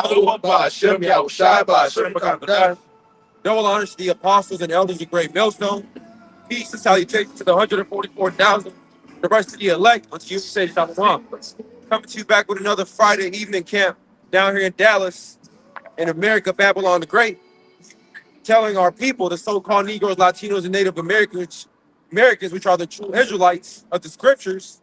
Yahuwah Ba'Shem Yahushai Ba'Shem B'Kamadan. Double honors to the apostles and elders of Great Millstone. Peace and salutations to the 144,000, the rest of the elect, unto you say Shalom. Coming to you back with another Friday evening camp down here in Dallas, in America, Babylon the Great, telling our people, the so-called Negroes, Latinos, and Native Americans, which are the true Israelites of the scriptures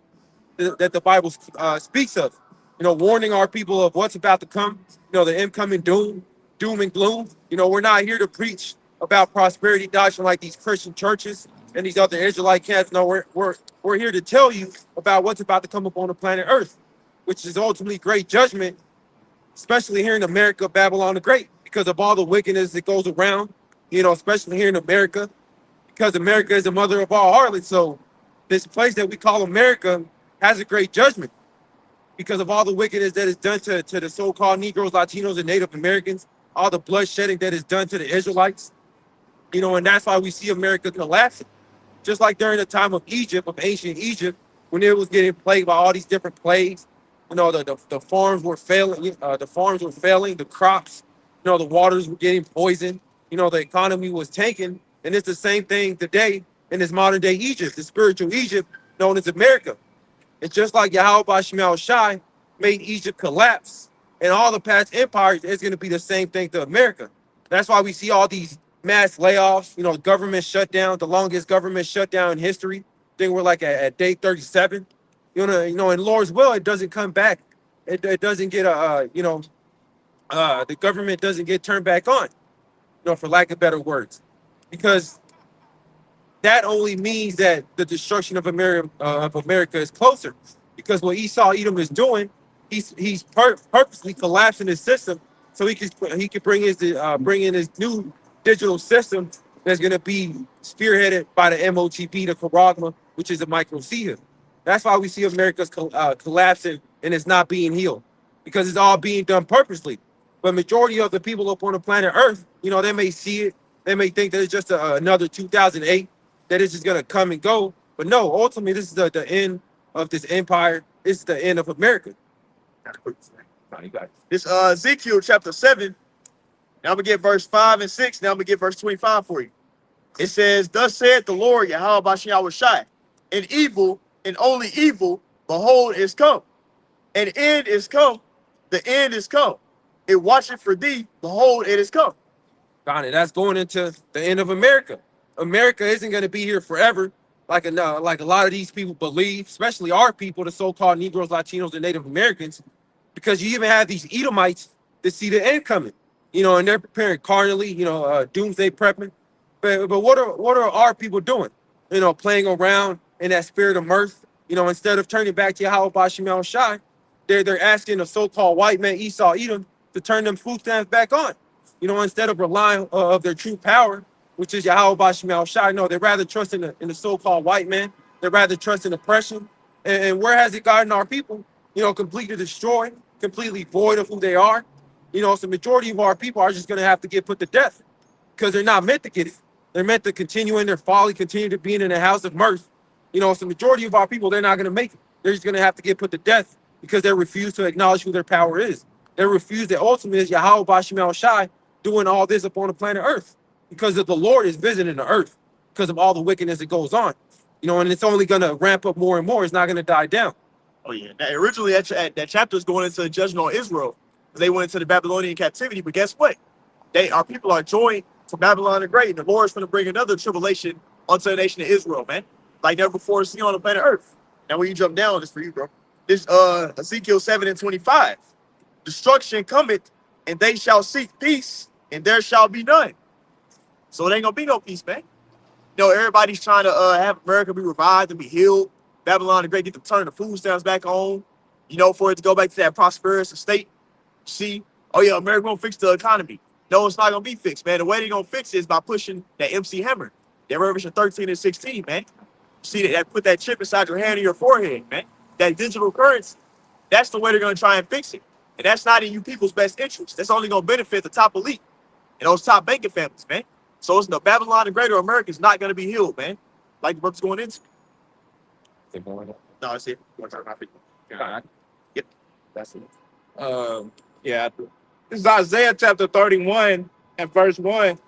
that the Bible speaks of. Warning our people of what's about to come. The incoming doom and gloom. We're not here to preach about prosperity doctrine like these Christian churches and these other Israelite camps. No, we're here to tell you about what's about to come upon the planet Earth, which is ultimately great judgment, especially here in America, Babylon the Great, because of all the wickedness that goes around, especially here in America, because America is the mother of all harlots. So this place that we call America has a great judgment because of all the wickedness that is done to the so-called Negroes, Latinos, and Native Americans, all the bloodshedding that is done to the Israelites, and that's why we see America collapsing. Just like during the time of Egypt, of ancient Egypt, when it was getting plagued by all these different plagues, the farms were failing, the crops, the waters were getting poisoned, the economy was tanking. And it's the same thing today in this modern day Egypt, the spiritual Egypt known as America. It's just like Yahweh Ba'Shem Shai made Egypt collapse, and all the past empires, it's going to be the same thing to America. That's why we see all these mass layoffs, government shutdown, the longest government shutdown in history. I think we're like at day 37. In Lord's will, it doesn't come back. It doesn't get the government doesn't get turned back on, for lack of better words, because that only means that the destruction of America is closer. Because what Esau Edom is doing, he's purposely collapsing his system so he can bring in his new digital system that's going to be spearheaded by the MOTP, the Charagma, which is a microtheia. That's why we see America's collapsing and it's not being healed, because it's all being done purposely. But majority of the people up on the planet Earth, they may see it, they may think that it's just another 2008, that it's just going to come and go. But no, ultimately, this is the end of this empire. This is the end of America. This Ezekiel chapter 7. Now I'm going to get verse 5 and 6. Now I'm going to get verse 25 for you. It says, "Thus saith the Lord, Yahweh Ba'Shem Yahushai, and evil, and only evil, behold, is come. An end is come. The end is come. It watcheth for thee, behold, it is come." Got it. That's going into the end of America. America isn't going to be here forever, like a lot of these people believe, especially our people, the so-called Negroes, Latinos, and Native Americans, because you even have these Edomites that see the end coming, and they're preparing carnally, doomsday prepping. But what are our people doing? Playing around in that spirit of mirth. Instead of turning back to Yahweh Ba'Shem Yahushai, they're asking the so-called white man Esau Edom to turn them food stamps back on. Instead of relying of their true power, which is Yahweh Ba'Shem Yahushai. No, they rather trust in the so-called white man. They rather trust in oppression. And where has it gotten our people? Completely destroyed, completely void of who they are. So the majority of our people are just going to have to get put to death because they're not meant to get it. They're meant to continue in their folly, continue to be in the house of mirth. So the majority of our people, they're not going to make it. They're just going to have to get put to death because they refuse to acknowledge who their power is. They refuse that ultimately is Yahweh Ba'Shem Yahushai doing all this upon the planet Earth, because of the Lord is visiting the earth because of all the wickedness that goes on. And it's only going to ramp up more and more. It's not going to die down. Oh, yeah. Now, originally, that chapter is going into the judgment on Israel. They went into the Babylonian captivity, but guess what? Our people are joined to Babylon the Great, and the Lord is going to bring another tribulation onto the nation of Israel, man, like never before seen on the planet Earth. Now, when you jump down, this for you, bro. This Ezekiel 7 and 25. "Destruction cometh, and they shall seek peace, and there shall be none." So it ain't gonna be no peace, man. Everybody's trying to have America be revived and be healed. Babylon the Great get to turn the food stamps back on, for it to go back to that prosperous state. See, oh yeah, America gonna fix the economy. No, it's not gonna be fixed, man. The way they're gonna fix it is by pushing that MC Hammer, that Revelation 13 and 16, man. See that put that chip inside your hand or your forehead, man. That digital currency. That's the way they're gonna try and fix it. And that's not in you people's best interest. That's only gonna benefit the top elite and those top banking families, man. So it's the Babylon the Greater America is not going to be healed, man. Like the brother's going into. No, that's it. Yeah. Yep. That's it. Yeah. This is Isaiah chapter 31 and verse 1.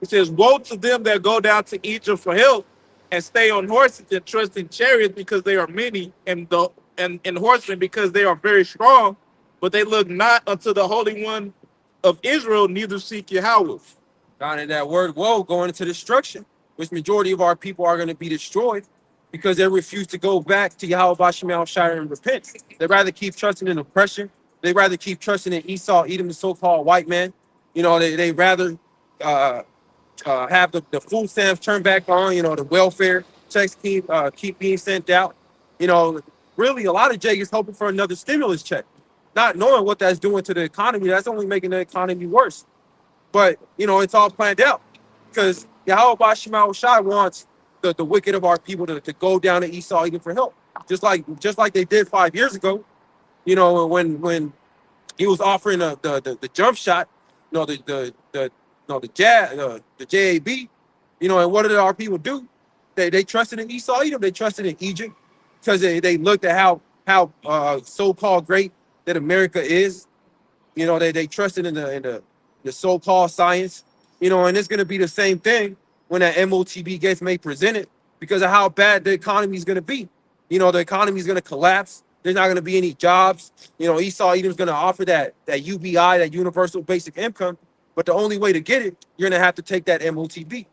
It says, woe to them that go down to Egypt for help and stay on horses and trust in chariots because they are many, and horsemen because they are very strong, but they look not unto the Holy One of Israel, neither seek Yahweh. Down in that word woe, going into destruction, which majority of our people are going to be destroyed because they refuse to go back to Yahweh Bashem Al Shire and repent. They rather keep trusting in oppression. They rather keep trusting in Esau, Edom, the so-called white man. You know, they rather uh, have the food stamps turned back on. You know, the welfare checks keep being sent out. You know, really, a lot of Jay is hoping for another stimulus check, not knowing what that's doing to the economy. That's only making the economy worse. But, you know, it's all planned out because Yahweh Bashem Shai wants the wicked of our people to go down to Esau even for help. Just like they did 5 years ago, you know, when he was offering the jump shot, you know, the JAB, you know, and what did our people do? They trusted in Esau Edom, they trusted in Egypt because they looked at how so-called great that America is. You know, they trusted in the so-called science, you know, and it's going to be the same thing when that MOTB gets made presented because of how bad the economy is going to be. You know, the economy is going to collapse. There's not going to be any jobs. You know, Esau Edom's going to offer that UBI, that universal basic income. But the only way to get it, you're going to have to take that MOTB.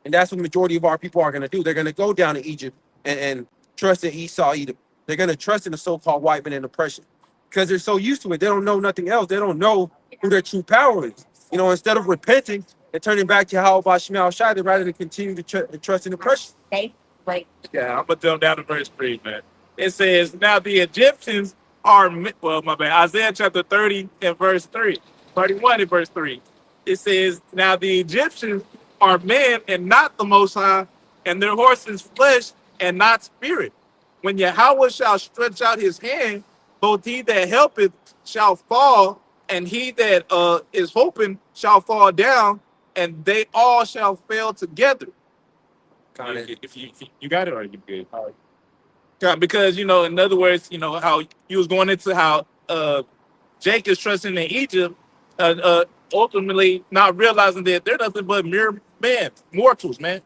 And that's what the majority of our people are going to do. They're going to go down to Egypt and trust in Esau Edom. They're going to trust in the so-called white man and oppression because they're so used to it. They don't know nothing else. They don't know who their true power is. You know, instead of repenting and turning back to Yahweh Bashem Al Shai, they'd rather continue to trust in oppression. Yeah, I'm gonna jump down to verse 3, man. It says, now the Egyptians are, well, my bad, Isaiah chapter 30 and verse 3, 31 and verse 3. It says, now the Egyptians are men and not the Most High, and their horses flesh and not spirit. When Yahweh shall stretch out his hand, both he that helpeth shall fall, and he that is hoping shall fall down, and they all shall fail together. If you got it, or you good? All right. Yeah, because, you know, in other words, you know how you was going into how Jake is trusting in Egypt, ultimately not realizing that they're nothing but mere men, mortals, man,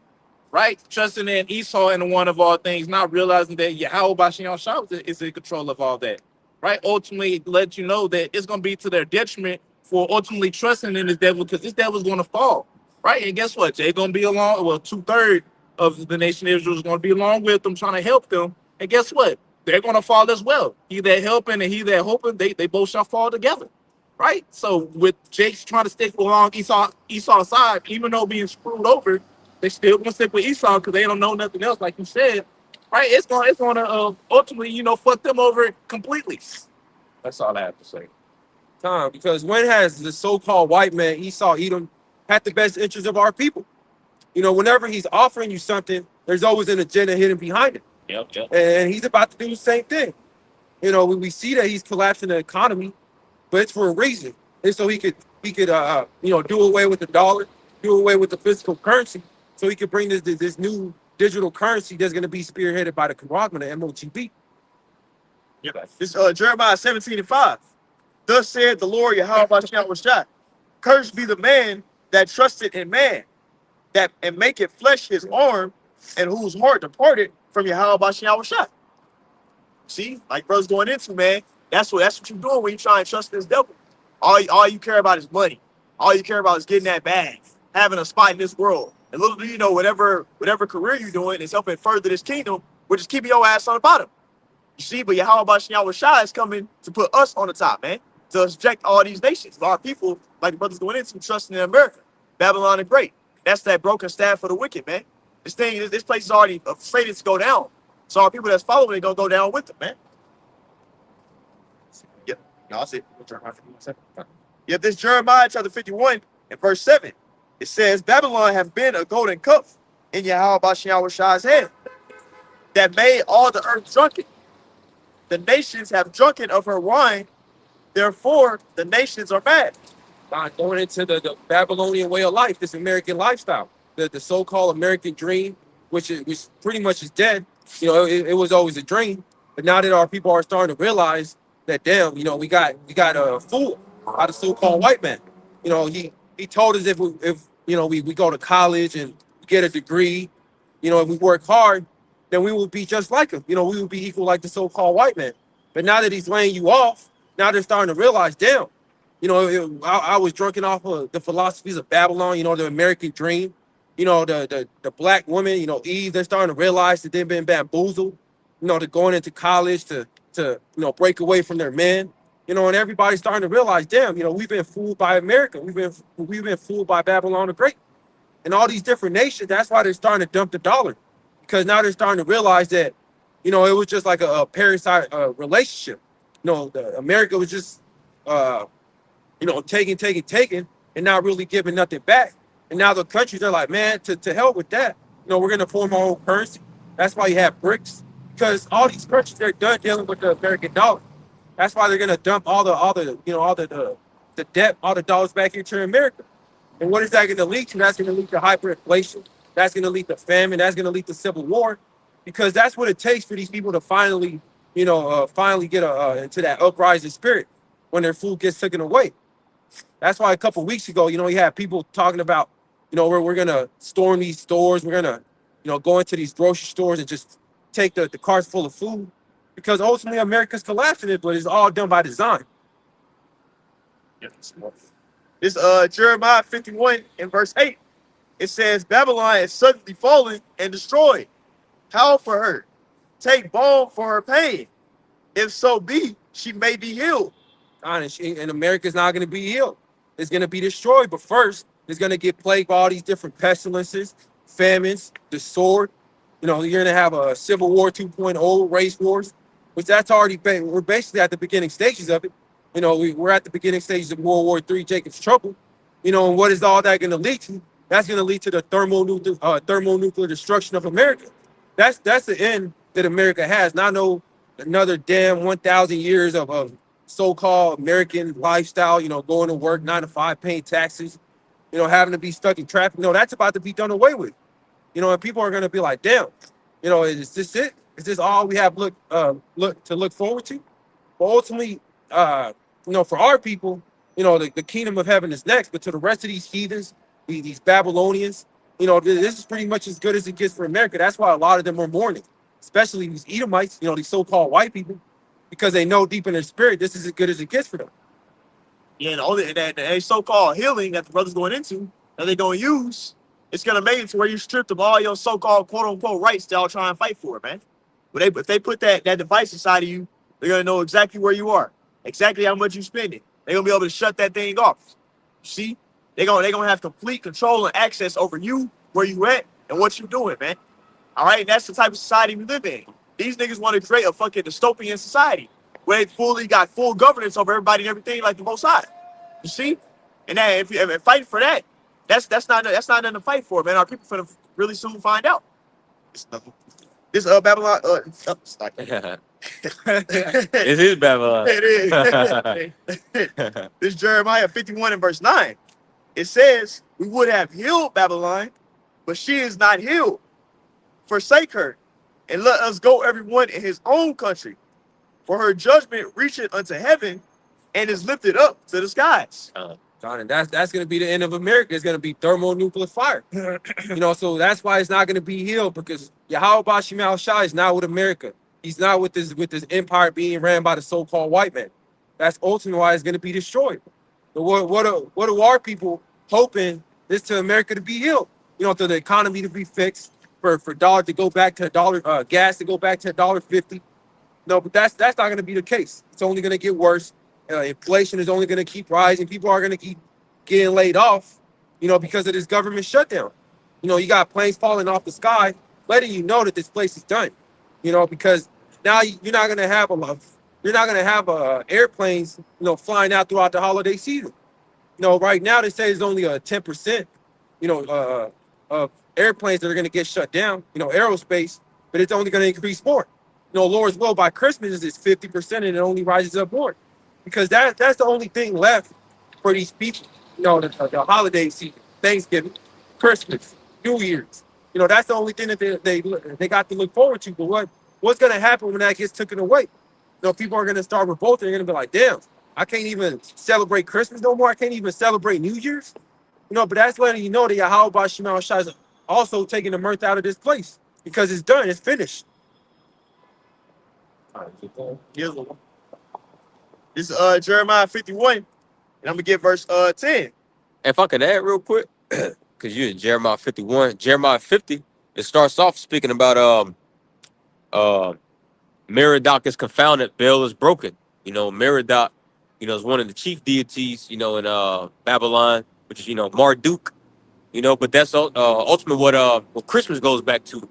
right? Trusting in Esau and the one of all things, not realizing that Yahweh Bashem Shah is in control of all that, right? Ultimately, let you know that it's going to be to their detriment for ultimately trusting in this devil because this devil's going to fall, right? And guess what? They're going to be along, well, 2/3 of the nation of Israel is going to be along with them, trying to help them. And guess what? They're going to fall as well. He that helping and he that hoping, they both shall fall together, right? So with Jake's trying to stick along Esau's side, even though being screwed over, they still going to stick with Esau because they don't know nothing else, like you said, right? It's going to ultimately, you know, fuck them over completely. That's all I have to say. Time, because when has the so-called white man, Esau Edom, had the best interest of our people? You know, whenever he's offering you something, there's always an agenda hidden behind it. Yep. And he's about to do the same thing. You know, we see that he's collapsing the economy, but it's for a reason. It's so he could you know, do away with the dollar, do away with the physical currency, so he could bring this new digital currency that's going to be spearheaded by the conglomerate, the MOTB. Yep. This Jeremiah 17 and 5. Thus said the Lord Yahweh Bashem Shai, cursed be the man that trusted in man, that and make it flesh his arm, and whose heart departed from Yahweh Bashem Shai. See, like brothers going into, man, that's what you're doing when you try and trust this devil. All you care about is money. All you care about is getting that bag, having a spot in this world. And little do you know, whatever career you're doing is helping further this kingdom, which is keeping your ass on the bottom. You see, but Yahweh Bashem Shai is coming to put us on the top, man, to subject all these nations. Our people, like the brothers going into, trusting in America, Babylon the Great. That's that broken staff for the wicked, man. This place is already slated to go down. So our people that's following it gonna go down with them, man. Yep. No, that's it. Yep, this Jeremiah chapter 51 and verse 7. It says, Babylon has been a golden cup in Yahweh Bashem Shai's hand that made all the earth drunken. The nations have drunken of her wine, therefore the nations are mad. Going into the Babylonian way of life, this American lifestyle, the so-called American dream, which pretty much is dead. You know, it was always a dream, but now that our people are starting to realize that, damn, you know, we got a fool. by the so-called white man. He told us if we go to college and get a degree, if we work hard, then we will be just like him. We will be equal like the so-called white man. But now that he's laying you off, now they're starting to realize, damn, I was drunken off of the philosophies of Babylon, the American dream, the black woman, Eve, they're starting to realize that they've been bamboozled, to going into college to break away from their men, and everybody's starting to realize, damn, we've been fooled by America. We've been fooled by Babylon the Great and all these different nations. That's why they're starting to dump the dollar, because now they're starting to realize that, it was just like a parasite relationship. America was just, taking, and not really giving nothing back. And now the countries are like, man, to hell with that. We're gonna form our own currency. That's why you have BRICS, because all these countries, they're done dealing with the American dollar. That's why they're gonna dump all the debt, all the dollars back into America. And what is that going to lead to? That's going to lead to hyperinflation. That's going to lead to famine. That's going to lead to civil war, because that's what it takes for these people to finally get into that uprising spirit when their food gets taken away. That's why a couple of weeks ago, you had people talking about, we're going to storm these stores. We're going to, go into these grocery stores and just take the carts full of food, because ultimately America's collapsing it, but it's all done by design. This Jeremiah 51 and verse 8, it says, Babylon is suddenly fallen and destroyed. Howl for her. Take balm for her pain. If so be, she may be healed. And America's not going to be healed. It's going to be destroyed. But first, it's going to get plagued by all these different pestilences, famines, the sword. You're going to have a Civil War 2.0, race wars, which that's already been. We're basically at the beginning stages of it. We're at the beginning stages of World War III, Jacob's Trouble. And what is all that going to lead to? That's going to lead to the thermonuclear destruction of America. That's the end that America has. Not another damn 1,000 years of so-called American lifestyle, going to work 9 to 5, paying taxes, having to be stuck in traffic. That's about to be done away with. And people are going to be like, damn, is this it? Is this all we have to look forward to? But ultimately, for our people, the kingdom of heaven is next. But to the rest of these heathens, these Babylonians, this is pretty much as good as it gets for America. That's why a lot of them are mourning, especially these Edomites, these so-called white people, because they know deep in their spirit this is as good as it gets for them. Yeah, and all that so-called healing that the brother's going into, that they're going to use, it's going to make it to where you stripped of all your so-called quote-unquote rights that y'all try and fight for, man. But if they put that device inside of you, they're going to know exactly where you are, exactly how much you're spending. They're going to be able to shut that thing off. See? They're gonna have complete control and access over you, where you at, and what you doing, man. All right? And that's the type of society we live in. These niggas want to create a fucking dystopian society where they got full governance over everybody and everything like the Most High. You see? And that, if you're fighting for that, that's not nothing to fight for, man. Our people finna really soon find out. This Babylon It is Babylon. It is. This Jeremiah 51 and verse 9. It says, we would have healed Babylon, but she is not healed. Forsake her, and let us go everyone in his own country. For her judgment reacheth unto heaven, and is lifted up to the skies. And that's going to be the end of America. It's going to be thermonuclear fire. So that's why it's not going to be healed, because Yahweh Bashim Shai is not with America. He's not with this empire being ran by the so-called white man. That's ultimately why it's going to be destroyed. But what are our people hoping is to America to be healed? To the economy to be fixed, for dollar to go back to $1, gas to go back to $1.50. No, but that's not going to be the case. It's only going to get worse. Inflation is only going to keep rising. People are going to keep getting laid off, because of this government shutdown. You got planes falling off the sky, letting you know that this place is done. Because now you're not going to have airplanes, flying out throughout the holiday season. Right now they say it's only a 10%, of airplanes that are going to get shut down, aerospace, but it's only going to increase more. Lord's will by Christmas is 50%, and it only rises up more, because that's the only thing left for these people. The holiday season, Thanksgiving, Christmas, New Year's. That's the only thing that they got to look forward to. But what's going to happen when that gets taken away? People are going to start revolting. They're going to be like, damn, I can't even celebrate Christmas no more. I can't even celebrate New Year's. But that's letting you know that Yahweh Shema Shai is also taking the mirth out of this place because it's done. It's finished. Here's one. This is Jeremiah 51, and I'm gonna get verse 10. If I could add real quick, because you're in Jeremiah 51, Jeremiah 50, it starts off speaking about Merodach is confounded, Baal is broken. Merodach, is one of the chief deities, in Babylon, which is, Marduk, but that's ultimately what Christmas goes back to,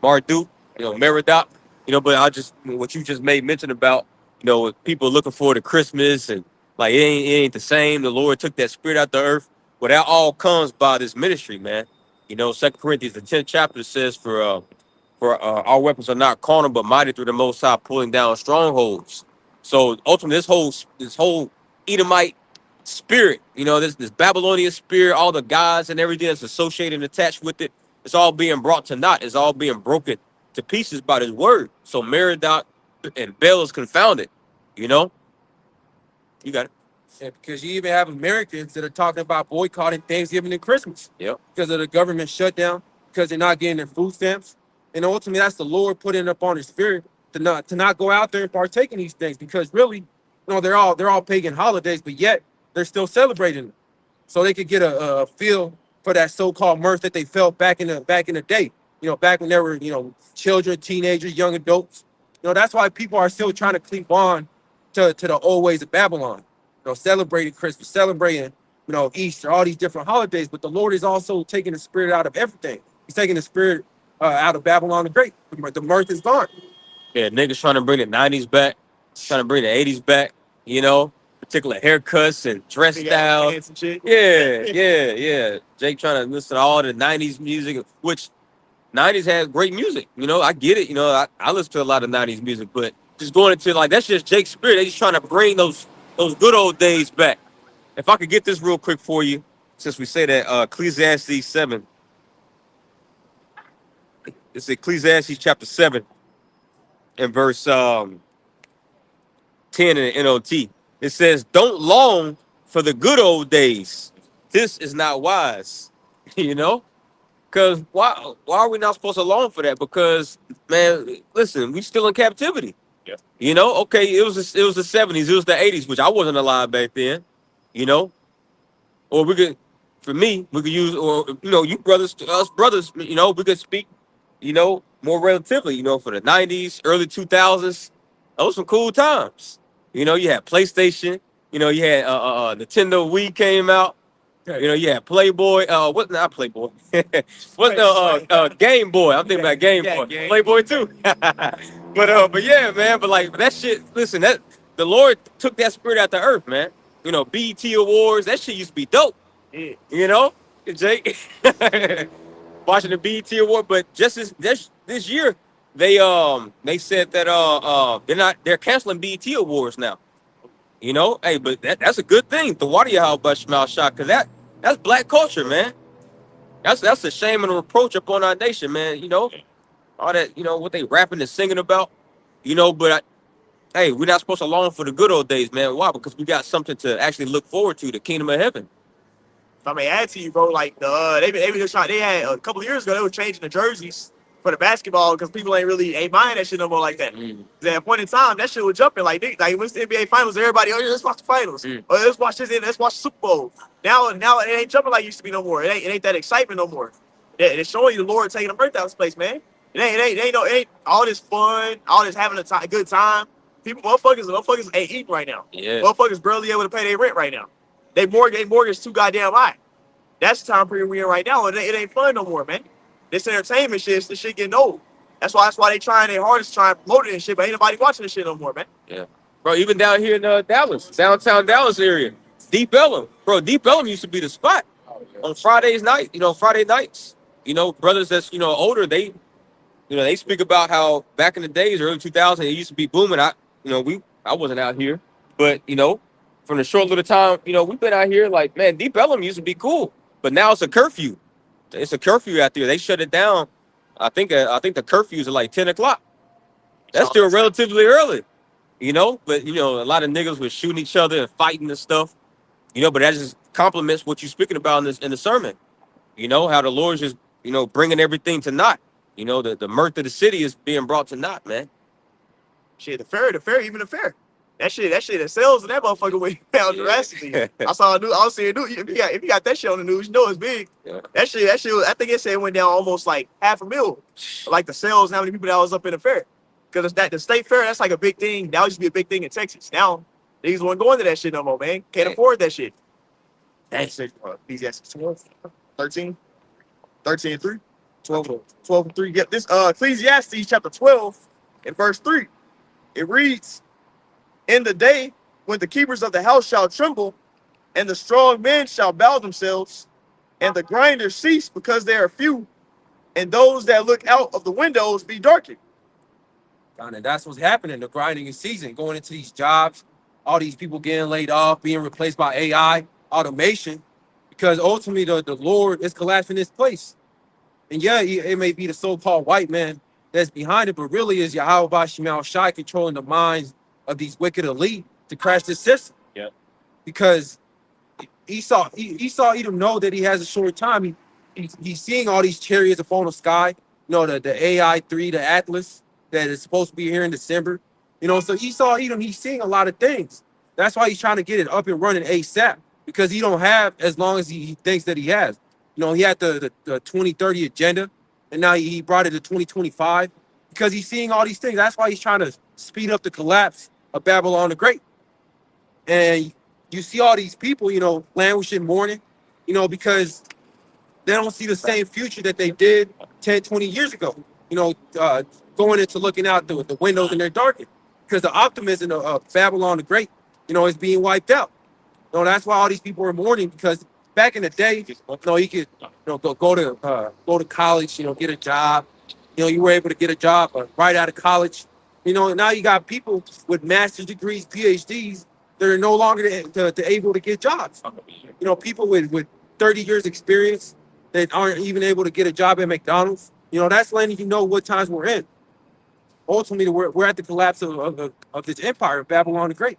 Marduk, Merodach, but what you just made mention about, with people looking forward to Christmas and like it ain't the same. The Lord took that spirit out the earth. Well, that all comes by this ministry, man. 2 Corinthians, the 10th chapter says for our weapons are not carnal, but mighty through the Most High, pulling down strongholds. So ultimately, this whole Edomite spirit, this Babylonian spirit, all the gods and everything that's associated and attached with it, it's all being brought to naught. It's all being broken to pieces by this word. So Merodach and Baal is confounded. You got it. Yeah, because you even have Americans that are talking about boycotting Thanksgiving and Christmas. Yep. Because of the government shutdown, because they're not getting their food stamps. And ultimately, that's the Lord putting it up on his spirit to not go out there and partake in these things. Because really, they're all pagan holidays, but yet they're still celebrating them. So they could get a feel for that so-called mirth that they felt back in the day. Back when there were, children, teenagers, young adults. That's why people are still trying to cleave on to the old ways of Babylon. Celebrating Christmas, celebrating, Easter, all these different holidays. But the Lord is also taking the spirit out of everything. He's taking the spirit out of Babylon the Great. The mirth is gone. Yeah, niggas trying to bring the 90s back, trying to bring the 80s back, particular haircuts and dress Big ass styles. pants and shit. Yeah. Jake trying to listen to all the 90s music, which 90s had great music. I get it. I listen to a lot of 90s music, but just going into that's just Jake's spirit. They just trying to bring those good old days back. If I could get this real quick for you, since we say that Ecclesiastes 7. It's Ecclesiastes chapter 7 and verse 10 in the NOT. It says, "Don't long for the good old days. This is not wise." Because why are we not supposed to long for that? Because, man, listen, we still in captivity. Yeah. Okay, it was the 70s, it was the 80s, which I wasn't alive back then. Or we could use, or you brothers, us brothers, we could speak, more relatively, for the 90s, early 2000s. Those some cool times. You had PlayStation, you had Nintendo Wii came out. You had Playboy. What? Not Playboy. What's the Game Boy? I'm thinking about Game Boy. Game. Playboy too. but yeah, man. But like that shit. Listen, that the Lord took that spirit out the earth, man. BET Awards. That shit used to be dope. Yeah. Jake. Watching the BET Award, but just this year, they said that they're canceling BET Awards now. Hey, but that's a good thing. The water Yahweh Shema Shai, because that's black culture, man. That's a shame and a reproach upon our nation, man. All that, what they rapping and singing about, but hey, we're not supposed to long for the good old days, man. Why? Because we got something to actually look forward to, the kingdom of heaven. If I may add to you, bro, like they been just trying. They had a couple of years ago, they were changing the jerseys for the basketball because people ain't buying that shit no more like that. At a point in time, that shit was jumping like when it's the NBA Finals, everybody, oh yeah, let's watch the finals, or let's watch this, let's watch the Super Bowl. Now it ain't jumping like it used to be no more. It ain't that excitement no more. It's showing you the Lord taking the mirth out of this place, man. It ain't all this fun, all this having a good time. Motherfuckers ain't eating right now. Yeah. Motherfuckers barely able to pay their rent right now. They mortgage too goddamn high. That's the time period we in right now, and it ain't fun no more, man. This entertainment shit, this shit getting old. That's why they trying their hardest to try and promote it and shit, but ain't nobody watching this shit no more, man. Yeah. Bro, even down here in Dallas, downtown Dallas area, Deep Ellum. Bro, Deep Ellum used to be the spot on Friday nights. Brothers that's, older, they speak about how back in the days, early 2000s, it used to be booming. I wasn't out here, but, from the short little time, we've been out here like, man, Deep Ellum used to be cool, but now it's a curfew. It's a curfew out there. They shut it down. I think the curfews are like 10 o'clock. That's still relatively early. you know. But you know, a lot of niggas was shooting each other and fighting and stuff, you know. But that just complements what you're speaking about in the sermon. You know how the Lord's just, you know, bringing everything to naught. You know, the mirth of the city is being brought to naught, man. Shit, even the fair. That shit that sells in that motherfucker went down drastically. I was seeing news. If you got that shit on the news, you know it's big. Yeah. That shit, I think it said it went down almost like $500,000. Like the sales, and how many people that was up in the fair. Because the state fair, that's like a big thing. That used to be a big thing in Texas. Now, niggas weren't going to that shit no more, man. Can't afford that shit. That's it. Ecclesiastes 12, 13, 13 and 3, 12 and 3. Get this Ecclesiastes chapter 12 and verse 3. It reads, in the day when the keepers of the house shall tremble, and the strong men shall bow themselves, and the grinders cease because they are few, and those that look out of the windows be darkened. And that's what's happening. The grinding is season, going into these jobs, all these people getting laid off, being replaced by AI, automation, because ultimately the Lord is collapsing this place. And yeah, it may be the so-called white man that's behind it, but really is Yahweh Shemel Shai controlling the minds of these wicked elite to crash this system. Yeah. Because Esau Edom know that he has a short time. He's seeing all these chariots upon the sky. You know, the AI-3, the Atlas that is supposed to be here in December. You know, so Esau Edom, he's seeing a lot of things. That's why he's trying to get it up and running ASAP, because he don't have as long as he thinks that he has. You know, he had the 2030 agenda, and now he brought it to 2025 because he's seeing all these things. That's why he's trying to speed up the collapse of Babylon the Great. And you see all these people, you know, languishing, mourning, you know, because they don't see the same future that they did 10, 20 years ago, you know, going into looking out the windows and they're darkened because the optimism of Babylon the Great, you know, is being wiped out. You know, that's why all these people are mourning, because back in the day, you know, you could, you know, go to college, you know, get a job. You know, you were able to get a job right out of college. You know, now you got people with master's degrees, PhDs, that are no longer able to get jobs. You know, people with 30 years experience that aren't even able to get a job at McDonald's. You know, that's letting you know what times we're in. Ultimately, we're at the collapse of this empire of Babylon the Great.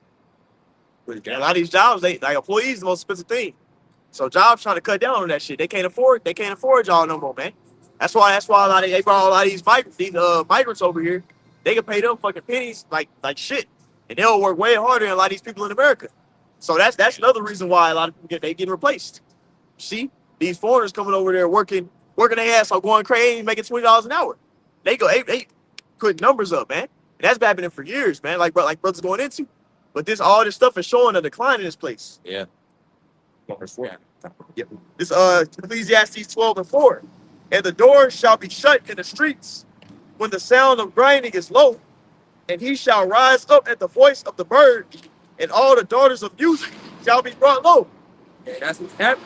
And a lot of these jobs, like employees, the most expensive thing. So jobs trying to cut down on that shit. They can't afford y'all no more, man. That's why they brought a lot of these migrants over here. They can pay them fucking pennies like shit, and they'll work way harder than a lot of these people in America. So that's another reason why a lot of people getting replaced. See, these foreigners coming over there working their ass off, going crazy, making $20 an hour. They put numbers up, man. And that's been happening for years, man. Like brothers going into. But all this stuff is showing a decline in this place. Yeah. This Ecclesiastes 12 and 4. And the doors shall be shut in the streets when the sound of grinding is low, and he shall rise up at the voice of the bird, and all the daughters of music shall be brought low. Yeah, that's what's happening.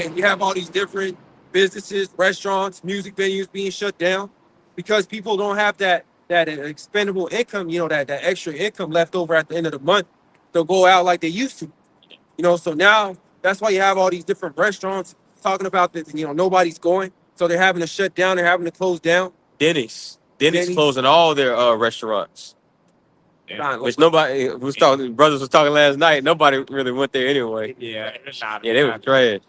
And you have all these different businesses, restaurants, music venues being shut down because people don't have that expendable income, you know, that extra income left over at the end of the month. They'll go out like they used to. You know, so now that's why you have all these different restaurants talking about that, you know, nobody's going. So they're having to shut down, they're having to close down. Denny's closing all their restaurants. Yeah. Which nobody was talking. Brothers was talking last night. Nobody really went there anyway. Yeah, They were trash.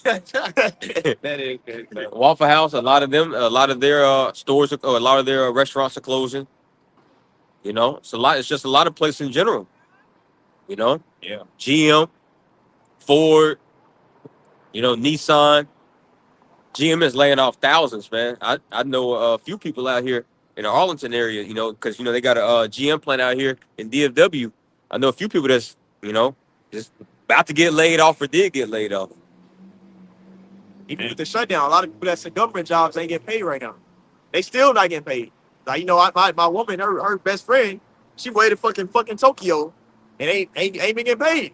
That is good. Waffle House, a lot of their stores, a lot of their restaurants are closing. You know, it's just a lot of places in general. You know, Yeah. GM, Ford, you know, Nissan. GM is laying off thousands, man. I know a few people out here in the Arlington area, you know, because, you know, they got a GM plant out here in DFW. I know a few people that's, you know, just about to get laid off or did get laid off. Even with the shutdown, a lot of people that's in government jobs ain't getting paid right now. They still not getting paid. Like, you know, my woman, her best friend, she waited fucking Tokyo and ain't been getting paid.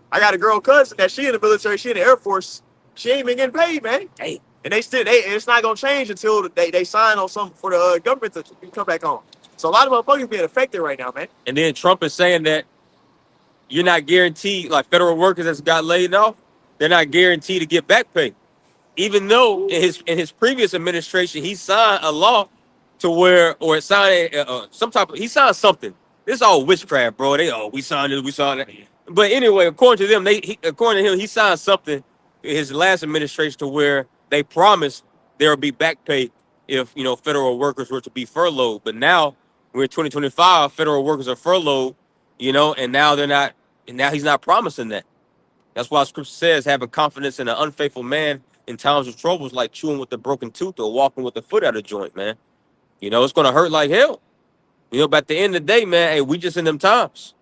I got a girl cousin that she in the military, she in the Air Force. She ain't been getting paid, man. Hey. And it's not gonna change until they sign on something for the government to come back on. So a lot of motherfuckers being affected right now, man. And then Trump is saying that you're not guaranteed, like federal workers that's got laid off, they're not guaranteed to get back pay. Even though in his previous administration, he signed a law to where, or it signed some type of, he signed something. This is all witchcraft, bro. We signed this, we signed that. But anyway, according to them, according to him, he signed something in his last administration to where they promised there would be back pay if, federal workers were to be furloughed. But now we're in 2025, federal workers are furloughed, and now they're not, and now he's not promising that. That's why scripture says having confidence in an unfaithful man in times of trouble is like chewing with a broken tooth or walking with a foot out of joint, man. It's gonna hurt like hell. But at the end of the day, man, hey, we just in them times.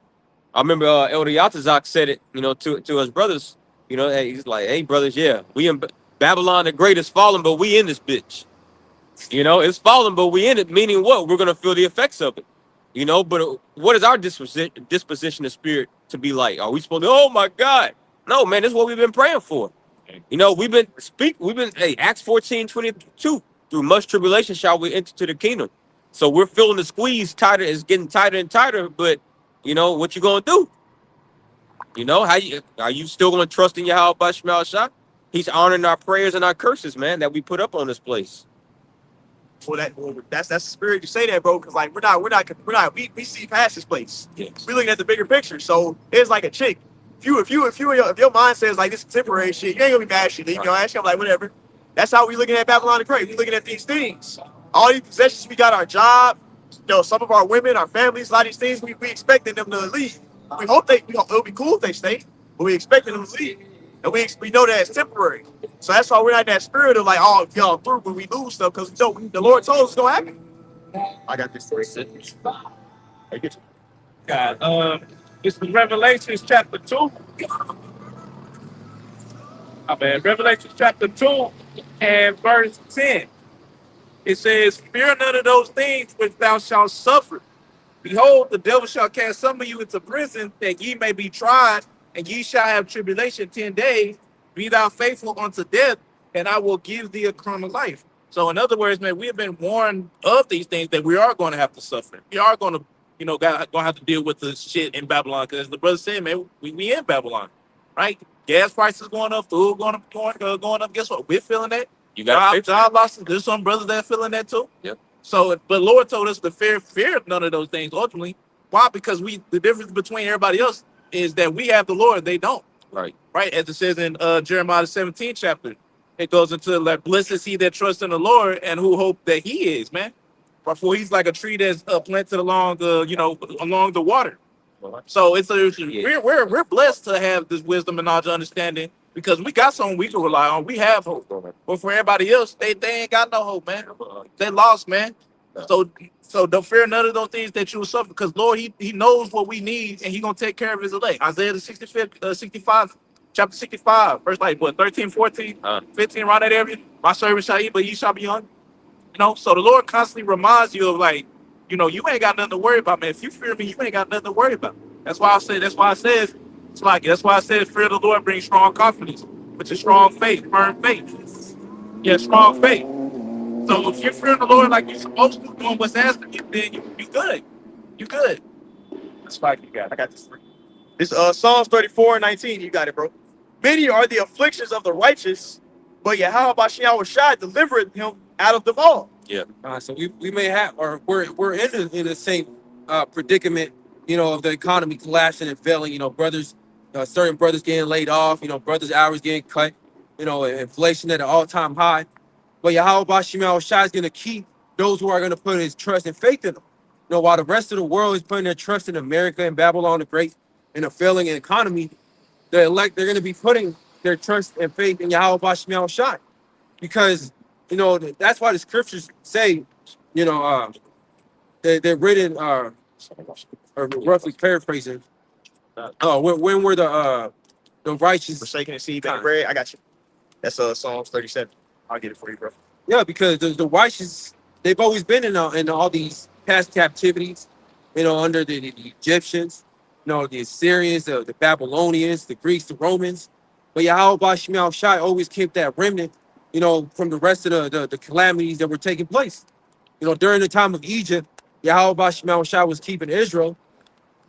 I remember Elder Yatazak said it, to his brothers. Hey, he's like, hey, brothers, yeah, we in Babylon the Great is fallen, but we in this bitch. It's fallen, but we in it, meaning what? We're gonna feel the effects of it. But what is our disposition of spirit to be like? Are we supposed to, oh my God? No, man, this is what we've been praying for. We've been, hey, Acts 14:22, through much tribulation shall we enter to the kingdom. So we're feeling the squeeze tighter, it's getting tighter and tighter, but what you gonna do? Are you still gonna trust in Yahweh Bashmal Shah? He's honoring our prayers and our curses, man, that we put up on this place. Well, that's the spirit you say that, bro. Because like we see past this place. Yes. We looking at the bigger picture. So it's like a chick. If your mind says like this is temporary shit, you ain't gonna be mad shit. You know, ask you, I'm like whatever. That's how we looking at Babylon the Great. We looking at these things. All these possessions we got, our job, some of our women, our families, a lot of these things we expecting them to leave. It'll be cool if they stay, but we expecting them to leave. And we know that it's temporary. So that's why we're not in that spirit of like, oh, y'all through when we lose stuff, because the Lord told us it's gonna happen. I got this for you. God, this is Revelation chapter 2. Revelation chapter 2 and verse 10. It says, fear none of those things which thou shalt suffer. Behold, the devil shall cast some of you into prison, that ye may be tried, and ye shall have tribulation 10 days. Be thou faithful unto death, and I will give thee a crown of life. So in other words, man, we have been warned of these things that we are going to have to suffer. We are going to, going to have to deal with the shit in Babylon. Because as the brother said, man, we in Babylon, right? Gas prices going up, food going up. Guess what? We're feeling that. You got job losses. There's some brothers that are feeling that too. Yep. So, but Lord told us to fear none of those things ultimately. Why? Because the difference between everybody else is that we have the Lord, they don't. Right. Right, as it says in Jeremiah 17 chapter, it goes into like, blessed is he that trusts in the Lord and who hope that he is, man. For he's like a tree that's planted along along the water. So we're blessed to have this wisdom and knowledge and understanding because we got something we can rely on. We have hope. But for everybody else, they ain't got no hope, man. They lost, man. So don't fear none of those things that you will suffer, because Lord, he knows what we need, and he gonna take care of his elect. Isaiah the 65, chapter 65, verse 13, 14, 15, around that area. My servant shall eat, but ye shall be hungry. So the Lord constantly reminds you of like, you ain't got nothing to worry about, man. If you fear me, you ain't got nothing to worry about. That's why I said, fear of the Lord brings strong confidence, which is strong faith, firm faith. Yeah, strong faith. So if you're fearing the Lord like you're supposed to, doing what's asked of you, then you good. You good. That's like you got. I got this. This Psalms 34:19. You got it, bro. Many are the afflictions of the righteous, but Yahweh Bashal Shai delivered him out of them all. Yeah. So we may have, or we're in the same predicament, of the economy collapsing and failing. Brothers, certain brothers getting laid off. Brothers' hours getting cut. Inflation at an all-time high. But Yahweh Bashal Shai is going to keep those who are going to put his trust and faith in him. While the rest of the world is putting their trust in America and Babylon the Great in a failing economy, the elect, they're going to be putting their trust and faith in Yahweh Bashal Shai. Because, that's why the scriptures say, they're written, or roughly paraphrasing, when were the righteous forsaken and seed and bread? I got you. That's Psalms 37. I'll get it for you, bro. Yeah, because the righteous, they've always been in all these past captivities, under the Egyptians, the Assyrians, the Babylonians, the Greeks, the Romans. But Yahweh Bashal Shai always kept that remnant, from the rest of the calamities that were taking place. During the time of Egypt, Yahweh Bashal Shai was keeping Israel,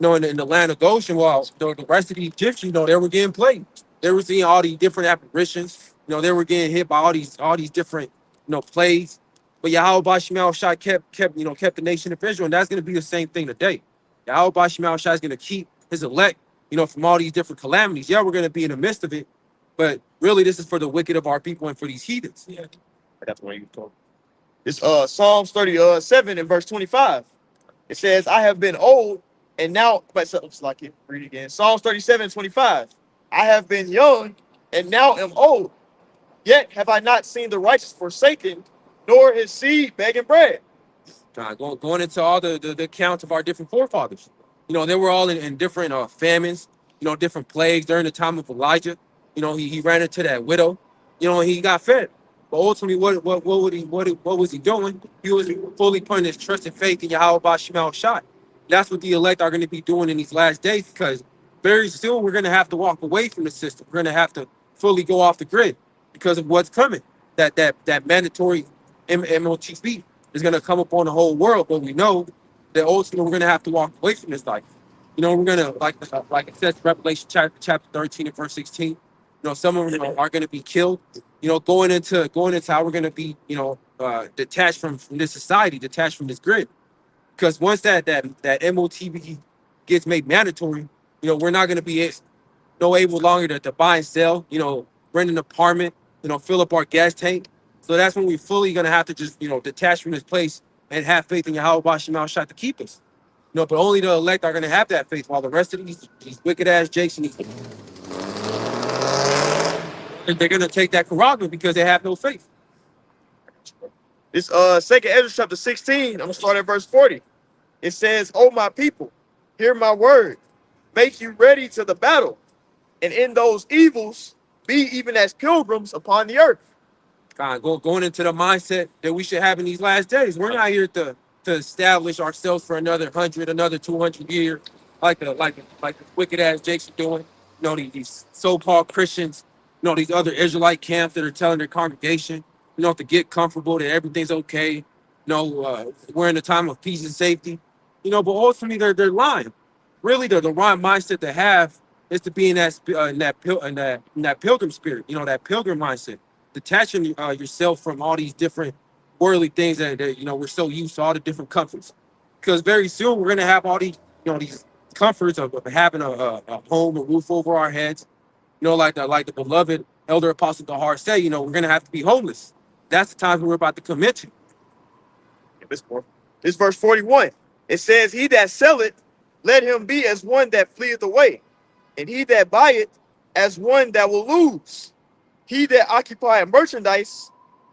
in the land of Goshen, while the rest of the Egyptians, they were getting plagued. They were seeing all these different apparitions. They were getting hit by all these different, plagues. But Yahweh Shemel Shai kept the nation of Israel, and that's going to be the same thing today. Yahweh Shemel Shai is going to keep his elect, from all these different calamities. Yeah, we're going to be in the midst of it, but really, this is for the wicked of our people and for these heathens. Yeah. That's where you talk. It's Psalms 37 and verse 25. It says, I have been old and now, but it's like it. Read it again. Psalms 37, 25. I have been young and now am old. Yet have I not seen the righteous forsaken, nor his seed begging bread. Going into all the accounts of our different forefathers. They were all in different famines, different plagues during the time of Elijah. He ran into that widow, and he got fed. But ultimately, what was he doing? He was fully putting his trust and faith in Yahweh Shemel Shai. That's what the elect are going to be doing in these last days, because very soon we're going to have to walk away from the system. We're going to have to fully go off the grid because of what's coming. That mandatory MOTB is going to come upon the whole world. But we know that ultimately we're going to have to walk away from this life. We're going to, like it says, Revelation chapter 13 and verse 16. Some of them are going to be killed. Going into how we're going to be, detached from this society, detached from this grid. Because once that MOTB gets made mandatory, we're not going to be able longer to buy and sell, rent an apartment, fill up our gas tank. So that's when we're fully going to have to just, detach from this place and have faith in Yahweh Shemel Shai to keep us. But only the elect are going to have that faith, while the rest of these wicked ass Jakes and they're going to take that Karagma because they have no faith. This second Ezra chapter 16, I'm going to start at verse 40. It says, O my people, hear my word, make you ready to the battle, and in those evils be even as pilgrims upon the earth. Going into the mindset that we should have in these last days. We're not here to establish ourselves for another 100, another 200 years, like the wicked ass Jakes are doing. These so-called Christians, these other Israelite camps that are telling their congregation, to get comfortable, that everything's okay. We're in a time of peace and safety. But ultimately they're lying. Really, the wrong mindset to have is to be in that pilgrim spirit. That pilgrim mindset, detaching yourself from all these different worldly things that we're so used to, all the different comforts. Because very soon we're gonna have all these these comforts of having a home, a roof over our heads. Like the beloved elder apostle Dahar said, we're gonna have to be homeless. That's the time we're about to come into. This verse 41. It says, he that selleth, let him be as one that fleeth away, and he that buyeth as one that will lose. He that occupieth merchandise,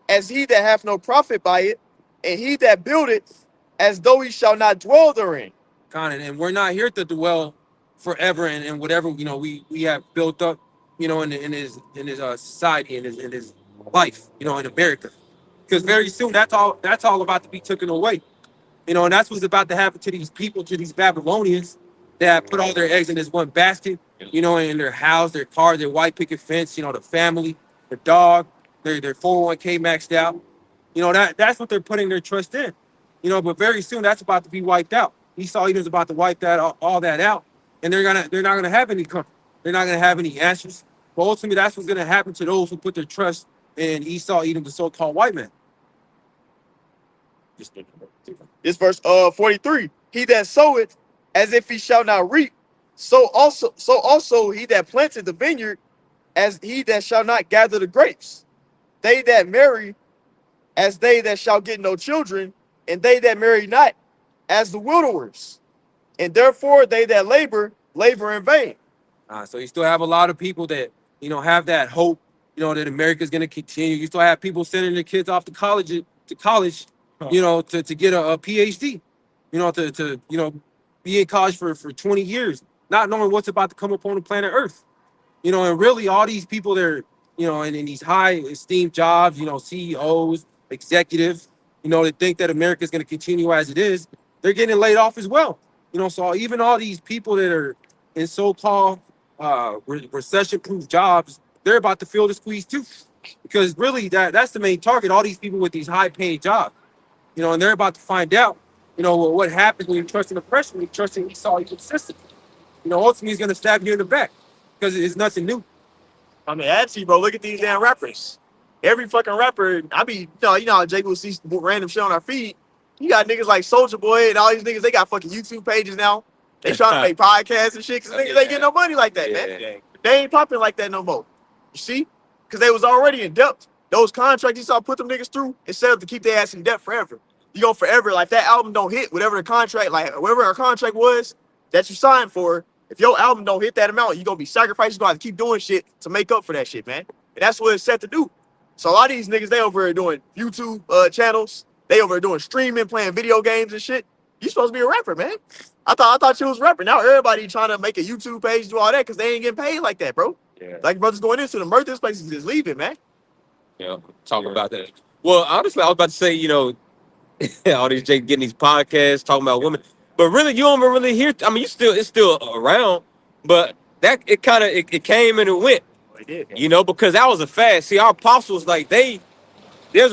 as he that hath no profit by it, and he that buildeth, as though he shall not dwell therein. And we're not here to dwell forever and whatever we have built up, in his society, in his life, in America. Because very soon that's all about to be taken away. And that's what's about to happen to these people, to these Babylonians that put all their eggs in this one basket, in their house, their car, their white picket fence, the family, the dog, their 401k maxed out. That's what they're putting their trust in. But very soon that's about to be wiped out. Esau Edom's about to wipe all that out, and they're not gonna have any comfort. They're not gonna have any answers. But ultimately, that's what's gonna happen to those who put their trust in Esau Edom, the so-called white man. This verse 43. He that soweth as if he shall not reap, so also he that planted the vineyard, as he that shall not gather the grapes. They that marry, as they that shall get no children, and they that marry not, as the widowers. And therefore they that labor in vain. So you still have a lot of people that have that hope, that America's going to continue. You still have people sending their kids off to college, to get a PhD, to be in college for 20 years, not knowing what's about to come upon the planet Earth. And really all these people that are, in these high esteemed jobs, CEOs, executives, that think that America is going to continue as it is, they're getting laid off as well. So even all these people that are in so-called recession-proof jobs, they're about to feel the squeeze too. Because really that's the main target, all these people with these high-paying jobs. And they're about to find out, what happens when you trust in oppression, when you trust in Esau system. Ultimately he's going to stab you in the back because it's nothing new. Add to you, bro. Look at these damn rappers. every fucking rapper, you know how Jake will see random shit on our feed. You got niggas like Soldier Boy and all these niggas, they got fucking YouTube pages now. They trying to make podcasts and shit because niggas ain't getting no money like that, man. Yeah. They ain't popping like that no more. You see? Because they was already in debt. Those contracts you saw put them niggas through, instead of to keep their ass in debt forever. You go forever, like that album don't hit, whatever the contract, like whatever our contract was that you signed for, if your album don't hit that amount, you gonna be sacrificed, you gonna have to keep doing shit to make up for that shit, man. And that's what it's set to do. So a lot of these niggas, they over here doing YouTube channels, they over here doing streaming, playing video games and shit. You supposed to be a rapper, man. I thought you was a rapper. Now everybody trying to make a YouTube page, do all that, because they ain't getting paid like that, bro. Yeah. Like brothers going into the merch, this place is just leaving, man. Talking about that. Well, honestly, I was about to say, all these Jake getting these podcasts talking about women, but really, you don't really hear. I mean, it's still around, but that it kind of it came and it went. It did. Because that was a fast. See, our apostles, like there's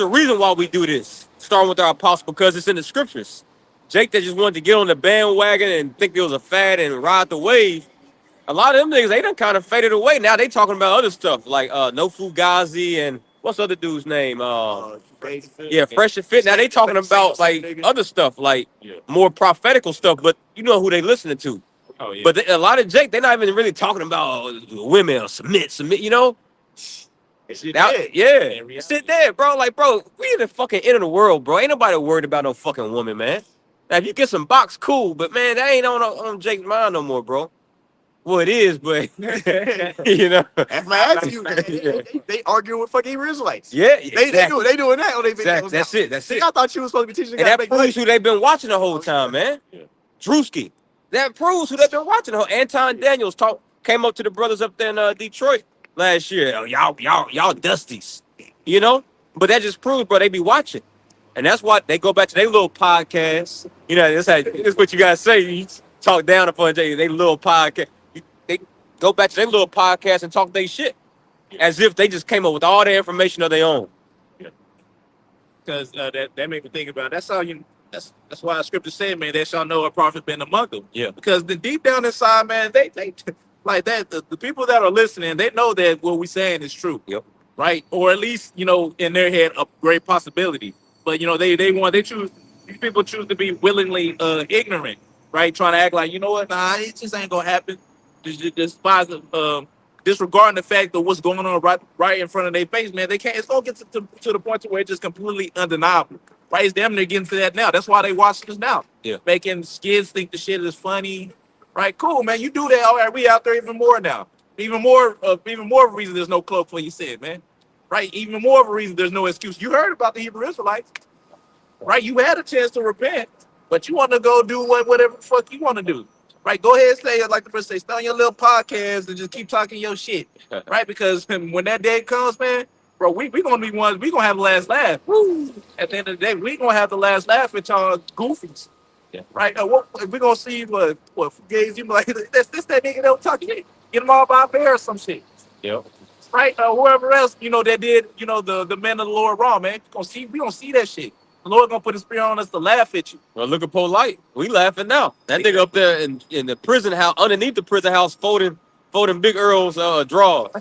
a reason why we do this. Starting with our apostles because it's in the scriptures. Jake that just wanted to get on the bandwagon and think it was a fad and ride the wave. A lot of them niggas, they done kind of faded away. Now they talking about other stuff like No Fugazi and what's the other dude's name? Fresh and Fit. Now they talking about like other stuff, like more prophetical stuff. But you know who they listening to. Oh yeah. But a lot of Jake, they're not even really talking about women or submit. Sit there, bro. Like, bro, we in the fucking end of the world, bro. Ain't nobody worried about no fucking woman, man. Now, if you get some box, cool. But, man, that ain't on Jake's mind no more, bro. Well, it is, but, That's my attitude. They arguing with fucking Israelites. Yeah, They doing that on their videos. Exactly. That's it. See, I thought you was supposed to be teaching And guys to that make proves money. who they've been watching the whole time, man. Yeah. Drewski. That proves who they've been watching. Anton Daniels came up to the brothers up there in Detroit last year. Oh, y'all dusties, But that just proves, bro, they be watching. And that's why they go back to their little podcast. That's what you guys say. You talk down upon they little podcast. They go back to their little podcast and talk their shit. As if they just came up with all the information of their own. Because that made me think about that's how that's why the scripture said, man, they shall know a prophet been among them. Yeah. Because the deep down inside, man, they like that. The people that are listening, they know that what we're saying is true. Yep. Right? Or at least, in their head, a great possibility. But these people choose to be willingly ignorant, right? Trying to act like, nah, it just ain't gonna happen. Disregarding the fact of what's going on right in front of their face, man. They can't. It's gonna get to the point to where it's just completely undeniable. Right? It's damn near getting to that now. That's why they watch this now. Yeah. Making kids think the shit is funny. Right? Cool, man. You do that. All right, we out there even more now. Even more of a reason there's no cloak for you said, man. Right? Even more of a reason there's no excuse. You heard about the Hebrew Israelites. Right? You had a chance to repent, but you want to go do whatever the fuck you want to do. Right? Go ahead and say, like the person say, start your little podcast and just keep talking your shit. Right? Because when that day comes, man, bro, we gonna be ones, we gonna have the last laugh. Woo. At the end of the day, we gonna have the last laugh with y'all goofies. Yeah. Right? We gonna see what gays you be like, that's that nigga that don't talk shit. Get them all by a bear or some shit. Yep. Right? Whoever else, that did, the men of the Lord wrong, man. We gonna see that shit. The Lord gonna put his spirit on us to laugh at you. Well, look at Polite. We laughing now. That nigga up there in the prison house, underneath the prison house, folding Big Earl's drawers.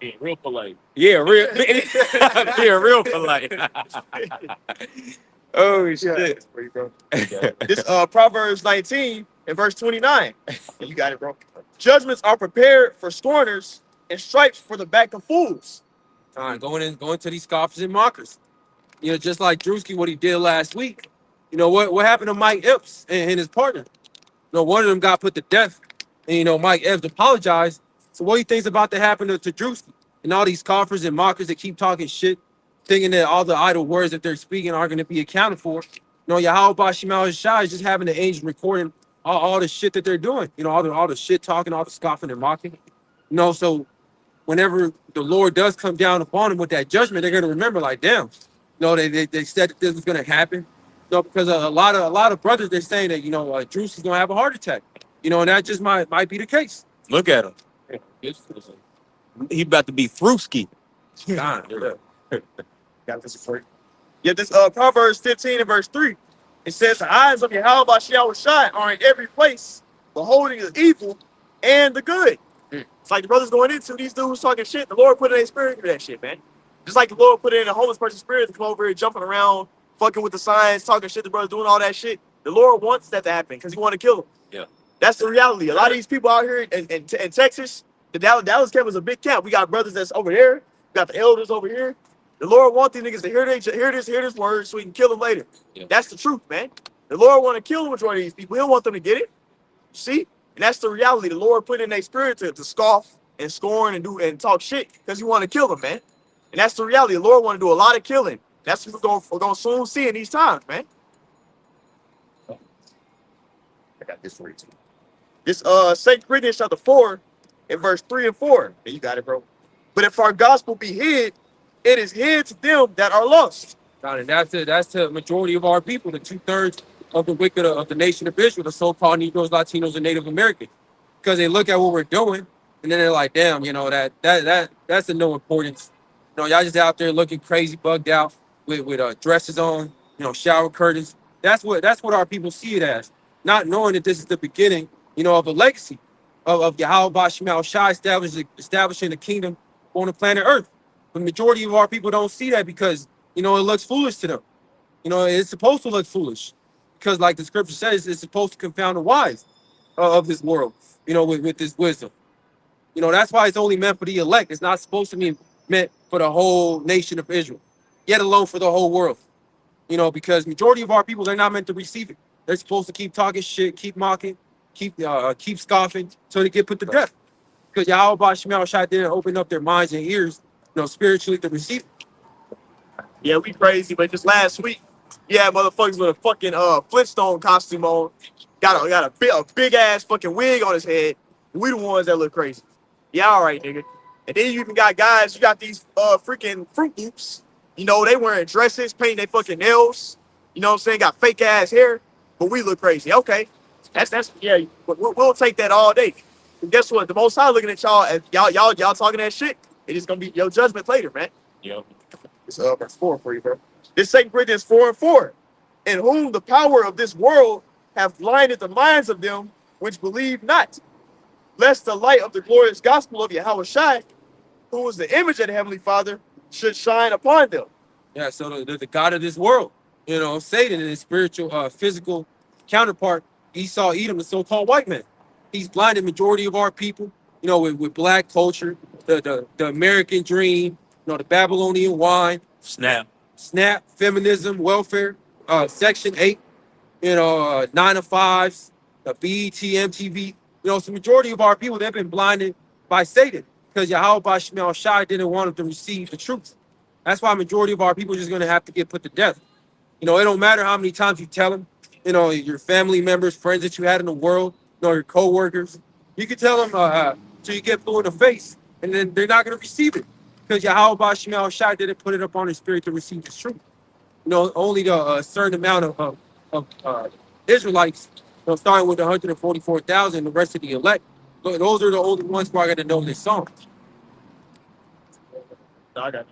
Being real polite. Yeah, real polite. Oh shit. This Proverbs 19 and verse 29. You got it, bro. Judgments are prepared for scorners and stripes for the back of fools. Going to these scoffers and mockers. Just like Drewski, what he did last week. What happened to Mike Epps and his partner? One of them got put to death. And Mike Epps apologized. So what do you think's about to happen to Drewski? And all these scoffers and mockers that keep talking shit, thinking that all the idle words that they're speaking are going to be accounted for. Yahweh Shemal Shai is just having the angels recording all the shit that they're doing. All the shit talking, all the scoffing and mocking. So whenever the Lord does come down upon them with that judgment, they're going to remember, like, damn, they said that this was going to happen. Because a lot of brothers, they're saying that, Drew's is going to have a heart attack. And that just might be the case. Look at him. He about to be Fruski. Got this for you. Yeah, this Proverbs 15 and verse 3. It says, the eyes of Yahweh Shai are in every place, beholding the evil and the good. Mm. It's like the brothers going into these dudes talking shit. The Lord put in their spirit for that shit, man. Just like the Lord put it in a homeless person's spirit to come over here jumping around, fucking with the signs, talking shit. The brothers doing all that shit. The Lord wants that to happen because He want to kill them. Yeah. That's the reality. A lot of these people out here in Texas, the Dallas camp is a big camp. We got brothers that's over there. We got the elders over here. The Lord wants these niggas to hear this word so He can kill them later. Yeah. That's the truth, man. The Lord want to kill the majority of these people. He don't want them to get it. See? And that's the reality. The Lord put in their spirit to scoff and scorn and do and talk shit because He want to kill them, man. And that's the reality. The Lord want to do a lot of killing. That's what we're gonna soon see in these times, man. I got this for you too. This 2 Corinthians chapter 4 and verse 3 and 4. Yeah, you got it, bro. But if our gospel be hid, it is hid to them that are lost. And that's the majority of our people, the 2/3 of the wicked of the nation of Israel, the so-called Negroes, Latinos, and Native Americans, because they look at what we're doing and then they're like, damn, that's of no importance. Y'all just out there looking crazy, bugged out with dresses on, shower curtains. That's what our people see it as, not knowing that this is the beginning, of a legacy of Yahweh Shemal Shai establishing the kingdom on the planet Earth. The majority of our people don't see that because it looks foolish to them. It's supposed to look foolish because, like the scripture says, it's supposed to confound the wise of this world, with this wisdom. That's why it's only meant for the elect. It's not supposed to be meant for the whole nation of Israel, yet alone for the whole world. Because majority of our people, they're not meant to receive it. They're supposed to keep talking shit, keep mocking, keep scoffing, so they get put to death. Because Yahweh Shemal Shai didn't open up their minds and ears, spiritually to receive it. Yeah, we crazy, but just last week, yeah, motherfuckers with a fucking Flintstone costume on, got a big ass fucking wig on his head. We the ones that look crazy. Yeah, all right, nigga. And then you even got guys, you got these freaking Fruit Loops. They wearing dresses, painting their fucking nails. You know what I'm saying? Got fake ass hair, but we look crazy. Okay, that's yeah. We'll take that all day. And guess what? The Most High looking at y'all, and y'all talking that shit. It is gonna be your judgment later, man. Yep. It's verse 4 for you, bro. This 2 Corinthians 4 and 4. In whom the power of this world have blinded the minds of them which believe not, lest the light of the glorious gospel of Yahweh Shai, who is the image of the Heavenly Father, should shine upon them. Yeah, so the God of this world, Satan and his spiritual, physical counterpart, Esau, Edom, the so-called white man. He's blinded majority of our people, with black culture, the American dream, the Babylonian wine, Snap. feminism, welfare, Section 8, 9 to 5s, the BET, MTV. So majority of our people, they've been blinded by Satan because Yahweh Shemal Shai didn't want them to receive the truth. That's why majority of our people are just going to have to get put to death. It don't matter how many times you tell them, your family members, friends that you had in the world, your co-workers. You can tell them till you get blue in the face, and then they're not going to receive it because Yahweh Shemal Shai didn't put it up on his spirit to receive the truth. Only the certain amount of Israelites, starting with 144,000, the rest of the elect, those are the only ones who are going to know this song. No, I got it.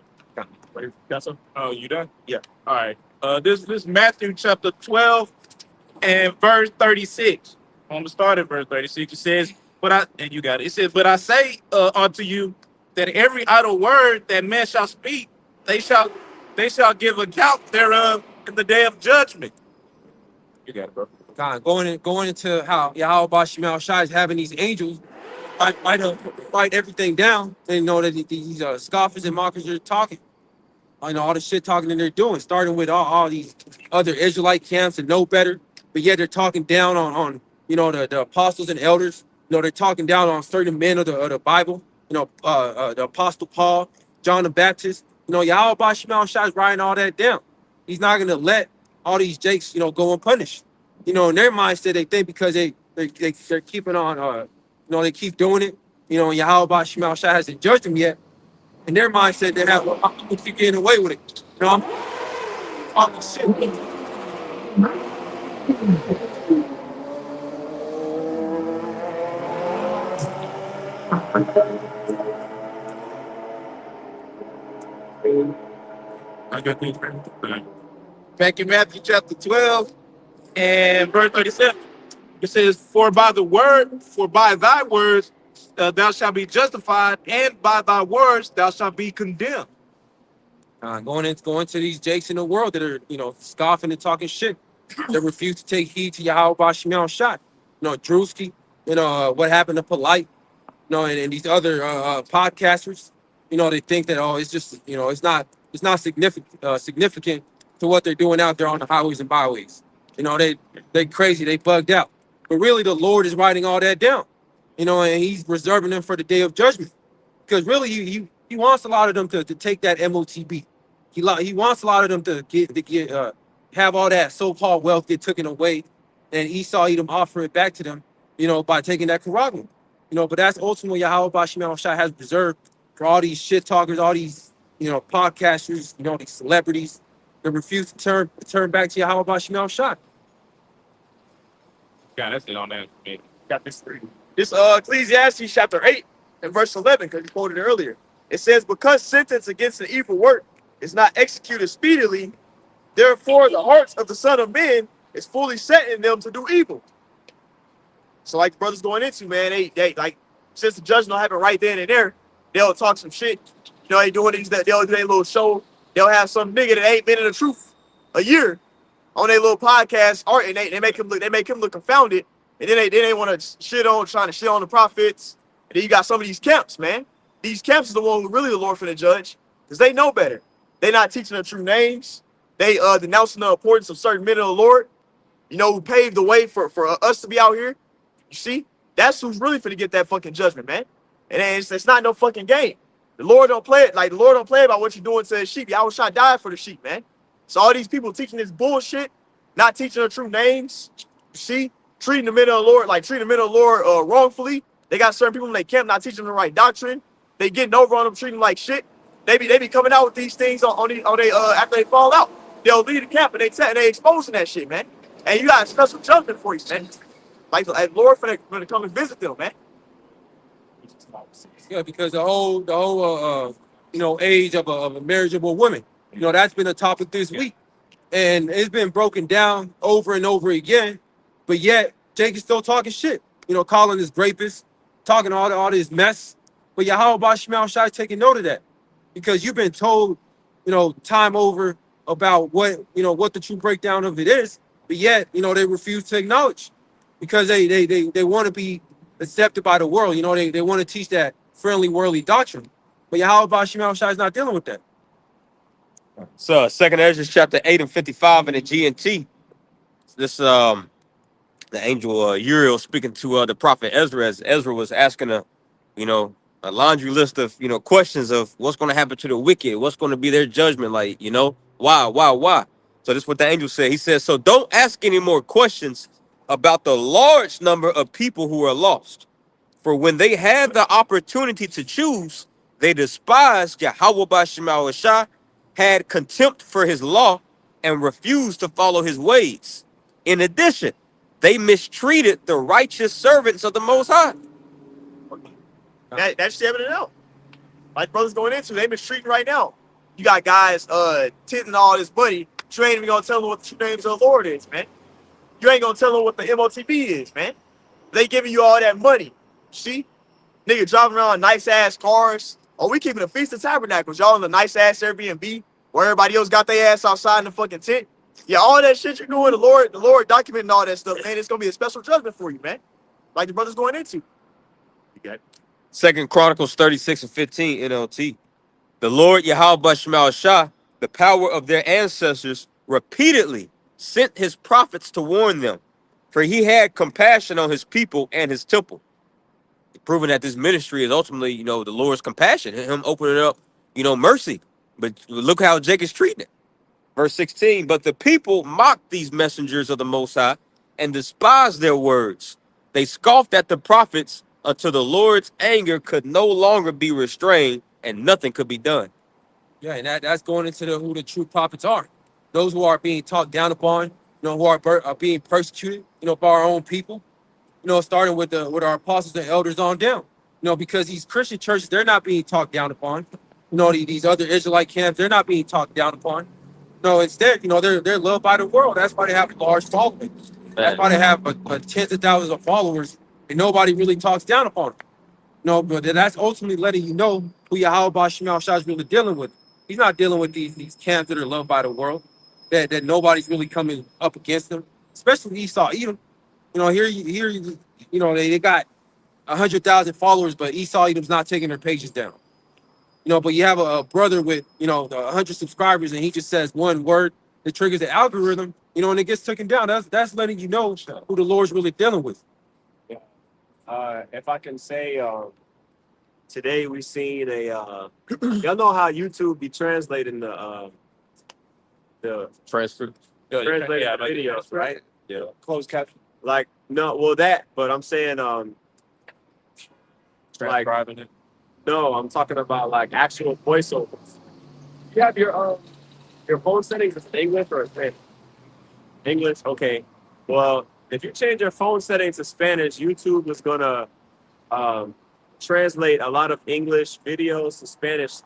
Got some? Oh, you done? Yeah. All right. This Matthew chapter 12 and verse 36. I'm gonna start at verse 36. It says, and you got it. It says, but I say unto you that every idle word that man shall speak, they shall give account thereof in the day of judgment. You got it, bro. God, going into how Yahweh Shemal Shai is having these angels write everything down, and that these scoffers and mockers are talking. All the shit talking that they're doing, starting with all these other Israelite camps and know better, but yet they're talking down on the apostles and elders. They're talking down on certain men of the Bible. The Apostle Paul, John the Baptist. Yahweh Shemal Shai is writing all that down. He's not gonna let all these jakes, go unpunished. In their mindset, they think because they're keeping on, they keep doing it. And Yahweh Shemal Shai hasn't judged them yet. In their mindset, they have to keep getting away with it. I'm talking shit. I got these. Back in Matthew chapter 12 and verse 37. It says, for by thy words thou shalt be justified, and by thy words thou shalt be condemned. Going to these jakes in the world that are, scoffing and talking shit, that refuse to take heed to Yahweh Bashim Shot. Drewski, what happened to Polite, and these other podcasters, they think that, it's just, it's not significant to what they're doing out there on the highways and byways. They crazy, they bugged out. But really the Lord is writing all that down, and he's reserving them for the day of judgment. Because really he wants a lot of them to take that MOTB. He wants a lot of them to have all that so-called wealth get taken away, and Esau Edom offer it back to them, by taking that Karagum. But that's ultimately Yahweh Bashim Shah has reserved for all these shit talkers, all these, podcasters, these celebrities that refuse to turn back to Yahweh Bashim Shah. God, that's it on that for me. Got this three. This Ecclesiastes chapter 8 and verse 11, because you quoted it earlier. It says, because sentence against an evil work is not executed speedily, therefore the hearts of the Son of Men is fully set in them to do evil. So like the brothers going into, man, they like, since the judgment happen right then and there, they'll talk some shit. They doing these, they'll do their little show. They'll have some nigga that ain't been in the truth a year on their little podcast, art, and they make him look confounded. And then they want to trying to shit on the prophets. And then you got some of these camps, man. These camps is the one who really the Lord finna judge, because they know better. They not teaching the true names. They denouncing the importance of certain men of the Lord, who paved the way for us to be out here. You see, that's who's really finna get that fucking judgment, man. And it's not no fucking game. The Lord don't play it. Like, the Lord don't play about what you're doing to his sheep. Yahweh Shah died for the sheep, man. So all these people teaching this bullshit, not teaching the true names, you see, treating the men of the Lord wrongfully. They got certain people in their camp not teaching them the right doctrine. They getting over on them, treating them like shit. They be coming out with these things on they after they fall out. They'll leave the camp and they exposing that shit, man. And you got a special judgment for you, man. Like Lord finna come and visit them, man. Yeah, because the whole age of a marriageable woman, that's been a topic this week, and it's been broken down over and over again. But yet Jake is still talking shit, calling this rapist, talking all this mess. But Yahweh Bashim Shai is taking note of that, because you've been told, time over about what the true breakdown of it is. But yet, they refuse to acknowledge, because they want to be accepted by the world. They want to teach that friendly worldly doctrine. But Yahweh Bashim Shai is not dealing with that. So 2nd Ezra chapter 8 and 55 in the GNT. This the angel Uriel speaking to the prophet Ezra, as Ezra was asking a laundry list of questions of what's going to happen to the wicked, what's going to be their judgment, why. So this is what the angel said. He says, so don't ask any more questions about the large number of people who are lost, for when they had the opportunity to choose, they despised Yahweh Bashim Shah, had contempt for his law, and refused to follow his ways. In addition, they mistreated the righteous servants of the Most High. That's evident out. Like brothers going into, they mistreating right now. You got guys tinting all this money. You ain't even gonna tell them what the true names of the Lord is, man. You ain't gonna tell them what the MOTB is, man. They giving you all that money. See? Nigga driving around nice ass cars. Oh, we keeping a Feast of Tabernacles. Y'all in the nice ass Airbnb where everybody else got their ass outside in the fucking tent. Yeah, all that shit you're doing, the Lord documenting all that stuff, man. It's gonna be a special judgment for you, man. Like the brothers going into. You got it. 2nd Chronicles 36 and 15 NLT. The Lord Yahweh Bashim Shah, the power of their ancestors, repeatedly sent his prophets to warn them, for he had compassion on his people and his temple. Proving that this ministry is ultimately, the Lord's compassion, him opening up, mercy. But look how Jake is treating it. Verse 16, but the people mocked these messengers of the Most High and despised their words. They scoffed at the prophets until the Lord's anger could no longer be restrained and nothing could be done. Yeah, and that's going into who the true prophets are. Those who are being talked down upon, who are being persecuted, by our own people. Starting with our apostles and elders on down. Because these Christian churches, they're not being talked down upon. These other Israelite camps, they're not being talked down upon. No, instead, they're loved by the world. That's why they have a large following. That's why they have tens of thousands of followers, and nobody really talks down upon them. No, but that's ultimately letting you know who Yahweh Shema Shah is really dealing with. He's not dealing with these camps that are loved by the world, that nobody's really coming up against them, especially Esau. Edom. They got 100,000 followers, but Esau Edom's not taking their pages down. But you have a brother with 100 subscribers, and he just says one word that triggers the algorithm, and it gets taken down. That's letting you know who the Lord's really dealing with. Yeah. If I can say, today we seen y'all know how YouTube be translating the Transfer. translated yeah, videos, right? Yeah, closed caption. Like, no, well that, but I'm saying, like, Transcribing it. no, I'm talking about like actual voiceovers. You have your phone settings in English or Spanish? English, okay. Well, if you change your phone settings to Spanish, YouTube is gonna translate a lot of English videos to Spanish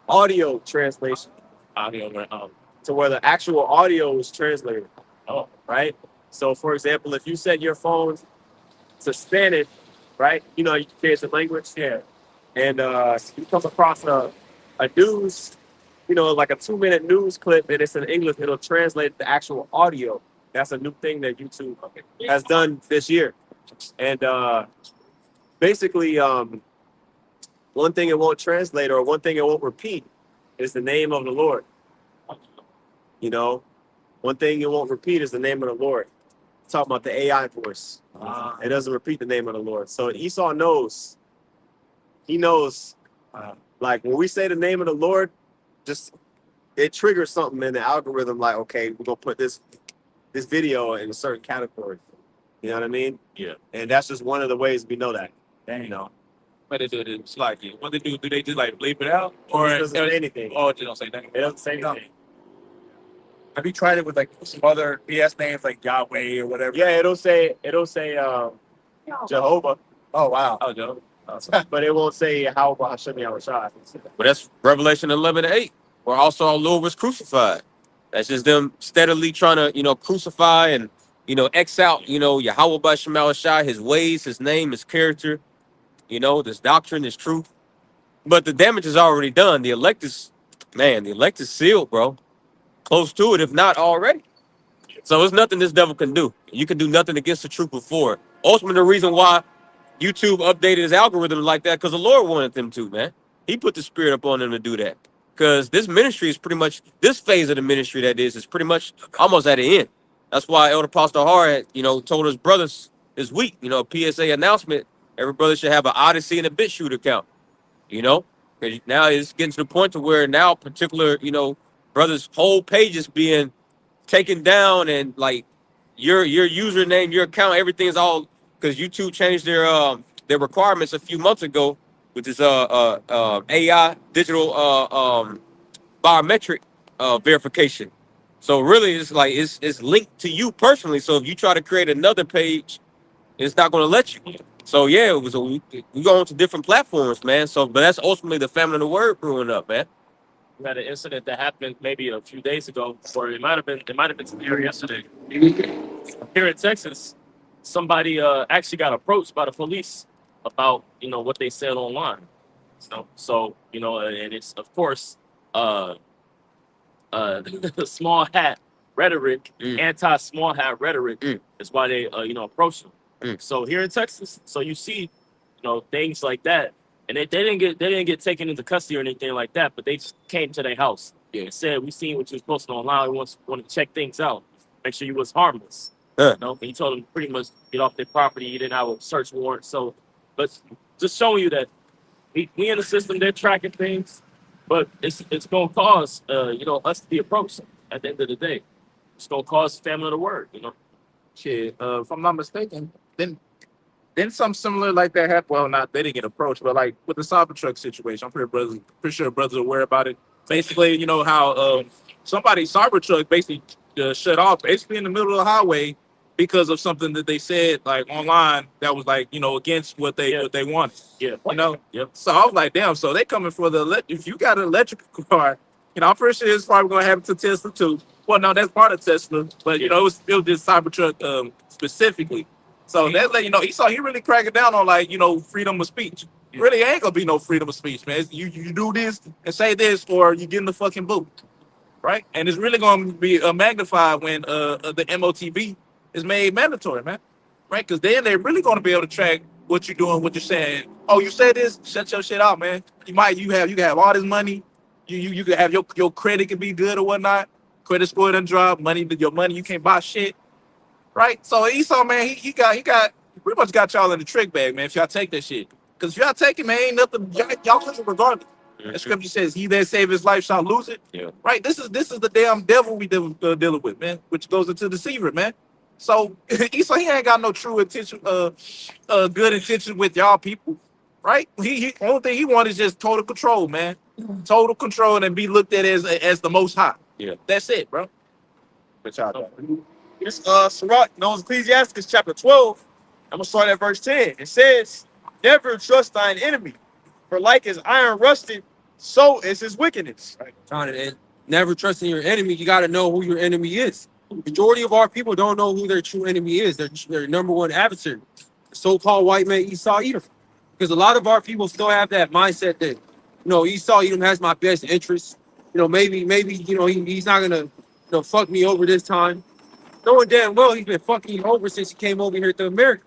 audio translation to where the actual audio is translated. Oh, Right? So, for example, if you set your phone to Spanish, right? You can change the language. yeah. And you come across a news, like a 2-minute news clip, and it's in English, it'll translate the actual audio. That's a new thing that YouTube has done this year. And basically, one thing it won't translate or one thing it won't repeat is the name of the Lord. One thing it won't repeat is the name of the Lord. Talking about the AI voice. It doesn't repeat the name of the Lord. So Esau knows. He knows, like when we say the name of the Lord, just it triggers something in the algorithm. Like, okay, we're gonna put this video in a certain category. You know what I mean? Yeah. And that's just one of the ways we know that. But they do it. It's like what they do. Do they just like bleep it out, or It doesn't say anything. Oh, they don't say nothing. It doesn't say anything. Have you tried it with like some other BS names like Yahweh or whatever? Yeah, it'll say Jehovah. Oh wow. Oh, Joe. But it won't say how Hashem Yahushua. But that's Revelation 11:8, where also our Lord was crucified. That's just them steadily trying to, crucify and, X out, Yahweh by Shema Shai, his ways, his name, his character, this doctrine, this truth. But the damage is already done. The elect is sealed, bro. Close to it, if not already. So it's nothing this devil can do. You can do nothing against the truth before. Ultimately, the reason why YouTube updated his algorithm like that, because the Lord wanted them to, man. He put the spirit up on them to do that. Because this ministry is pretty much, this phase of the ministry that is pretty much almost at the end. That's why Elder Pastor Hart, told his brothers this week, PSA announcement, every brother should have an Odyssey and a BitChute account, because now it's getting to the point to where now particular, brothers' whole pages being taken down, and like your username, your account, everything's all, because YouTube changed their requirements a few months ago with this AI digital biometric verification. So really, it's like it's linked to you personally. So if you try to create another page, it's not going to let you. So yeah, we go on to different platforms, man. So, but that's ultimately the family of the word brewing up, man. We had an incident that happened maybe a few days ago, or it might have been here yesterday. Here in Texas, somebody actually got approached by the police about what they said online. So and it's of course small hat rhetoric, anti-small hat rhetoric is why they approached them. So here in Texas, so you see things like that. And they didn't get taken into custody or anything like that, but they just came to their house and said, "We seen what you was posting online. We want to check things out, make sure you was harmless." And he told them pretty much get off their property. He didn't have a search warrant. So, but just showing you that we in the system, they're tracking things, but it's gonna cause us to be approached at the end of the day. It's gonna cause family of the word. Shit, if I'm not mistaken, then something similar like that happened. Well, not they didn't get approached, but like with the Cybertruck situation, I'm pretty sure brothers are aware about it. Basically, how somebody Cybertruck basically shut off basically in the middle of the highway because of something that they said like online that was like against what they wanted. Yeah. Yep. So I was like, damn. So they coming for if you got an electrical car, I'm pretty sure it's probably gonna happen to Tesla too. Well, no, that's part of Tesla, but it was still just Cybertruck specifically. So that Esau, he really cracking down on like freedom of speech. really ain't gonna be no freedom of speech, man. You do this and say this, or you get in the fucking boot, right? And it's really gonna be magnified when the MOTB is made mandatory, man, right? Because then they're really gonna be able to track what you're doing, what you're saying. Oh, you said this, shut your shit out, man. You can have all this money, you can have your credit can be good or whatnot. Credit score done drop, your money you can't buy shit, right? So Esau, man, he pretty much got y'all in the trick bag, man. If y'all take that shit, because if y'all take it, man, ain't nothing. Y'all lose it regardless. The scripture says, "He that save his life shall lose it." Yeah. Right. This is the damn devil we dealing with, man, which goes into deceiver, man. So Esau, he ain't got no true intention, good intention with y'all people, right? He only thing he wants is just total control, man. Total control and be looked at as the most high. Yeah. That's it, bro. But y'all got it. This Sirach, known as Ecclesiasticus chapter 12. I'm gonna start at verse 10. It says, "Never trust thine enemy, for like as iron rusted, so is his wickedness." Right. And never trusting your enemy. You got to know who your enemy is. Majority of our people don't know who their true enemy is. Their number one adversary, the so-called white man Esau Edom. Because a lot of our people still have that mindset that, Esau Edom has my best interests. Maybe he's not gonna, fuck me over this time. Knowing damn well he's been fucking you over since he came over here to America.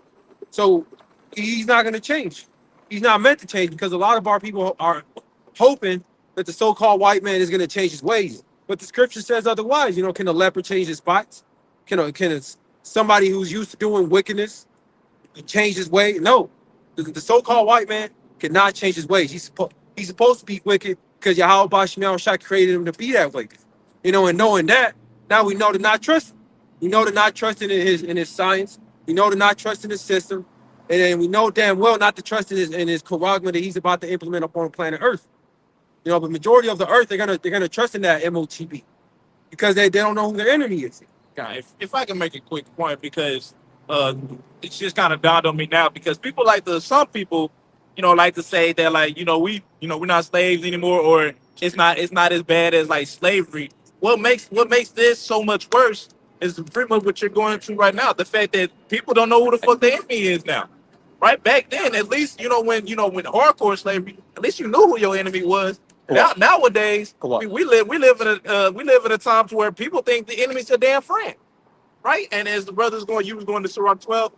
So he's not going to change. He's not meant to change because a lot of our people are hoping that the so-called white man is going to change his ways. But the scripture says otherwise. Can a leper change his spots? Can somebody who's used to doing wickedness change his way? No. The so-called white man cannot change his ways. He's supposed to be wicked because Yahweh Bashmiel Shah created him to be that way. And knowing that, now we know to not trust him. We know to not trust in his science. We know to not trust in his system. And then we know damn well not to trust in his charagma that he's about to implement upon planet Earth. But majority of the Earth, they're gonna trust in that MOTB because they don't know who their enemy is. Yeah, if I can make a quick point, because it's just kind of dawned on me now, because some people like to say that we're not slaves anymore, or it's not as bad as like slavery. What makes this so much worse is pretty much what you're going through right now. The fact that people don't know who the fuck their enemy is now. Right back then, at least when hardcore slavery, at least you knew who your enemy was. Nowadays, we live in a time to where people think the enemy's a damn friend, right? And as the brothers you was going to Sirach 12.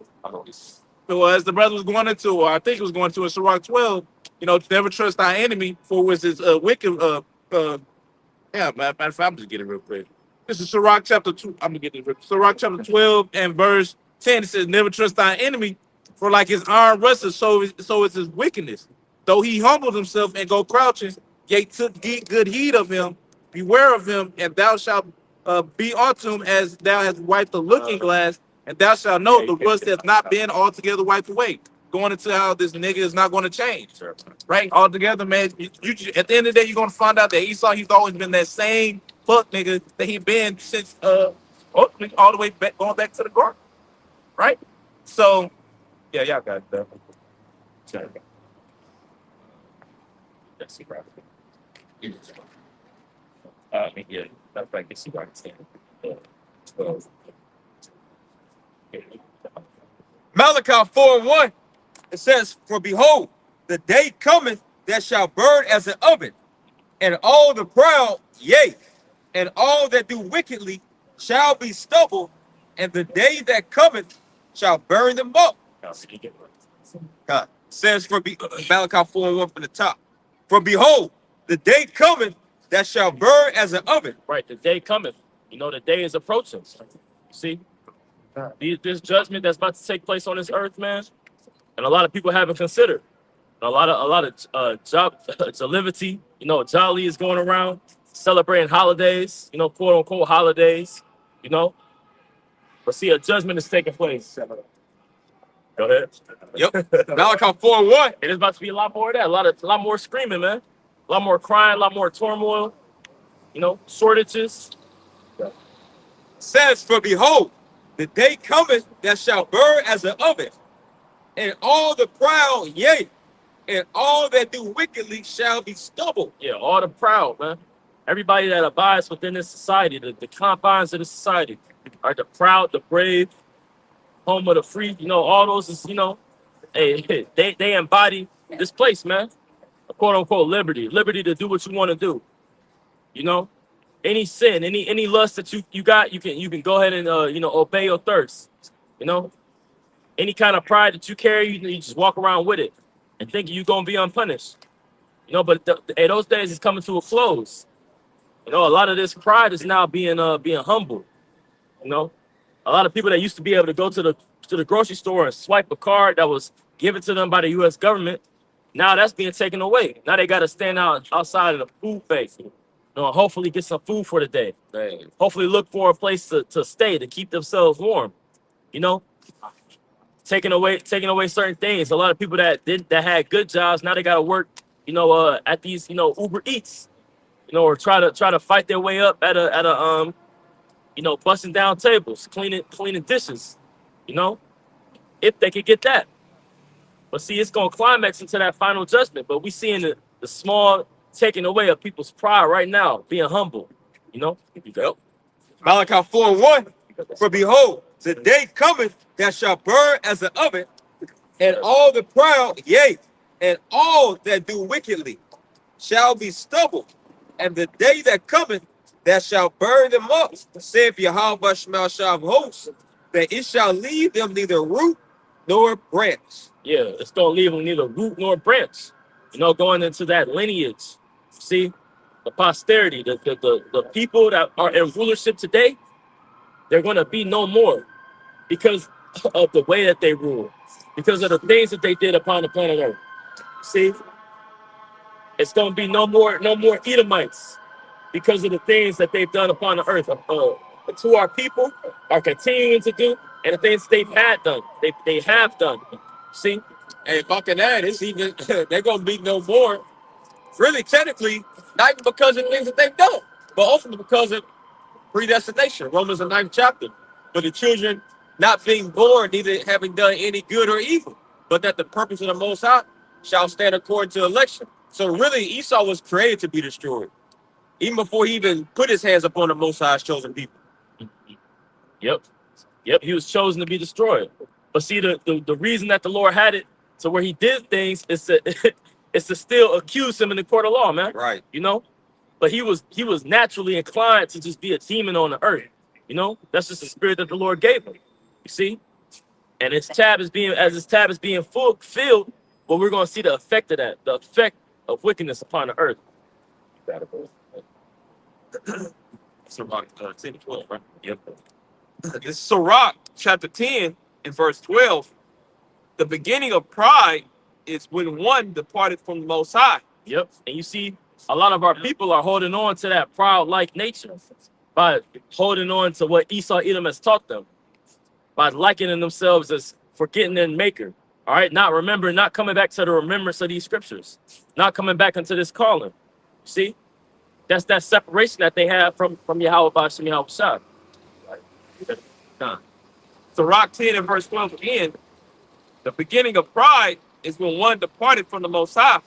So as the brother was going into, or I think it was going to a Sirach 12, never trust thy enemy, for was his wicked. Yeah, matter of fact, I'm just getting it real quick. This is Sirach chapter 2. I'm gonna get it. Sirach chapter 12 and verse 10. It says, "Never trust thy enemy, for like his iron rusted, so is his wickedness. Though he humbled himself and go crouching, yet took good heed of him. Beware of him, and thou shalt be unto him as thou hast wiped the looking glass, and thou shalt know the rust hath not been altogether wiped away." Going into how this nigga is not going to change, right? Altogether, man. You at the end of the day, you're going to find out that Esau, he's always been that same fuck nigga that he been since all the way back, going back to the garden, right? So, yeah, y'all got that. Sorry. That's the problem. Yeah, that's like it's right. Malachi 4:1. It says, "For behold, the day cometh that shall burn as an oven, and all the proud, yea, and all that do wickedly shall be stubble, and the day that cometh shall burn them up." God says Malachi 4:1 from the top. "For behold, the day cometh that shall burn as an oven." Right, the day cometh. The day is approaching. See, this judgment that's about to take place on this earth, man, and a lot of people haven't considered. A lot of job jollivity, jolly is going around celebrating holidays, quote unquote holidays, But see, a judgment is taking place. Go ahead. Yep. Malachi 4:1. It is about to be a lot more of that. A lot more screaming, man. A lot more crying, a lot more turmoil, shortages. Says, "For behold, the day cometh that shall burn as an oven, and all the proud, yea, and all that do wickedly shall be stubble." Yeah, all the proud, man. Everybody that abides within this society, the confines of the society, are the proud, the brave, home of the free. All those is, they embody this place, man. A quote unquote liberty, liberty to do what you want to do. You know, any sin, any lust that you got, you can go ahead and obey your thirst. You know, any kind of pride that you carry, you just walk around with it and think you're gonna be unpunished. You know, but those days is coming to a close. You know, a lot of this pride is now being humble. You know, a lot of people that used to be able to go to the grocery store and swipe a card that was given to them by the U.S. government, now that's being taken away. Now they got to stand outside of the food bank. You know, hopefully get some food for the day. Hopefully look for a place to stay to keep themselves warm. You know, taking away certain things. A lot of people that had good jobs, now they got to work. You know, at these Uber Eats. You know, or try to fight their way up at a busting down tables, cleaning dishes. You know, if they could get that. But see, it's gonna climax into that final judgment. But we seeing the small taking away of people's pride right now, being humble. You know, Yep. Malachi 4:1. For behold, the day cometh that shall burn as an oven, and all the proud, yea, and all that do wickedly shall be stubble. And the day that cometh that shall burn them up, saith Yahweh Shemel of hosts, that it shall leave them neither root nor branch. yeah, it's gonna leave them neither root nor branch. You know, going into that lineage. See, the posterity, the people that are in rulership today, they're gonna be no more because of the way that they rule, because of the things that they did upon the planet Earth. See, it's gonna be no more Edomites because of the things that they've done upon the earth. To our people are continuing to do, and the things they've had done, they have done. See, And fucking that, it's even they're gonna be no more. Really, technically, not even because of things that they've done, but also because of predestination. Romans the 9th chapter. But the children not being born, neither having done any good or evil, but that the purpose of the Most High shall stand according to election. So really, Esau was created to be destroyed, even before he even put his hands upon the Most High's chosen people. yep, he was chosen to be destroyed. But see, the reason that the Lord had it to where He did things is to is to still accuse him in the court of law, man. Right. You know, but he was naturally inclined to just be a demon on the earth. You know, that's just the spirit that the Lord gave him. You see, and his tab is being fulfilled. But we're going to see the effect of that, the effect of wickedness upon the earth. Sirach 10:12, right? Yep. This is Sirach chapter 10 and verse 12. The beginning of pride is when one departed from the Most High. Yep. And you see, a lot of our people are holding on to that proud-like nature by holding on to what Esau Edom has taught them, by likening themselves as forgetting their maker. All right, not coming back to the remembrance of these scriptures, not coming back into this calling. See, that's that separation that they have from Yahweh Bashem Yahweh Shah. Sirach 10 and verse 12 again. The beginning of pride is when one departed from the Most High,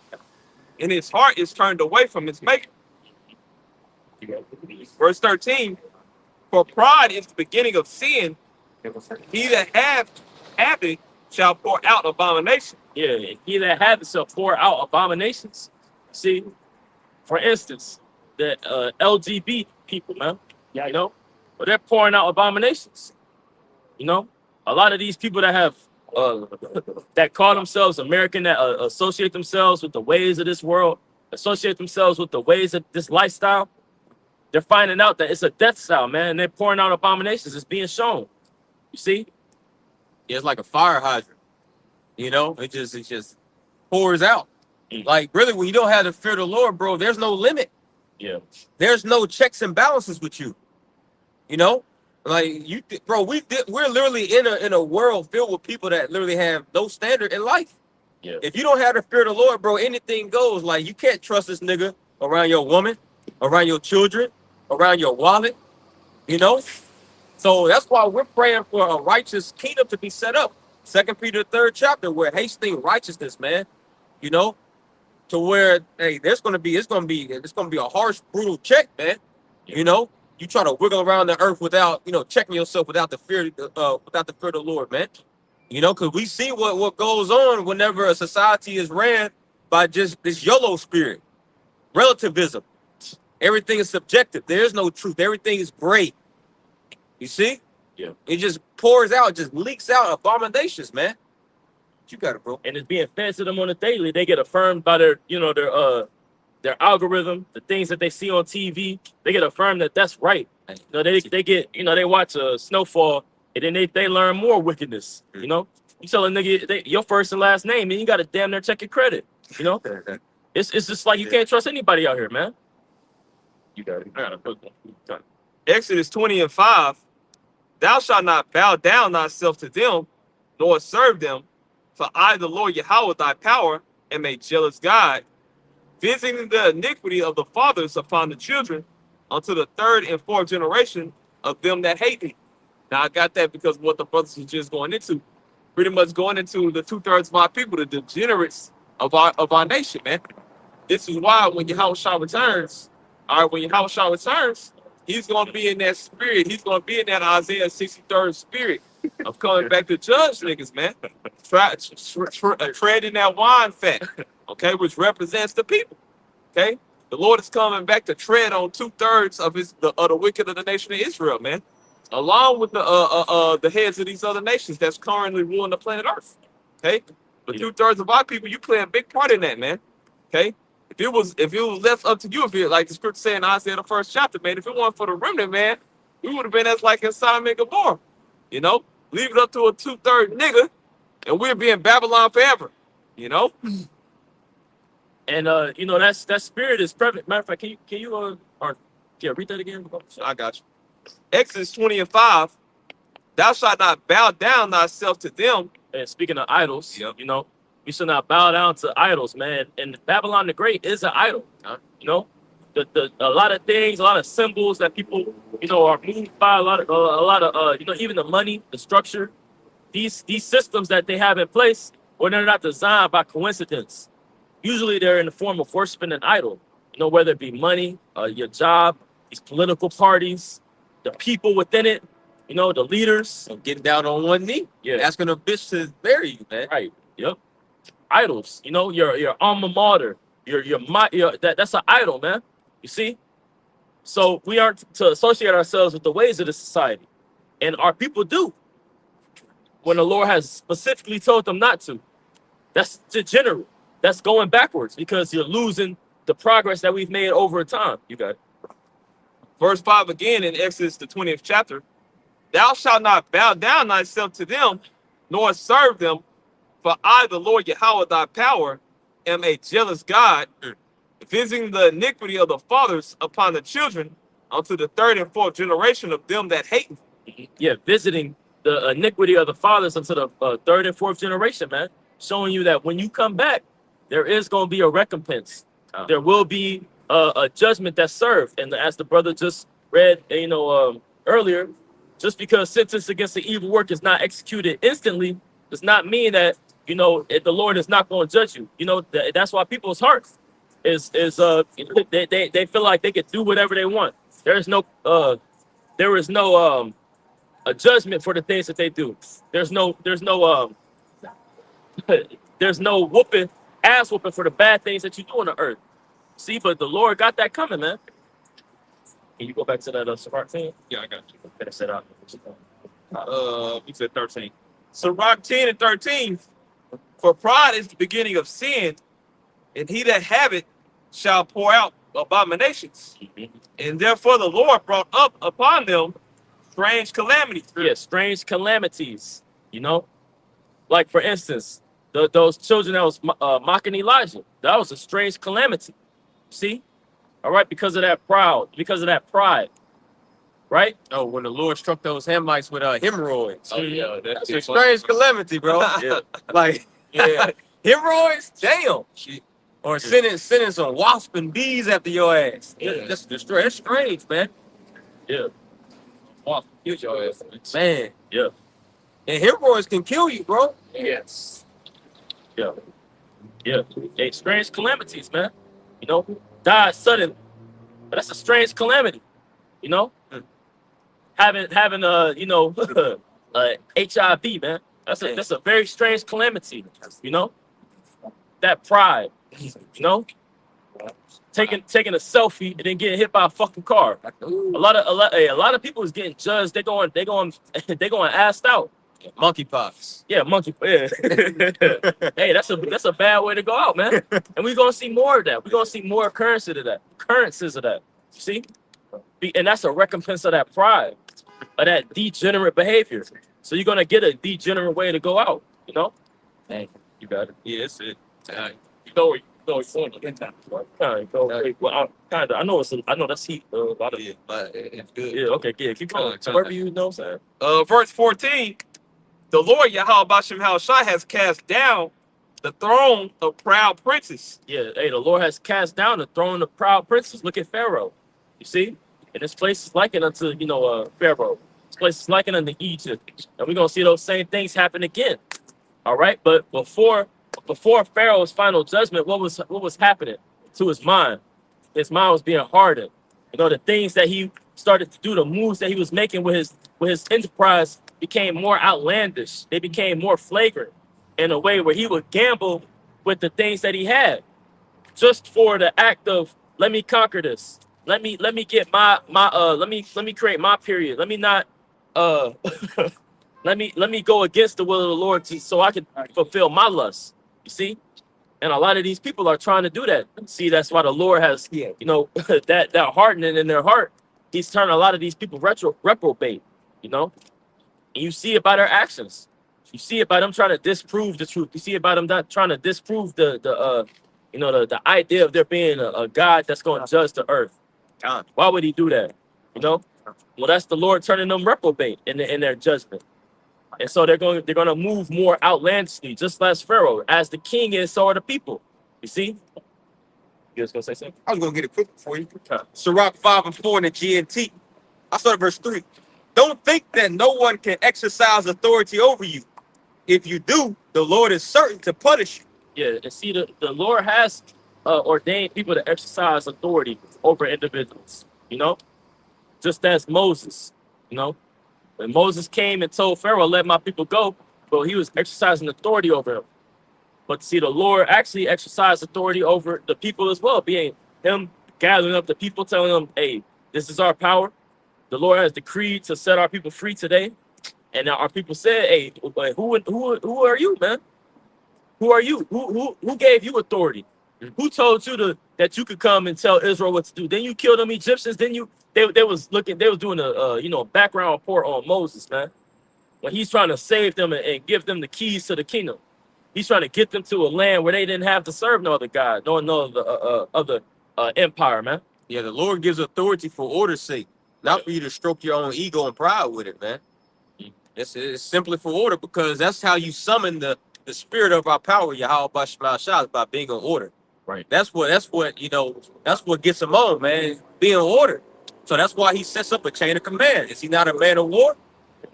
and his heart is turned away from its maker. Verse 13. For pride is the beginning of sin. He that hath it shall pour out abomination. Yeah, he that hath it shall pour out abominations. See, for instance, the LGBT people, man. Yeah, you know, but they're pouring out abominations. You know, a lot of these people that have that call themselves American, that associate themselves with the ways of this world, associate themselves with the ways of this lifestyle, they're finding out that it's a death style, man. And they're pouring out abominations. It's being shown. You see? It's like a fire hydrant. You know, it just pours out. Like, really, when you don't have the fear of the Lord, bro, there's no limit. Yeah. There's no checks and balances with you. You know, like we're literally in a world filled with people that literally have no standard in life. Yeah. If you don't have the fear of the Lord, bro, anything goes. Like, you can't trust this nigga around your woman, around your children, around your wallet. You know, so that's why we're praying for a righteous kingdom to be set up. 2 Peter 3rd chapter, we're hastening righteousness, man. You know, to where hey, it's gonna be a harsh, brutal check, man. You know, you try to wiggle around the earth without checking yourself without the fear of the Lord, man. You know, because we see what goes on whenever a society is ran by just this YOLO spirit, relativism. Everything is subjective. There's no truth. Everything is gray. You see? Yeah. It just pours out, just leaks out abominations, man. You got it, bro. And it's being fed to them on a daily. They get affirmed by their, you know, their algorithm, the things that they see on TV. They get affirmed that that's right. You know, they get, you know, they watch a snowfall and then they learn more wickedness. You know, you tell a nigga your first and last name, and you got to damn near check your credit. You know, it's just like you can't trust anybody out here, man. You got it. I got a quick one. Exodus 20:5. Thou shalt not bow down thyself to them, nor serve them, for I, the Lord Yahweh, thy power, am a jealous God, visiting the iniquity of the fathers upon the children, unto the third and fourth generation of them that hate me. Now I got that because what the brothers was just going into, pretty much going into the 2/3 of our people, the degenerates of our nation, man. This is why when Yahushua returns, all right, when Yahushua returns, he's going to be in that spirit. He's going to be in that Isaiah 63rd spirit of coming back to judge niggas, man. Treading that wine fat, okay, which represents the people, okay? The Lord is coming back to tread on 2/3 of the wicked of the nation of Israel, man, along with the heads of these other nations that's currently ruling the planet Earth, okay? But 2/3 of our people, you play a big part in that, man, okay? If it was left up to you, if it like the scripture saying in Isaiah the 1st chapter, man, if it weren't for the remnant, man, we would have been as like in Sodom and Gomorrah, you know? Leave it up to a 2/3 nigga, and we'll be in Babylon forever, you know? And you know, that spirit is prevalent. Matter of fact, can you read that again? I got you. Exodus 20:5. Thou shalt not bow down thyself to them. And speaking of idols, Yep. you know, we should not bow down to idols, man. And Babylon the Great is an idol. You know, a lot of things, a lot of symbols that people, you know, are moved by. A lot of you know, even the money, the structure, these systems that they have in place, when they're not designed by coincidence. Usually they're in the form of worshiping an idol. You know, whether it be money, your job, these political parties, the people within it. You know, the leaders. I'm getting down on one knee, asking a bitch to bury you, man. Right. Yep. Idols. You know, your alma mater. That's an idol, man. You see? So we aren't to associate ourselves with the ways of the society. And our people do. When the Lord has specifically told them not to. That's degenerate. That's going backwards because you're losing the progress that we've made over time. You got it. Verse 5 again in Exodus the 20th chapter. Thou shalt not bow down thyself to them, nor serve them, for I, the Lord Yahweh, thy power, am a jealous God, visiting the iniquity of the fathers upon the children, unto the third and fourth generation of them that hate me. Yeah, visiting the iniquity of the fathers unto the third and fourth generation, man. Showing you that when you come back, there is going to be a recompense. There will be a judgment that's served. And as the brother just read, you know, earlier, just because sentence against the evil work is not executed instantly does not mean that, you know, the Lord is not going to judge you. You know, that's why people's hearts they feel like they can do whatever they want. There is no a judgment for the things that they do. There's no ass whooping for the bad things that you do on the earth. See, but the Lord got that coming, man. Can you go back to that Sirach 10? Yeah, I got you. Finish it out. You said 13. Sirach 10 and 13. For pride is the beginning of sin, and he that have it shall pour out abominations. And therefore the Lord brought up upon them strange calamities. Yeah, strange calamities. You know, like for instance, those children that was mocking Elijah. That was a strange calamity. See, all right, because of that pride, right? Oh, when the Lord struck those Hamites with hemorrhoids. Oh, yeah. That's a strange calamity, bro. Yeah. Like, hemorrhoids? Damn. Or sending some wasp and bees after your ass. Yeah. That's strange, man. Yeah. Wow, kill your ass. Man. Yeah. And hemorrhoids can kill you, bro. Yes. Yeah. Yeah. Hey, strange calamities, man. You know, die sudden. But that's a strange calamity. You know? Having you know, HIV, man. That's a very strange calamity. You know, that pride. You know, taking a selfie and then getting hit by a fucking car. A lot of people is getting judged. They going assed out. Monkeypox. Yeah, monkey. Yeah. Hey, that's a bad way to go out, man. And we're gonna see more of that. We're gonna see more occurrences of that. You see, and that's a recompense of that pride, of that degenerate behavior. So you're gonna get a degenerate way to go out. You know. Hey, you got it. Yeah, that's it. You know, it's on. Well, I know that's heat. A lot of. Yeah, but it's good. Yeah. Okay. Yeah. Keep going. Wherever you know, what I'm saying. Verse 14, the Lord Yahweh Bashem Shai has cast down the throne of proud princes. Yeah, hey, the Lord has cast down the throne of proud princes. Look at Pharaoh. You see? And this place is likened unto, Pharaoh. This place is likened unto Egypt. And we're gonna see those same things happen again. All right. But before Pharaoh's final judgment, what was happening to his mind? His mind was being hardened. The things that he started to do, the moves that he was making with his enterprise became more outlandish. They became more flagrant in a way where he would gamble with the things that he had, just for the act of, let me conquer this. Let me get let me create my period. Let me not let me go against the will of the Lord so I can fulfill my lust. You see? And a lot of these people are trying to do that. See, that's why the Lord has, that hardening in their heart. He's turning a lot of these people reprobate, And you see it by their actions. You see it by them trying to disprove the truth. You see it by them not trying to disprove the idea of there being a God that's going to judge the earth. Why would he do that? Well, that's the Lord turning them reprobate in their judgment. And so they're going to move more outlandishly, just as Pharaoh. As the king is, so are the people. You see? You was gonna say something? I was gonna get it quick for you. Sirach 5 and 4 in the GNT. I started verse 3. Don't think that no one can exercise authority over you. If you do, the Lord is certain to punish you. Yeah, and see, the Lord has ordained people to exercise authority over individuals. Just as Moses. When Moses came and told Pharaoh, let my people go, well, he was exercising authority over him. But see, the Lord actually exercised authority over the people as well, being him gathering up the people, telling them, hey, this is our power. The Lord has decreed to set our people free today. And now our people said, hey, who are you, man? Who are you? Who gave you authority? Who told you that you could come and tell Israel what to do? Then you killed them Egyptians. Then they was doing a background report on Moses, man. When he's trying to save them and give them the keys to the kingdom. He's trying to get them to a land where they didn't have to serve no other God, no other empire, man. Yeah, the Lord gives authority for order's sake, not for you to stroke your own ego and pride with it, man. It's simply for order, because that's how you summon the spirit of our power, Yahweh Bashem Shai, by being in order. Right. That's what gets him on, man. Being ordered. So that's why he sets up a chain of command. Is he not a man of war?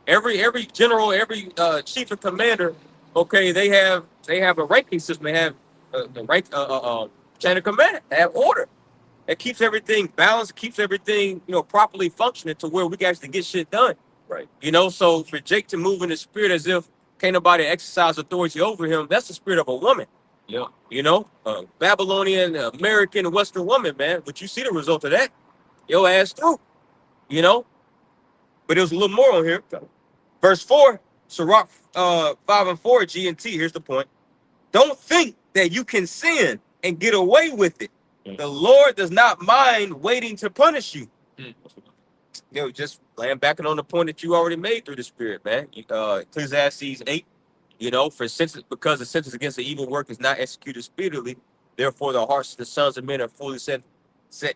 Every general, every chief of commander, okay, they have a ranking system. They have the rank chain of command. They have order. It keeps everything balanced. Keeps everything properly functioning to where we can actually get shit done. Right. So for Jake to move in the spirit as if can't nobody exercise authority over him, that's the spirit of a woman. Yeah. Babylonian, American, Western woman, man. But you see the result of that. Your ass through. But there's a little more on here. Verse 4, Sirach 5 and 4, GNT. Here's the point. Don't think that you can sin and get away with it. The Lord does not mind waiting to punish you. Just laying back on the point that you already made through the spirit, man. Ecclesiastes 8, because the sentence against the evil work is not executed speedily, therefore the hearts of the sons of men are fully set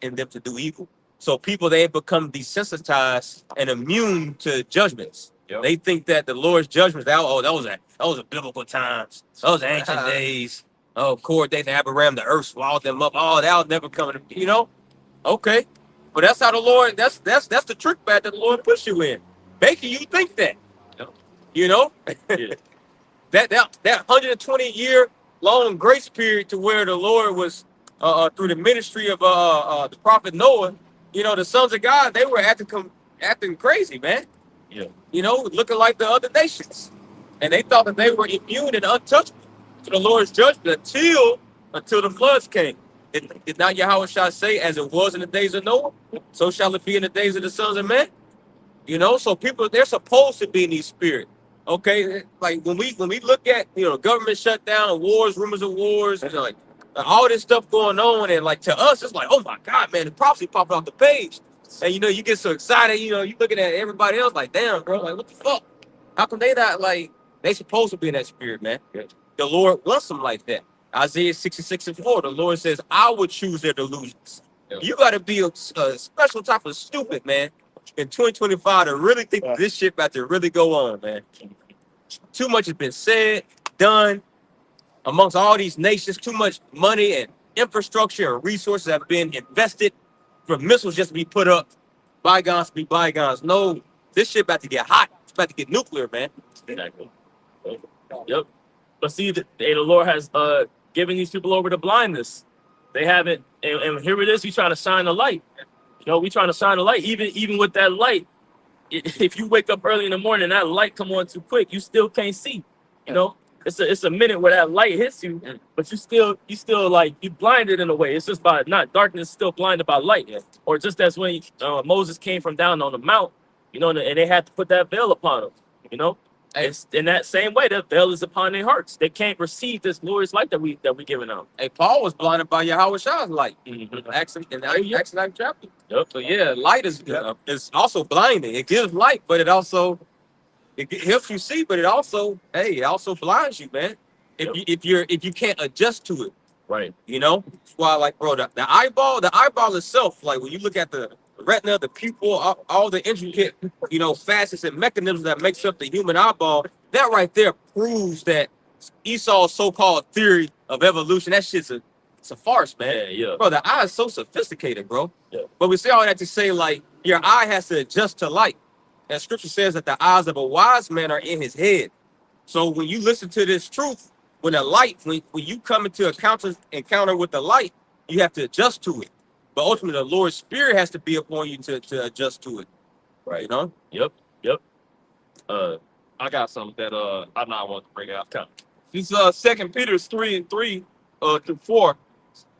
in them to do evil. So people, they become desensitized and immune to judgments. Yep. They think that the Lord's judgments, that was a biblical times. Those ancient days. Oh, Cord, Dathan, Abiram, the earth swallowed them up. Oh, that was never coming. Okay. But that's how the Lord, that's the trick bag that the Lord puts you in. Making you think that. Yeah. that 120-year long grace period to where the Lord was through the ministry of the prophet Noah, the sons of God, they were acting crazy, man. Yeah. Looking like the other nations. and they thought that they were immune and untouchable to the Lord's judgment until the floods came. Did not Yahweh shall say, as it was in the days of Noah, so shall it be in the days of the sons of men? You know, so people, they're supposed to be in these spirit. Okay, like when we look at, you know, government shutdown and wars, rumors of wars, you know, like all this stuff going on, and like to us, it's like, oh my God, man, the prophecy popping off the page, and you know, you get so excited, you know, you looking at everybody else like, damn, bro, like what the fuck? How come they not like they supposed to be in that spirit, man? The Lord wants them like that. Isaiah 66:4, the Lord says, I would choose their delusions. You got to be a special type of stupid, man, in 2025 to really think this shit about to really go on, man. Too much has been said, done amongst all these nations. Too much money and infrastructure and resources have been invested for missiles just to be put up. Bygones be bygones. No, this shit about to get hot. It's about to get nuclear, man. Exactly. Yep. But see, the Lord has given these people over to blindness. They haven't, and here it is. We trying to shine the light. You know, we trying to shine the light. Even with that light, if you wake up early in the morning and that light come on too quick, you still can't see. You know, it's a minute where that light hits you, but you still like you blinded in a way. It's just by not darkness, still blinded by light. Or just as when Moses came from down on the mount, you know, and they had to put that veil upon them. You know. It's in that same way, that veil is upon their hearts. They can't receive this glorious light that we giving out. Hey, Paul was blinded by Yahweh Shah's light. Acts 9 chapter. Yep. So yeah, light is also blinding. It gives light, but it helps you see, but it also blinds you, man. If you can't adjust to it. Right. You know? That's why, like, bro, the eyeball itself, like when you look at the retina, the pupil, all the intricate, you know, facets and mechanisms that makes up the human eyeball, that right there proves that Esau's so-called theory of evolution, that shit's it's a farce, man. Yeah. Bro, the eye is so sophisticated, bro. Yeah. But we say all that to say, like, your eye has to adjust to light. And scripture says that the eyes of a wise man are in his head. So when you listen to this truth, when you come into encounter with the light, you have to adjust to it. But ultimately, the Lord's Spirit has to be upon you to adjust to it. Right. You know? Yep. I got something that I now want to bring out. This 2 Peter 3:3 through 4.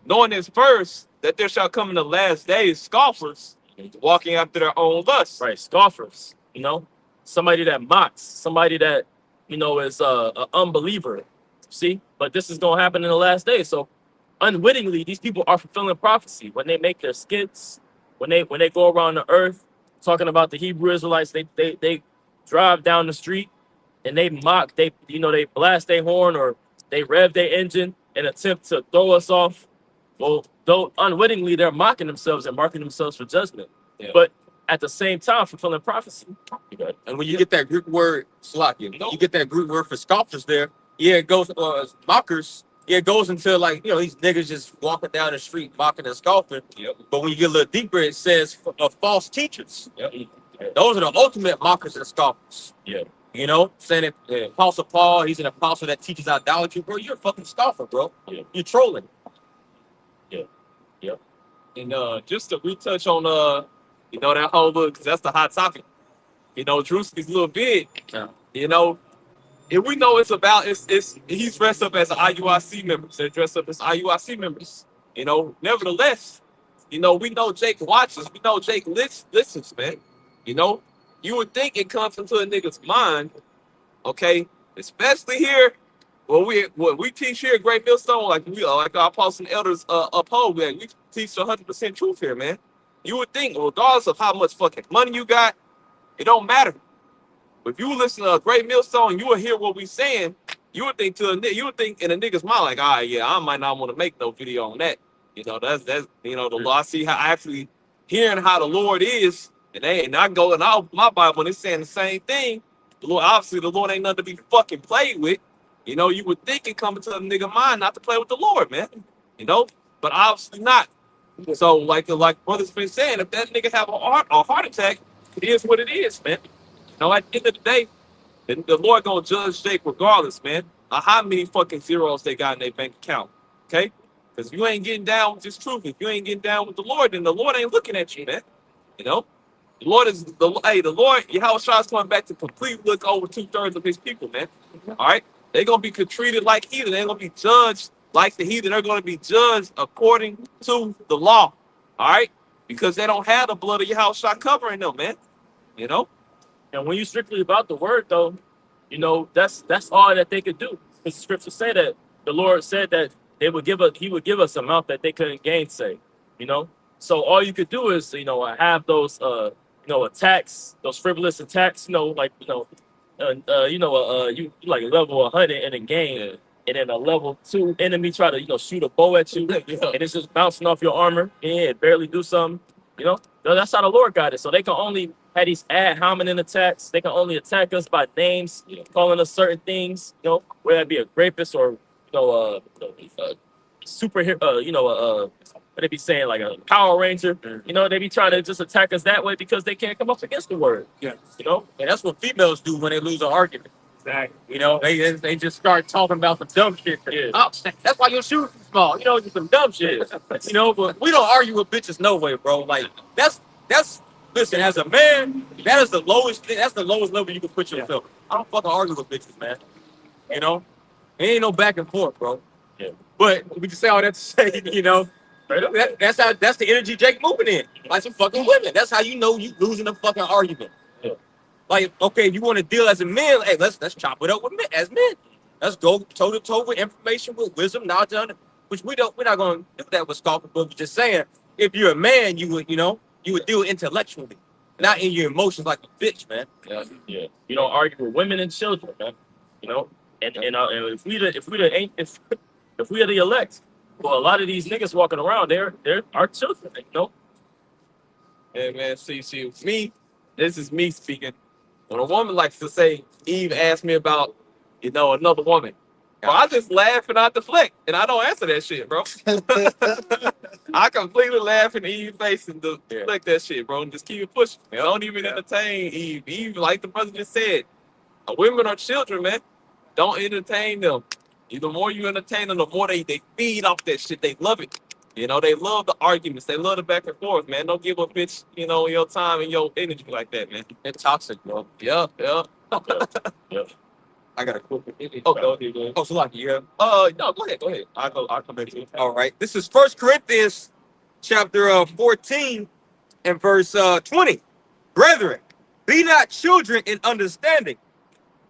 Knowing this verse, that there shall come in the last days scoffers, walking after their own lusts. Right. Scoffers. You know, somebody that mocks, somebody that, you know, is an unbeliever. See, but this is gonna happen in the last days. So unwittingly, these people are fulfilling prophecy when they make their skits, when they go around the earth talking about the Hebrew Israelites. They drive down the street and they mock. They blast their horn or they rev their engine and attempt to throw us off. Well, though unwittingly they're mocking themselves and marking themselves for judgment. Yeah. But at the same time, fulfilling prophecy. And when you get that Greek word, Slakia, you get that Greek word for scoffers there. Yeah, it goes mockers. Yeah, it goes into, like, you know, these niggas just walking down the street mocking and scoffing. Yep. But when you get a little deeper, it says false teachers. Yep. Those are the ultimate mockers and scoffers. Yeah. You know, saying that Apostle Paul, he's an apostle that teaches idolatry, bro. You're a fucking scoffer, bro. Yeah. You're trolling. And just to retouch on you know, that whole look, because that's the hot topic. You know, Drewski's a little big. Yeah. You know, and we know it's he's dressed up as an IUIC member. They're dressed up as IUIC members. You know, nevertheless, you know, we know Jake watches, we know Jake listens, man. You know, you would think it comes into a nigga's mind, okay, especially here. What we teach here at Great Millstone, like our apostles and elders uphold, man, we teach 100% truth here, man. You would think, regardless of how much fucking money you got, it don't matter. If you listen to a Great Millstone, you will hear what we saying. You would think in a nigga's mind, like, all right, yeah, I might not want to make no video on that. You know, that's you know, the Lord. I see how actually hearing how the Lord is, and I go in my Bible and it's saying the same thing. The Lord ain't nothing to be fucking played with. You know, you would think it coming to a nigga mind not to play with the Lord, man. You know, but obviously not. So like brother's been saying, if that nigga have a heart attack, it is what it is, man. You know, at the end of the day, the Lord gonna judge Jake regardless, man. How many fucking zeros they got in their bank account, okay? Because if you ain't getting down with this truth, if you ain't getting down with the Lord, then the Lord ain't looking at you, man. You know, The Lord is the Lord. Yahweh Shah is coming back to completely look over 2/3 of his people, man. All right, they're gonna be treated like heathen. They're gonna be judged like the heathen. They're gonna be judged according to the law. All right, because they don't have the blood of Yahweh Shah covering them, man. You know. And when you strictly about the word, though, you know that's all that they could do. Because the scriptures say that the Lord said that He would give us a mouth that they couldn't gainsay. You know, so all you could do is have those attacks, those frivolous attacks. You like level 100 in a game, and then a level 2 enemy try to shoot a bow at you, and it's just bouncing off your armor, and it barely do something. You know, that's how the Lord got it. So they can only have these ad hominem attacks. They can only attack us by names, calling us certain things. Whether that be a rapist or superhero. What they be saying, like a Power Ranger. They be trying to just attack us that way because they can't come up against the word. Yeah. And that's what females do when they lose an argument. Exactly. They just start talking about some dumb shit. Yeah. Oh, that's why your shoes are small. Just some dumb shit. But we don't argue with bitches no way, bro. Like that's listen, as a man, that is the lowest thing. That's the lowest level you can put yourself. I don't fucking argue with bitches, man. It ain't no back and forth, bro. Yeah. But we just say all that to say, that's the energy Jake moving in. Like some fucking women. That's how you know you losing a fucking argument. Yeah. Like, okay, you want to deal as a man, hey, let's chop it up with men as men. Let's go toe to toe with information, with wisdom, knowledge, which we're not gonna do that with scoffing, but we're just saying, if you're a man, you would deal intellectually, not in your emotions like a bitch, man. Yeah. You don't argue with women and children, man. And if we are the elect, well, a lot of these niggas walking around, they're our children, Yeah, man. See, me. This is me speaking. When a woman likes to say, Eve asked me about, another woman. Bro, I just laugh and I deflect, and I don't answer that shit, bro. I completely laugh in Eve's face and deflect that shit, bro, and just keep it pushing. I don't even entertain Eve. Eve, like the brother just said, women are children, man. Don't entertain them. The more you entertain them, the more they feed off that shit. They love it. They love the arguments. They love the back and forth, man. Don't give a bitch, your time and your energy like that, man. It's toxic, bro. Yeah. Yeah. I got a quick. Oh, go ahead. Oh, so like, yeah. No, go ahead. I'll come back to you. All right. This is 1 Corinthians chapter 14 and verse 20. Brethren, be not children in understanding.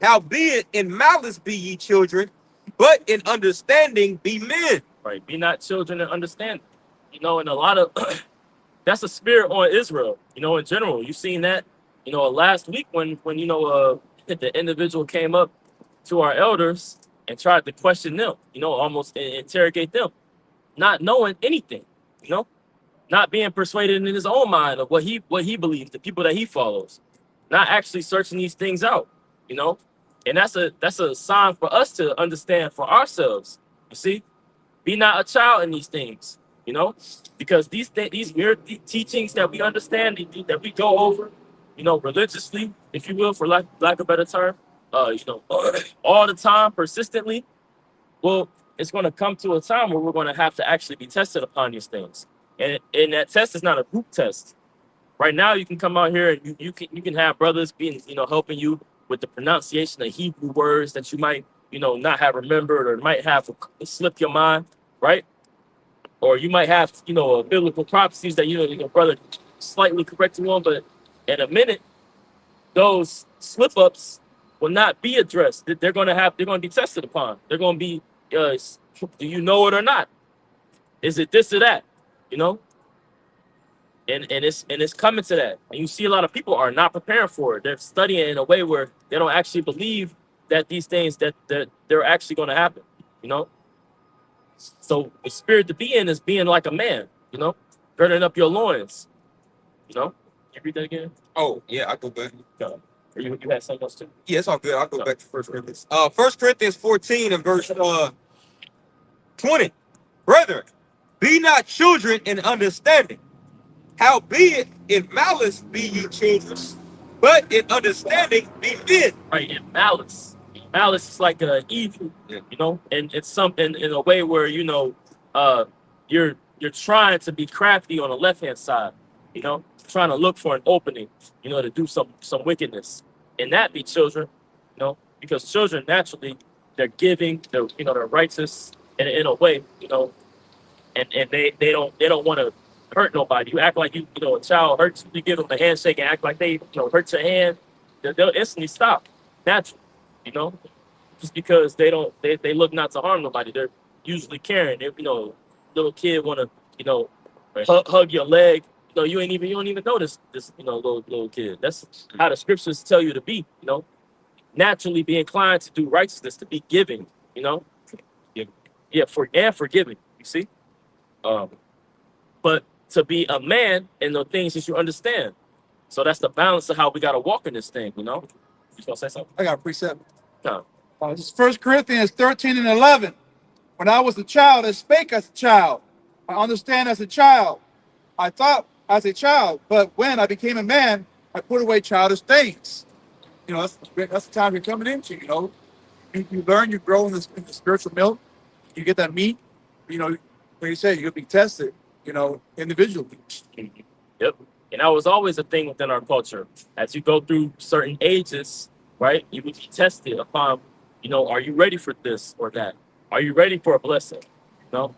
Howbeit in malice be ye children, but in understanding be men. Right. Be not children and understand. And a lot of that's a spirit on Israel, in general. You seen that, last week when the individual came up to our elders and tried to question them, almost interrogate them, not knowing anything, not being persuaded in his own mind of what he believes, the people that he follows, not actually searching these things out, and that's a sign for us to understand for ourselves. You see, be not a child in these things, because these mere teachings that we understand, that we go over, religiously, if you will, for lack of a better term, all the time, persistently. Well, it's going to come to a time where we're going to have to actually be tested upon these things, and that test is not a group test. Right now, you can come out here and you can have brothers being helping you with the pronunciation of Hebrew words that you might not have remembered or might have slipped your mind, right? Or you might have biblical prophecies that your brother slightly correct you on, but in a minute, those slip ups will not be addressed. They're going to be tested upon. They're going to be, do you know it or not? Is it this or that? And it's coming to that. And you see a lot of people are not preparing for it. They're studying in a way where they don't actually believe that these things that they're actually going to happen. So the spirit to be in is being like a man. Girding up your loins. Can you read that again? Oh, yeah, I go back. Or you had something else too? Yeah, it's all good. I'll go back to 1 Corinthians. 1 Corinthians 14 and verse 20. Brethren, be not children in understanding. Howbeit in malice be ye children, but in understanding be men. Right, in malice. Malice is like evil, and it's something in a way where you're trying to be crafty on the left hand side, you know, trying to look for an opening, you know, to do some wickedness. And that be children, you know, because children naturally they're giving, they're you know, they're righteous in a way, you know, and they don't want to hurt nobody. You act like you know a child hurts you, give them a handshake and act like they you know hurt your hand, they'll instantly stop. Naturally, you know, just because they look not to harm nobody. They're usually caring. If you know, little kid want to you know hug your leg. You know, you don't even notice this you know little kid. That's how the scriptures tell you to be. You know, naturally be inclined to do righteousness, to be giving. You know, yeah, forgiving. You see. Um, but to be a man in the things that you understand. So that's the balance of how we got to walk in this thing, you know? You gonna say something? I got a precept. No. This is 1 Corinthians 13 and 11. When I was a child, I spake as a child. I understand as a child. I thought as a child. But when I became a man, I put away childish things. You know, that's the time you're coming into, you know. You learn, you grow in the spiritual milk. You get that meat. You know, like you said, you'll be tested, you know, individually. Yep. And that was always a thing within our culture. As you go through certain ages, right, you would be tested upon, you know, are you ready for this or that? Are you ready for a blessing? You know,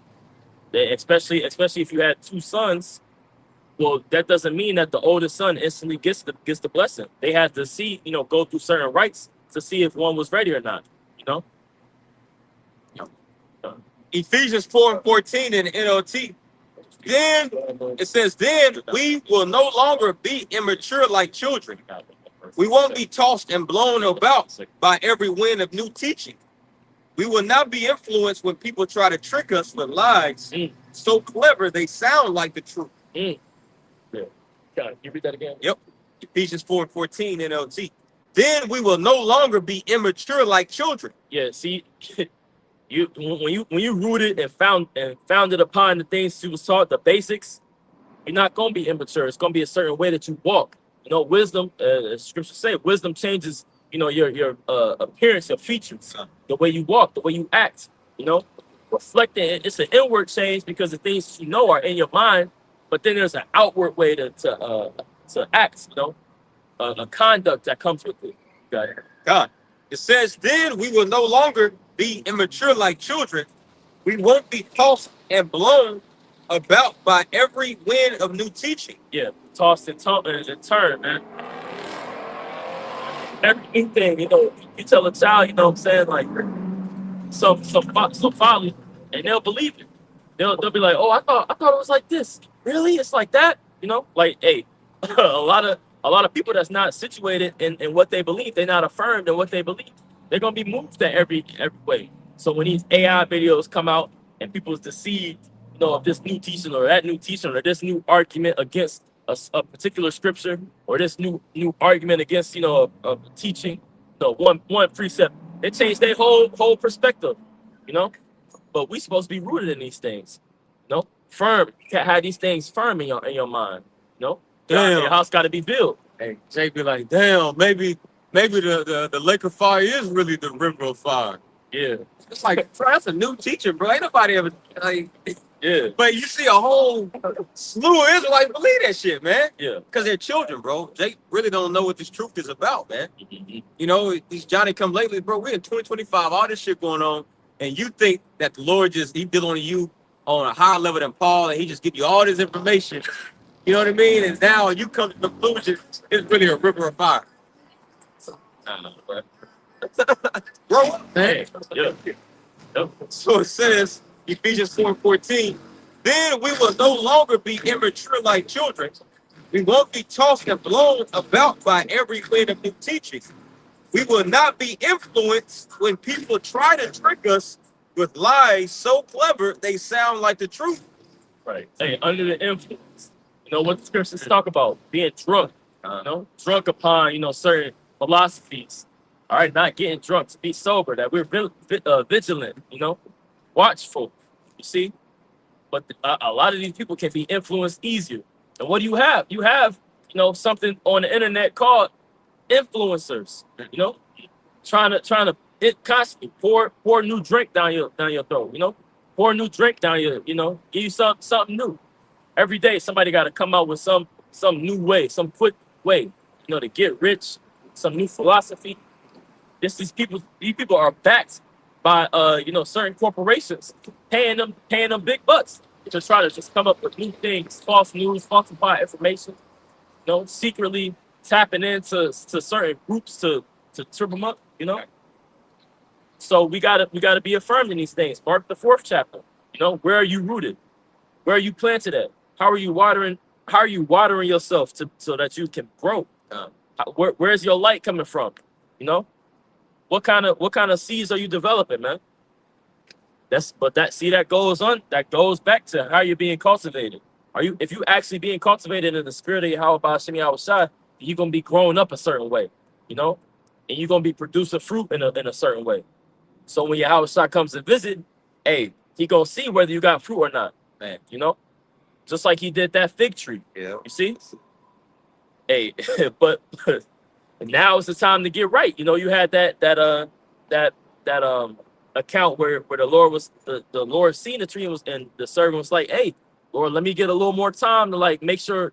especially if you had two sons. Well, that doesn't mean that the oldest son instantly gets the blessing. They have to see, you know, go through certain rites to see if one was ready or not. You know. Ephesians 4 and 14 in the NLT. Then it says, then we will no longer be immature like children. We won't be tossed and blown about by every wind of new teaching. We will not be influenced when people try to trick us with lies. So clever they sound like the truth. Yeah. Can you read that again? Yep. Ephesians 4 and 14 NLT. Then we will no longer be immature like children. Yeah. See, when you rooted and founded upon the things you was taught, the basics, you're not gonna be immature. It's gonna be a certain way that you walk. You know, wisdom. As scripture say, wisdom changes. You know, your appearance, your features, the way you walk, the way you act. You know, reflecting. It's an inward change because the things you know are in your mind, but then there's an outward way to act. You know, a conduct that comes with it. Got it. God. It says, then we will no longer be immature like children. We won't be tossed and blown about by every wind of new teaching. Yeah, tossed and turned, man. Everything, you know, you tell a child, you know what I'm saying, like some folly, and they'll believe it. They'll be like, oh, I thought it was like this. Really? It's like that? You know, like, hey, a lot of people that's not situated in what they believe, they're not affirmed in what they believe. They're gonna be moved in every way. So when these AI videos come out and people's deceived, you know, of this new teaching or that new teaching or this new argument against a particular scripture or this new argument against, you know, a teaching, you know, one precept, it changed their whole perspective, you know. But we supposed to be rooted in these things, you know, firm. You can't have these things firm in your mind, you know. Damn. Your house got to be built. Hey, Jay be like, damn, maybe the lake of fire is really the river of fire. Yeah, It's like, bro, that's a new teacher, bro. Ain't nobody ever like. yeah, But you see a whole slew of Israelites believe that shit, man. yeah. Because they're children, bro. They really don't know what this truth is about, man. Mhm. You know, these Johnny come lately, bro. We're in 2025, all this shit going on, and you think that the Lord he dealing with you on a higher level than Paul, and he just give you all this information. You know what I mean? And now you come to the conclusion it's really a river of fire. I know, bro. Bro, Hey, yeah. Yep. so it says, Ephesians 4 and 14, then we will no longer be immature like children. We won't be tossed and blown about by every wind of new teaching. We will not be influenced when people try to trick us with lies so clever they sound like the truth. Right. Hey, under the influence. You know what the scriptures talk about? Being drunk. You know, drunk upon, you know, certain philosophies. All right, not getting drunk, to be sober, that we're vigilant, you know, watchful. You see? But a lot of these people can be influenced easier. And what do you have? You have, you know, something on the internet called influencers, you know, trying to constantly pour new drink down your throat, you know, pour new drink down your, you know, give you something new. Every day somebody got to come out with some some new way, some quick way, to get rich, some new philosophy. These people are backed by certain corporations paying them big bucks to try to just come up with new things, false news, falsified information, secretly tapping into certain groups to trip them up. So we gotta be affirmed in these things. Mark the 4th chapter. Where are you rooted? Where are you planted at? How are you watering? How are you watering yourself so that you can grow? Where's your light coming from? What kind of seeds are you developing, man? That goes back to how you're being cultivated. If you actually being cultivated in the spirit of Yahweh Shemi Yahushua, you're gonna be growing up a certain way, and you're gonna be producing fruit in a certain way. So when Yahushua comes to visit, hey, he gonna see whether you got fruit or not, man. Just like he did that fig tree. Yeah. You see? Hey, but now is the time to get right. You had that account where the Lord seen the tree and the servant was like, hey, Lord, let me get a little more time to make sure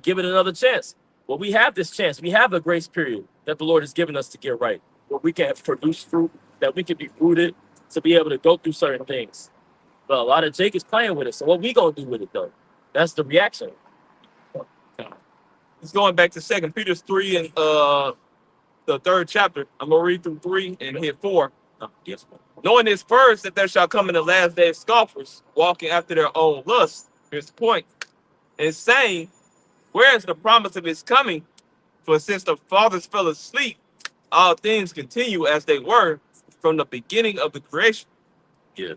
give it another chance. Well, we have this chance. We have a grace period that the Lord has given us to get right, where we can produce fruit, that we can be rooted to be able to go through certain things. But a lot of Jake is playing with it. So what we gonna do with it though? That's the reaction. It's going back to 2 Peter 3 and the 3rd chapter. I'm going to read through 3 and hit 4. Yes. Knowing this first, that there shall come in the last days scoffers, walking after their own lust. Here's the point. And saying, where is the promise of his coming? For since the fathers fell asleep, all things continue as they were from the beginning of the creation. Yeah.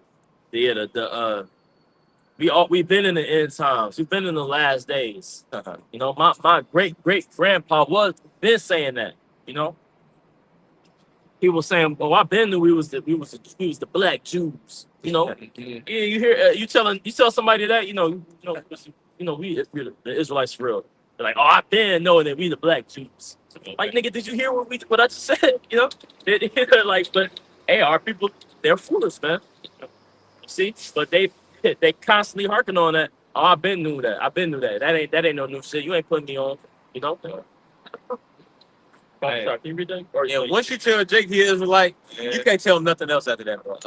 We've been in the end times. We've been in the last days. My great grandpa was been saying that. He was saying, "Oh, I've been knew we was the black Jews." Yeah, you hear you tell somebody that we're the Israelites for real. They're like, "Oh, I've been knowing that we the black Jews." Like, nigga, did you hear what I just said? They're like, but hey, our people, they're foolish, man. See, but they constantly harking on that. Oh, I've been knew that. That ain't no new shit. You ain't putting me on. Hey. Sorry, can you read that? Or, Yeah, once you tell Jake he is like, you can't tell him nothing else after that, bro.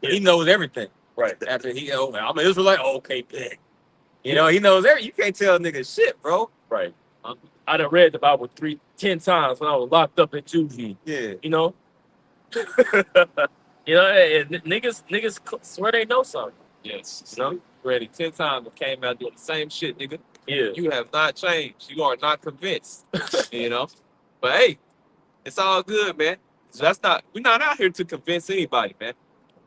He knows everything. right. After I'm an Israelite, okay, big. He knows everything. You can't tell a nigga shit, bro. Right. I done read the Bible 10 times when I was locked up in juvie. Yeah. And niggas swear they know something. Yes. Ready 10 times and came out doing the same shit, nigga. Yeah. You have not changed. You are not convinced. But hey, it's all good, man. So we're not out here to convince anybody, man.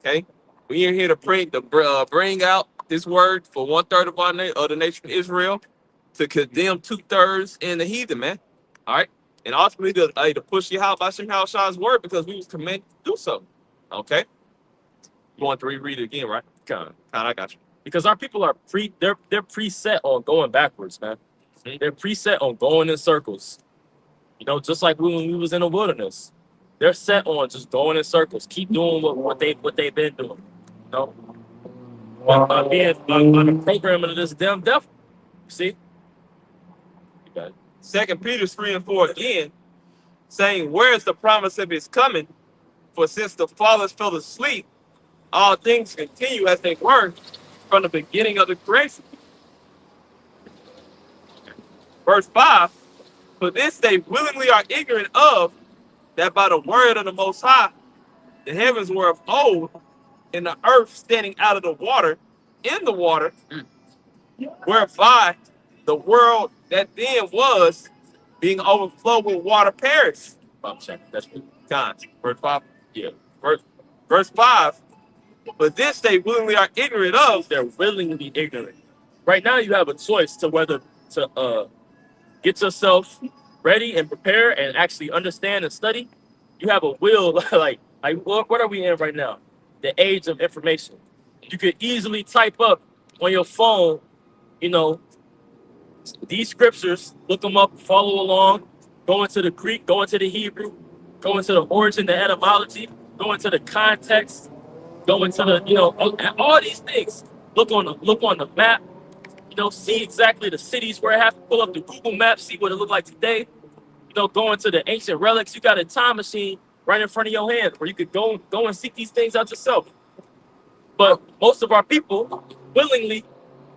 Okay? We are here to bring out this word for 1/3 of the nation of Israel, to condemn 2/3 in the heathen, man. All right? And ultimately to push Yahweh Shah's word, because we was commanded to do so. Okay? You want to reread it again, right? Kind of, I got you. Because our people are they're preset on going backwards, man. Mhm. They're preset on going in circles. Just like when we was in the wilderness. They're set on just going in circles. Keep doing what they've been doing. By the programming of this damn devil. See? You got it. 2 Peter 3 and 4 again, saying, where is the promise of his coming? For since the fathers fell asleep, all things continue as they were from the beginning of the creation. Verse 5, for this they willingly are ignorant of, that by the word of the Most High, the heavens were of old, and the earth standing out of the water, in the water, whereby the world that then was, being overflowed with water, perished. That's good. Verse 5. Yeah. Verse 5. But this they willingly are ignorant of. They're willingly ignorant. Right now, you have a choice to whether to get yourself ready and prepare and actually understand and study. You have a will, like what are we in right now? The age of information. You could easily type up on your phone, these scriptures, look them up, follow along, go into the Greek, go into the Hebrew, go into the origin, the etymology, go into the context, go into the, all these things. Look on the map, see exactly the cities where I have to pull up the Google Maps, see what it looked like today. Going to the ancient relics. You got a time machine right in front of your hand where you could go and seek these things out yourself. But most of our people willingly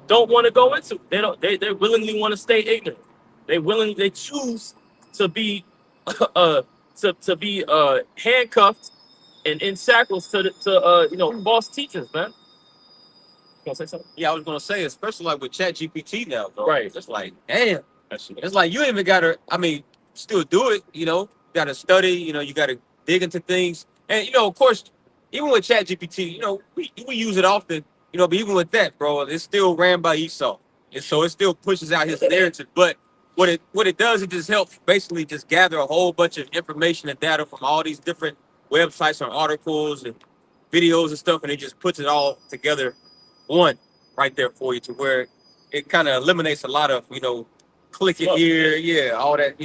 don't want to go into it. They willingly want to stay ignorant. They choose to be to be handcuffed and in shackles to false teachers, man. You gonna say something? Yeah, I was gonna say, especially like with Chat GPT now, bro. Right. It's like, damn. That's It's like you even gotta, I mean, still do it, gotta study, you gotta dig into things. And of course, even with Chat GPT, we use it often, but even with that, bro, it's still ran by Esau. And so it still pushes out his narrative. But what it does, it just helps basically just gather a whole bunch of information and data from all these different websites and articles and videos and stuff, and it just puts it all together one right there for you, to where it kind of eliminates a lot of, click it here, yeah, all that,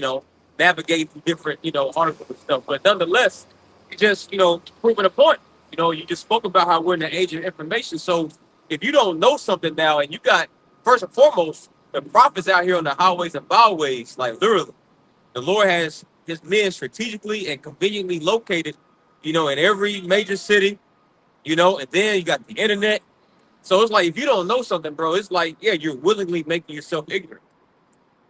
navigate through different, articles and stuff. But nonetheless, it just, proving a point. You just spoke about how we're in the age of information. So if you don't know something now, and you got, first and foremost, the prophets out here on the highways and byways, like literally, the Lord has his men strategically and conveniently located, in every major city, and then you got the internet. So it's like, if you don't know something, bro, it's like, yeah, you're willingly making yourself ignorant.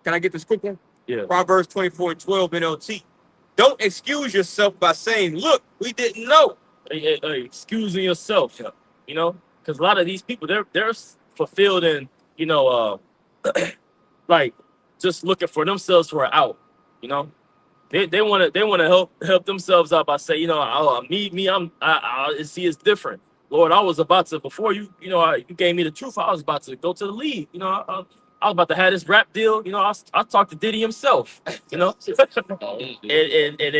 Can I get this quick one? Yeah. Proverbs 24:12 NLT. Don't excuse yourself by saying, look, we didn't know. Excusing yourself, because a lot of these people, they're fulfilled in, like just looking for themselves for an out, They want to help themselves out by saying, I see it's different. Lord, I was about to, before you gave me the truth, I was about to go to the league. I was about to have this rap deal. I talked to Diddy himself, and then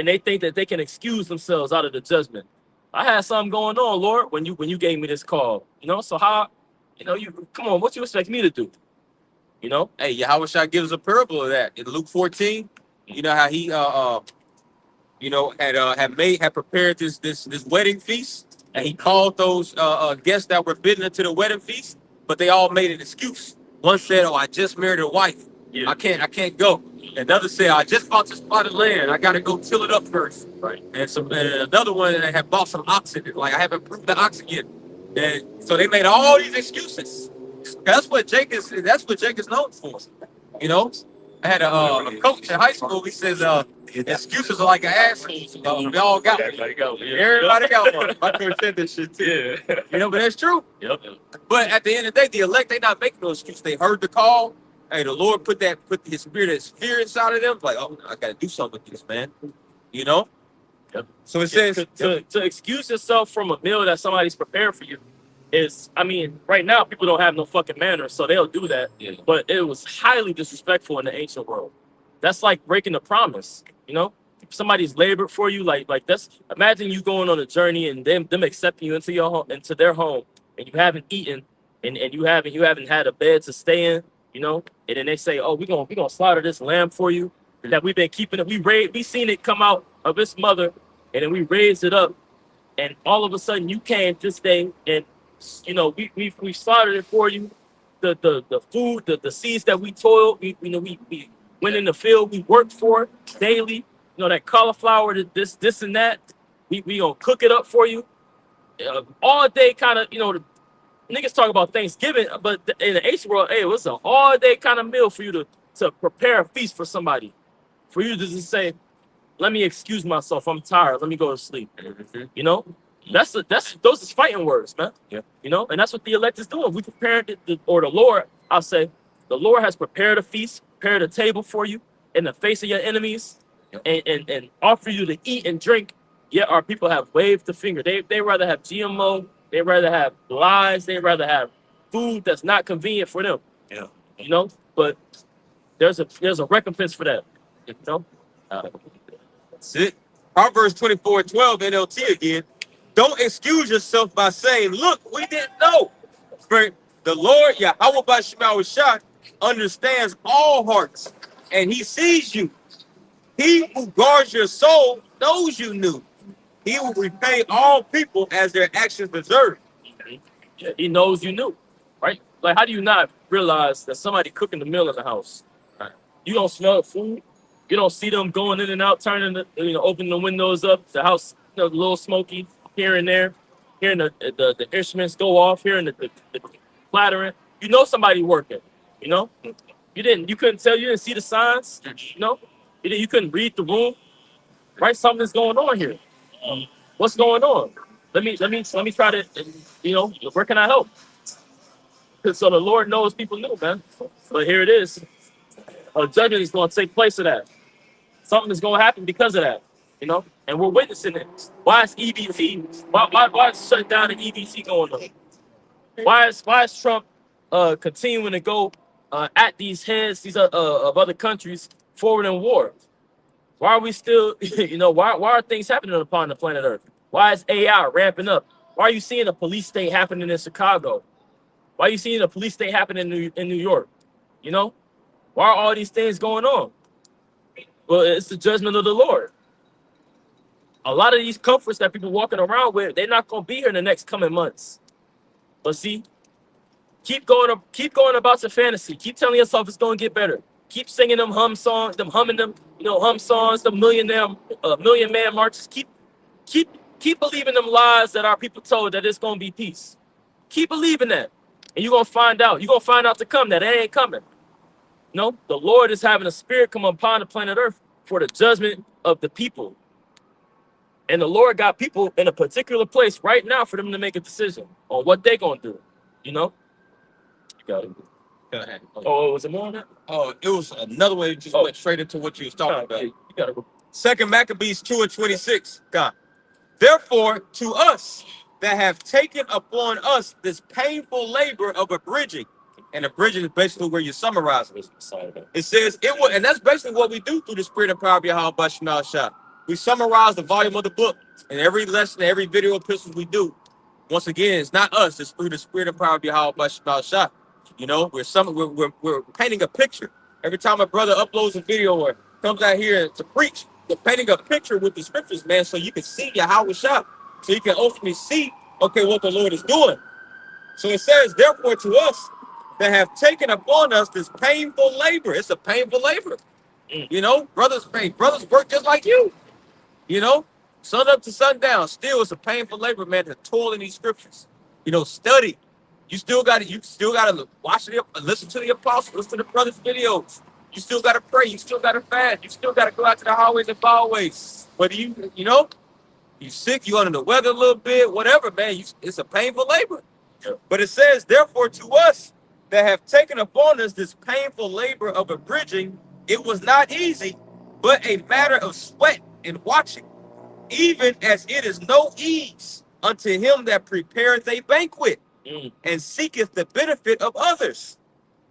they think that they can excuse themselves out of the judgment. I had something going on, Lord, when you gave me this call, so how, you come on, what you expect me to do? Hey, Yahweh Shah gives a parable of that in Luke 14. How he had prepared this wedding feast, and he called those guests that were bidden into the wedding feast, but they all made an excuse. One said, "Oh, I just married a wife. Yeah. I can't go." Another said, "I just bought this plot of land. I gotta go till it up first." Right. And another one had bought some oxen. Like, I haven't proved the oxen yet. And so they made all these excuses. That's what Jake is known for. I had a coach in high school. He says, excuses are like an ass. We all got one. Everybody go. Yeah. Everybody got one. My coach said this shit too. Yeah. But that's true. Yep. But at the end of the day, the elect, they not making no excuse. They heard the call. Hey, the Lord put his spirit of fear inside of them. Like, oh, I got to do something with this, man. Yep. So it says, to excuse yourself from a meal that somebody's prepared for you is, right now people don't have no fucking manners, so they'll do that. Yeah. But it was highly disrespectful in the ancient world. That's like breaking a promise, Somebody's labored for you, like that's, imagine you going on a journey and them accepting you into your home, into their home, and you haven't eaten, and you haven't had a bed to stay in, and then they say, oh, we're gonna slaughter this lamb for you that we've been keeping it. We seen it come out of its mother, and then we raised it up, and all of a sudden you came this day, and we slaughtered it for you. The food, the seeds that we toiled, we went in the field, we worked for it daily. That cauliflower, this and that. We gonna cook it up for you all day, kind of. The niggas talk about Thanksgiving, but in the ancient world, hey, it was an all day kind of meal for you to prepare a feast for somebody, for you to just say, let me excuse myself, I'm tired, let me go to sleep. Those is fighting words, man. Yeah. And that's what the elect is doing. We prepared the Lord, I'll say, the Lord has prepared a feast, prepared a table for you in the face of your enemies, and offer you to eat and drink. Yet our people have waved the finger. They rather have GMO, they rather have lies, they rather have food that's not convenient for them. Yeah. But there's a recompense for that. That's it. Proverbs 24:12 NLT again. Don't excuse yourself by saying, look, we didn't know. For the Lord, Yahweh Bashimah Shah, understands all hearts, and he sees you. He who guards your soul knows you knew. He will repay all people as their actions deserve. He knows you knew, right? Like, how do you not realize that somebody cooking the meal in the house. You don't smell the food. You don't see them going in and out, turning the, opening the windows up. The house, a little smoky here and there. Hearing the instruments go off, hearing the clattering. You know somebody working. You know, you couldn't tell. You didn't see the signs. You know, you couldn't read the room. Right, something's going on here. What's going on? Let me try to, where can I help? So the Lord knows people knew, man. But here it is. A judgment is going to take place of that. Something is going to happen because of that, and we're witnessing it. Why is EBT? Why is shut down the EBT going on? Why is Trump continuing to go at these heads of other countries forward in war? Why are we still, why are things happening upon the planet Earth? Why is AI ramping up? Why are you seeing a police state happening in Chicago? Why are you seeing a police state happening in New York? Why are all these things going on? Well, it's the judgment of the Lord. A lot of these comforts that people walking around with, they're not going to be here in the next coming months. But see, keep going about your fantasy. Keep telling yourself it's going to get better. Keep singing them hum songs, hum songs, the million man marches. Keep believing them lies that our people told that it's going to be peace. Keep believing that. And you're going to find out. You're going to find out to come that it ain't coming. No, the Lord is having a spirit come upon the planet Earth for the judgment of the people. And the Lord got people in a particular place right now for them to make a decision on what they're going to do. You got it. Go ahead. Oh, was it more on that? Oh, it was another way. You just went straight into what you was talking about. You got it. Second Maccabees 2:26. God. Therefore, to us that have taken upon us this painful labor of abridging, and abridging is basically where you summarize it. It says it will, and that's basically what we do through the spirit and power of Yahweh Shema Shah. We summarize the volume of the book, and every lesson, every video epistle we do. Once again, it's not us; it's through the spirit and power of Yahweh Shema Shah. We're painting a picture. Every time a brother uploads a video or comes out here to preach, we're painting a picture with the scriptures, man, so you can see Yahweh Shah, so you can ultimately see, okay, what the Lord is doing. So it says, therefore, to us that have taken upon us this painful labor. It's a painful labor. Brothers work just like you. Sun up to sundown. Still, it's a painful labor, man, to toil in these scriptures. Study. You still got to watch it, listen to the apostles, listen to the brothers' videos. You still got to pray. You still got to fast. You still got to go out to the highways and byways. Whether you sick, you under the weather a little bit, whatever, man. It's a painful labor. But it says, therefore, to us that have taken upon us this painful labor of abridging, it was not easy, but a matter of sweat and watching, even as it is no ease unto him that prepareth a banquet and seeketh the benefit of others.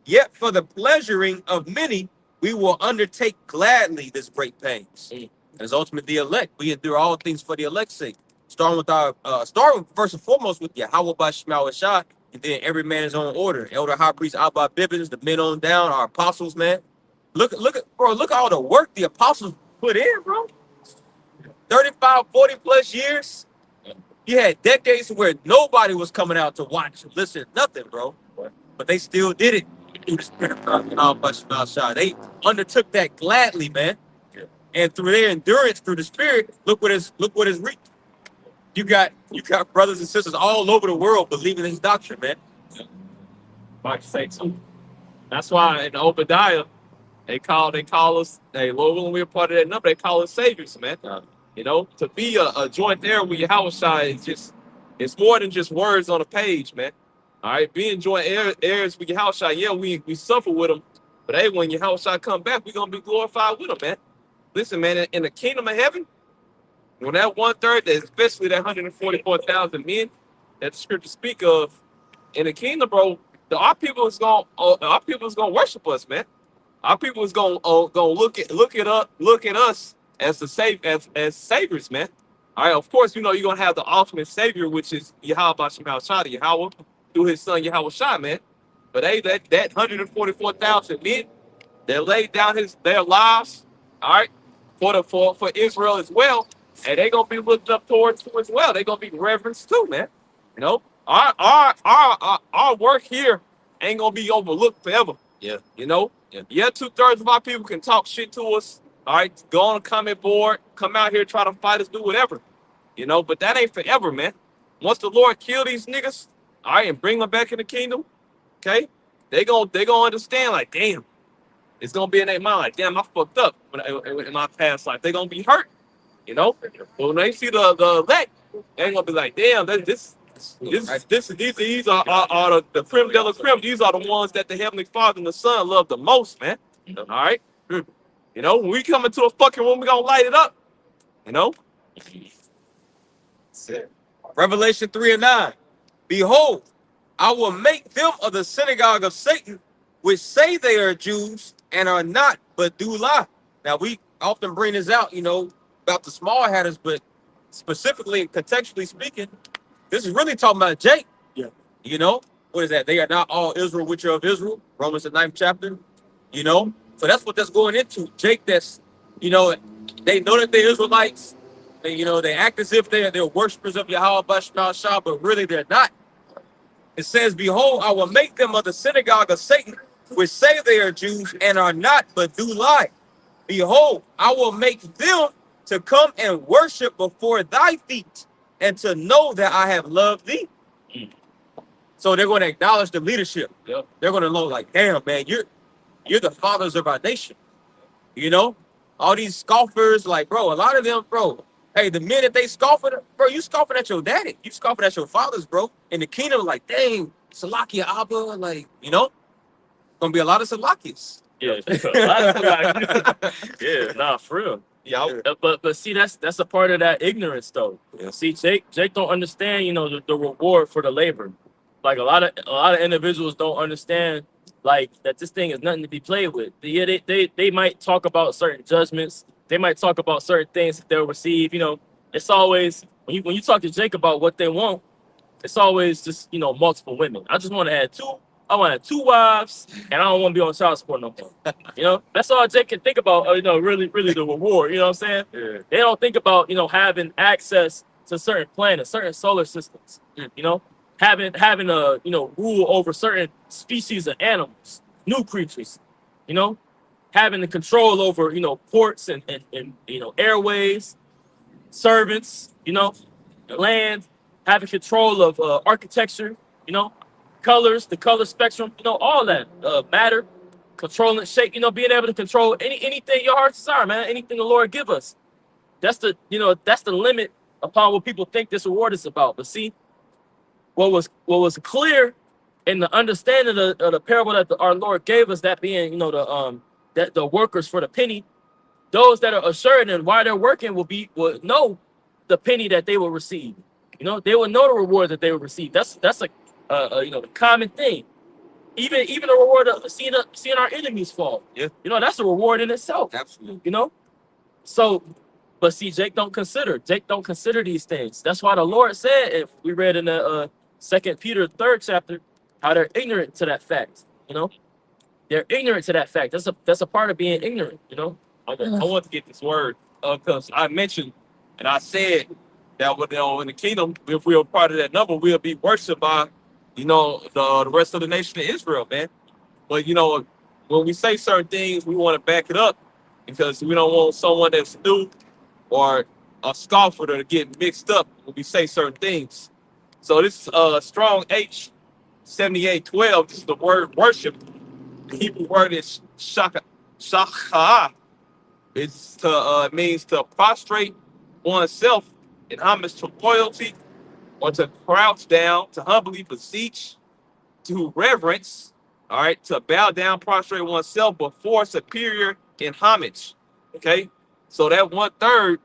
Yet for the pleasuring of many, we will undertake gladly this great pains. As ultimately the elect, we endure all things for the elect's sake. Starting first and foremost with Yahweh by Shema Shah, and then every man his own order. Elder High Priest Abba Bibbins, the men on down, our apostles, man. Look at all the work the apostles put in, bro. 35, 40 plus years. You had decades where nobody was coming out to watch, listen, nothing, bro. But they still did it through the spirit of Shah. They undertook that gladly, man. And through their endurance, through the spirit, look what is reached. You got brothers and sisters all over the world believing this doctrine, man. I say too. That's why in the Obadiah, they call us, hey, Lord willing, we're part of that number, they call us saviors, man. To be a joint heir with Yahweh Shai is it's more than just words on a page, man. All right, being joint heirs with Yahweh Shai, yeah, we suffer with them, but hey, when Yahweh Shai come back, we're gonna be glorified with them, man. Listen, man, in the kingdom of heaven, when that 1/3, especially that 144,000 men that the scriptures speak of, in the kingdom, bro, our people is gonna worship us, man. Our people is gonna look at us as as saviors, man. All right, of course, you're gonna have the ultimate savior, which is Yahweh Shema Shah, Yahweh, through his son Yahweh Shah, man. But hey, that 144,000 men that laid down their lives, all right, for Israel as well, and they gonna be looked up towards too as well. They gonna be reverenced too, man. Our work here ain't gonna be overlooked forever. Yeah. You know? Yeah. Yeah, 2/3 of our people can talk shit to us. All right, go on a comment board, come out here, try to fight us, do whatever. You know, but that ain't forever, man. Once the Lord kill these niggas, all right, and bring them back in the kingdom, okay, they gonna understand, like, damn, it's gonna be in their mind, like, damn, I fucked up in my past life. They gonna be hurt, you know. But when they see the elect, they ain't gonna be like, damn, these are the creme de la creme. These are the ones that the Heavenly Father and the Son love the most, man. All right. You know, when we come into a fucking room, we gonna light it up. You know? Revelation 3:9. Behold, I will make them of the synagogue of Satan, which say they are Jews and are not, but do lie. Now, we often bring this out, you know, about the small hatters, but specifically and contextually speaking, this is really talking about Jake. Yeah. You know, what is that? They are not all Israel, which are of Israel. Romans the 9th chapter. You know, so that's what that's going into. Jake, that's, you know that they're Israelites. They, you know, they act as if they're worshipers of Yahweh Shah, but really they're not. It says, behold, I will make them of the synagogue of Satan, which say they are Jews and are not, but do lie. Behold, I will make them to come and worship before thy feet, and to know that I have loved thee. So they're going to acknowledge the leadership. Yep. They're going to know, like, damn, man, you're the fathers of our nation. You know, all these scoffers, like, bro, a lot of them, bro. Hey, the men that they scoffing, bro, you scoffing at your daddy. You scoffing at your fathers, bro. In the kingdom, like, dang, Salakia Abba, like, you know, gonna be a lot of Salakias. Yeah, a lot of like, yeah, nah, for real. Yeah. But see, that's a part of that ignorance, though. Yeah. See, Jake don't understand, you know, the reward for the labor. Like a lot of individuals don't understand, like, that this thing is nothing to be played with. Yeah, they might talk about certain judgments. They might talk about certain things that they'll receive. You know, it's always when you talk to Jake about what they want, it's always just, you know, multiple women. I just want to add two. I want to have 2 wives, and I don't want to be on child support no more. You know, that's all Jake can think about. You know, really the reward. You know what I'm saying? Yeah. They don't think about, you know, having access to certain planets, certain solar systems. You know, having a, you know, rule over certain species of animals, new creatures. You know, having the control over, you know, ports and you know, airways, servants. You know, land, having control of architecture. You know, colors, the color spectrum, you know, all that matter, controlling shape, you know, being able to control anything your heart's desire, man, anything the Lord give us. That's the, you know, that's the limit upon what people think this reward is about. But see, what was clear in the understanding of the parable that our Lord gave us, that being, you know, that the workers for the penny, those that are assured and while they're working will know the penny that they will receive. You know, they will know the reward that they will receive. That's a you know, the common thing. Even the reward of seeing our enemies fall. Yeah. You know, that's a reward in itself. Absolutely. You know? So, but see, Jake don't consider these things. That's why the Lord said, if we read in the 2 Peter 3rd chapter, how they're ignorant to that fact. You know? They're ignorant to that fact. That's a part of being ignorant, you know? I want to get this word because I mentioned and I said that, you know, in the kingdom, if we are part of that number, we'll be worshipped by, you know, the rest of the nation of Israel, man. But, you know, when we say certain things, we want to back it up because we don't want someone that's new or a scoffer to get mixed up when we say certain things. So this is Strong H 7812. This is the word worship. The Hebrew word is shaka. It means to prostrate oneself in homage to royalty, or to crouch down, to humbly beseech, to reverence, all right, to bow down, prostrate oneself before superior in homage. Okay, so that 1/3,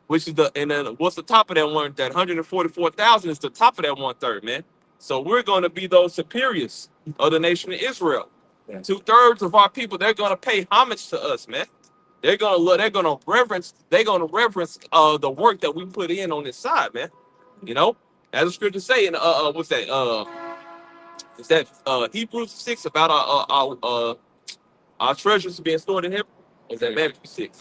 which is and then what's the top of that one? That 144,000 is the top of that 1/3, man. So we're going to be those superiors of the nation of Israel. Yeah. 2/3 of our people, they're going to pay homage to us, man. They're gonna reverence the work that we put in on this side, man. You know, as the scripture say in what's that? Is that Hebrews 6 about our treasures being stored in heaven? Or is that Matthew 6?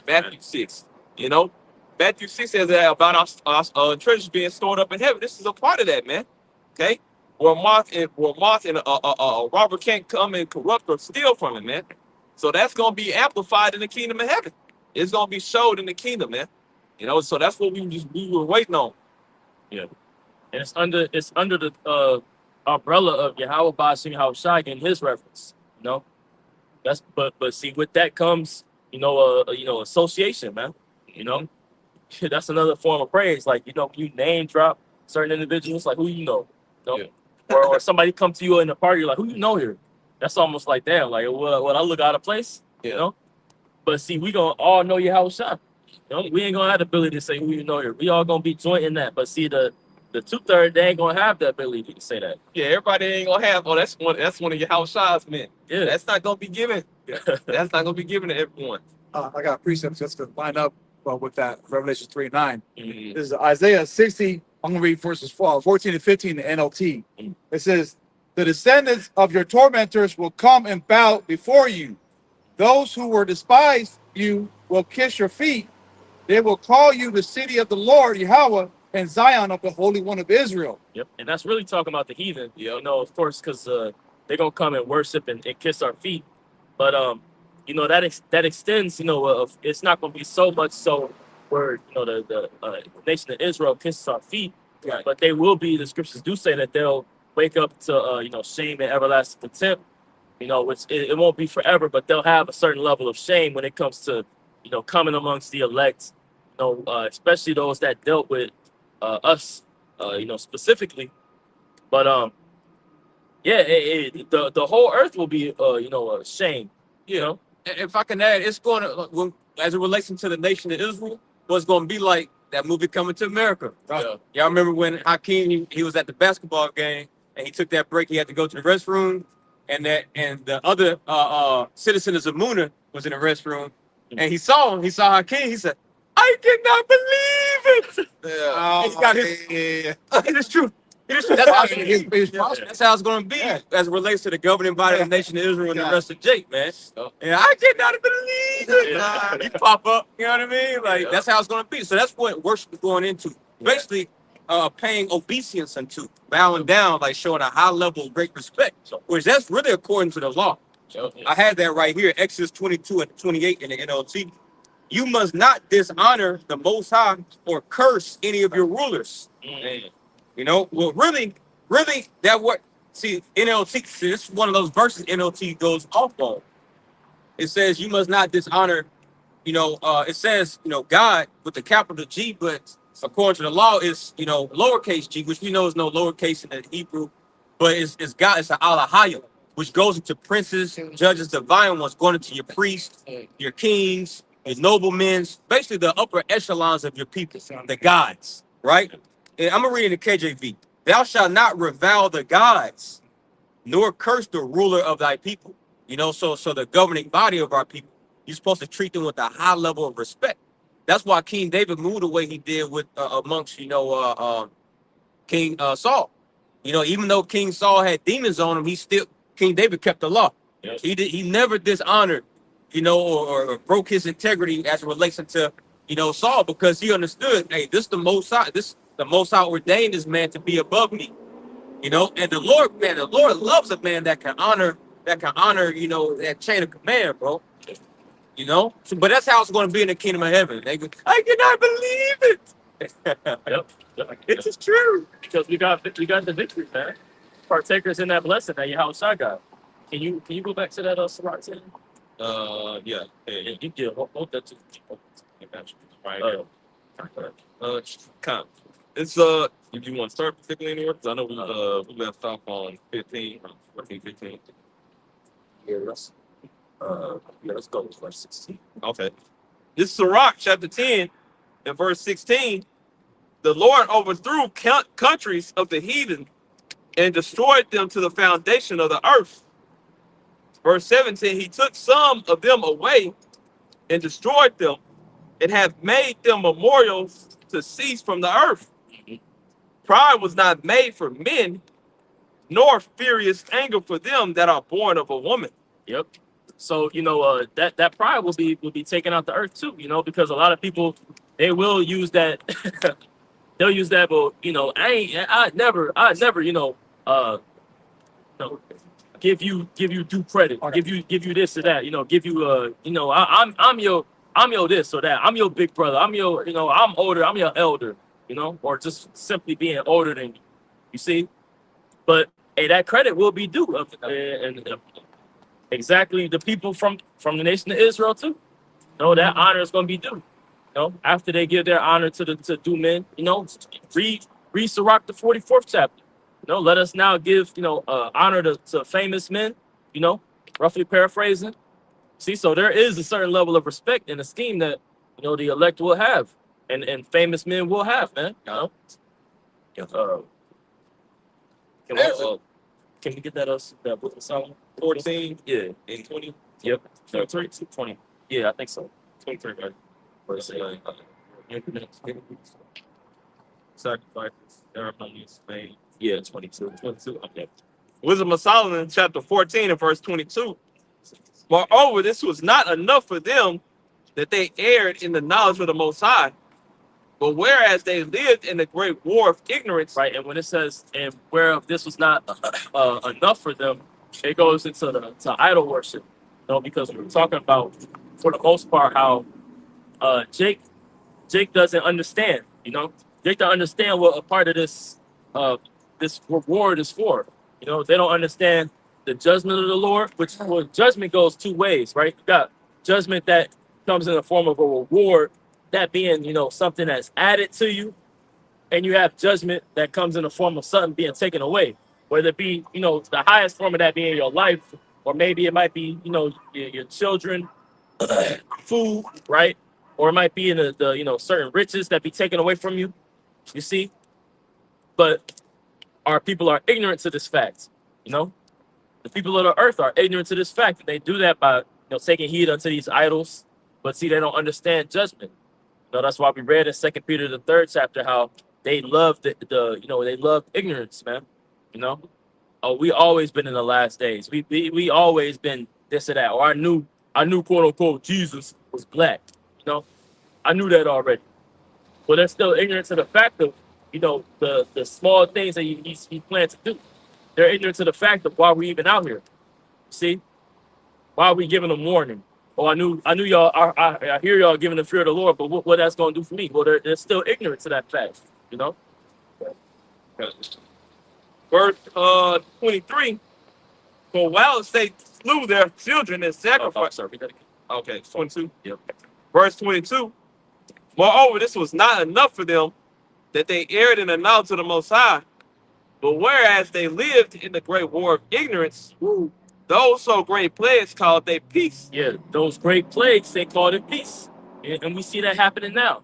Matthew 6. You know, Matthew 6 says that about our treasures being stored up in heaven. This is a part of that, man. Okay, where moth and robber can't come and corrupt or steal from it, man. So that's gonna be amplified in the kingdom of heaven. It's gonna be showed in the kingdom, man. You know, so that's what we were waiting on. Yeah. And it's under the umbrella of Yahweh Bashim Haushai in his reference. You know, that's but see with that comes association, man. You know, that's another form of praise. Like you name drop certain individuals, like who you know, Yeah. or somebody come to you in the party, you're like who you know here. That's almost like damn, like what I look out of place, Yeah. you know. But see, we gonna all know Yahweh. We ain't gonna have the ability to say who you know here. We all gonna be joint in that. But see, the 2/3, they ain't gonna have the ability to say that. Yeah, everybody ain't gonna have. Oh, that's one of your house shots, man. Yeah. That's not gonna be given. That's not gonna be given to everyone. I got precepts just to line up with that Revelation 3:9. Mhm. This is Isaiah 60. I'm going to read verses 14 and 15 in the NLT. It says, the descendants of your tormentors will come and bow before you. Those who were despised you will kiss your feet. They will call you the city of the Lord, Yahweh, and Zion of the Holy One of Israel. Yep. And that's really talking about the heathen, of course, because they're going to come and worship and kiss our feet. But, that extends, it's not going to be so much so where, the nation of Israel kisses our feet. Right. But they will be, the scriptures do say that they'll wake up to, shame and everlasting contempt, which it won't be forever, but they'll have a certain level of shame when it comes to, coming amongst the elect, especially those that dealt with us, specifically. But the whole earth will be, shame. Yeah. If I can add, it's going to, as it relates to the nation of Israel, what's going to be like that movie Coming to America. Yeah. Y'all remember when Hakeem he was at the basketball game and he took that break, he had to go to the restroom, and the other citizen of Zamuna was in the restroom, and he saw Hakeem, he said, I cannot believe it. Yeah. He got his it is true. It is true. That's how it's going to be as it relates to the governing body of the nation of Israel and the rest of Jake, man. And I cannot believe it. You pop up, you know what I mean? Like that's how it's going to be. So that's what worship is going into. Basically, paying obeisance unto, bowing down, like showing a high level of great respect, which that's really according to the law. I had that right here, Exodus 22 and 28 in the NLT. You must not dishonor the Most High or curse any of your rulers. Well, really, that what, see, NLT, see, this is one of those verses NLT goes off on. It says you must not dishonor, it says, God with the capital G, but according to the law is, lowercase g, which we know is no lowercase in the Hebrew, but it's God, it's an Alahaya, which goes into princes, judges, divine ones, going into your priests, your kings, your noblemen, basically the upper echelons of your people, the gods, right? And I'm going to read in the KJV. Thou shalt not revile the gods, nor curse the ruler of thy people. So the governing body of our people, you're supposed to treat them with a high level of respect. That's why King David moved the way he did with amongst, King Saul. Even though King Saul had demons on him, King David kept the law. Yes. He never dishonored, or broke his integrity as it relates to, Saul, because he understood, hey, the Most High ordained this man to be above me, and the Lord loves a man that can honor, that chain of command, bro. So, but that's how it's going to be in the kingdom of heaven. I cannot believe it. Yep. It is true. Because we got the victory, man. Partakers in that blessing that Yahweh God. Can you go back to that Sirach 10? Yeah. You did. Hold that to Right. It's if you want to start particularly anywhere, because I know we left off on 14, 15. Yeah, let's go to verse 16. Okay. This is Sirach chapter 10 and verse 16. The Lord overthrew countries of the heathen and destroyed them to the foundation of the earth. Verse 17, he took some of them away and destroyed them and have made them memorials to cease from the earth. Pride was not made for men, nor furious anger for them that are born of a woman. Yep. So that pride will be taken out the earth too. Because a lot of people, they will use that. They'll use that, but I never you know, give you due credit, Okay. give you this or that, you know, give you you know, I'm your this or that. I'm your big brother. I'm your, you know, I'm older. I'm your elder, you know, or just simply being older than you. You see, but hey, that credit will be due, and exactly the people from the nation of Israel too. You know, that honor is going to be due. You know, after they give their honor to the to due men, you know, read Sirach the 44th chapter. You know, let us now give, you know, honor to famous men. You know, roughly paraphrasing. See, so there is a certain level of respect and esteem that, you know, the elect will have, and famous men will have, man. You know, can, we, can we get that book of Solomon? 14, yeah, and 20. Yep, no, 20. Yeah, I think so. 23, right? Verse 8. Sacrifices, ceremonies, made. Yeah, 22. 22. Okay. Wisdom of Solomon, chapter 14 and verse 22. Moreover, this was not enough for them that they erred in the knowledge of the Most High, but whereas they lived in the great war of ignorance, Right, and when it says, and whereof this was not enough for them, it goes into to idol worship. You know, because we were talking about, for the most part, how Jake doesn't understand. You know, Jake don't understand what a part of this reward is for. You know, they don't understand the judgment of the Lord, which, well, judgment goes two ways, right? You got judgment that comes in the form of a reward, that being, you know, something that's added to you, and you have judgment that comes in the form of something being taken away, whether it be, you know, the highest form of that being your life, or maybe it might be, you know, your children, food, right? Or it might be in the you know, certain riches that be taken away from you. You see, but our people are ignorant to this fact. You know, the people of the earth are ignorant to this fact, and they do that by, you know, taking heed unto these idols. But see, they don't understand judgment. You know, that's why we read in 2 Peter the 3rd chapter how they love the you know, they love ignorance, man. You know, oh, we always been in the last days. We always been this or that. Or I knew quote unquote Jesus was black. You know, I knew that already. But they're still ignorant to the fact of, you know, the small things that he planned to do. They're ignorant to the fact of why we even out here. See, why are we giving them warning? Oh, I knew y'all. I hear y'all giving the fear of the Lord, but what that's going to do for me? Well, they're still ignorant to that fact. You know. verse 23. For while they slew their children and sacrificed. Sorry, we gotta- Okay, 22. Yep. Verse 22. Moreover, this was not enough for them that they erred in the knowledge of the Most High, but whereas they lived in the great war of ignorance, those so great plagues called they peace. Yeah, those great plagues, they called it peace. And we see that happening now.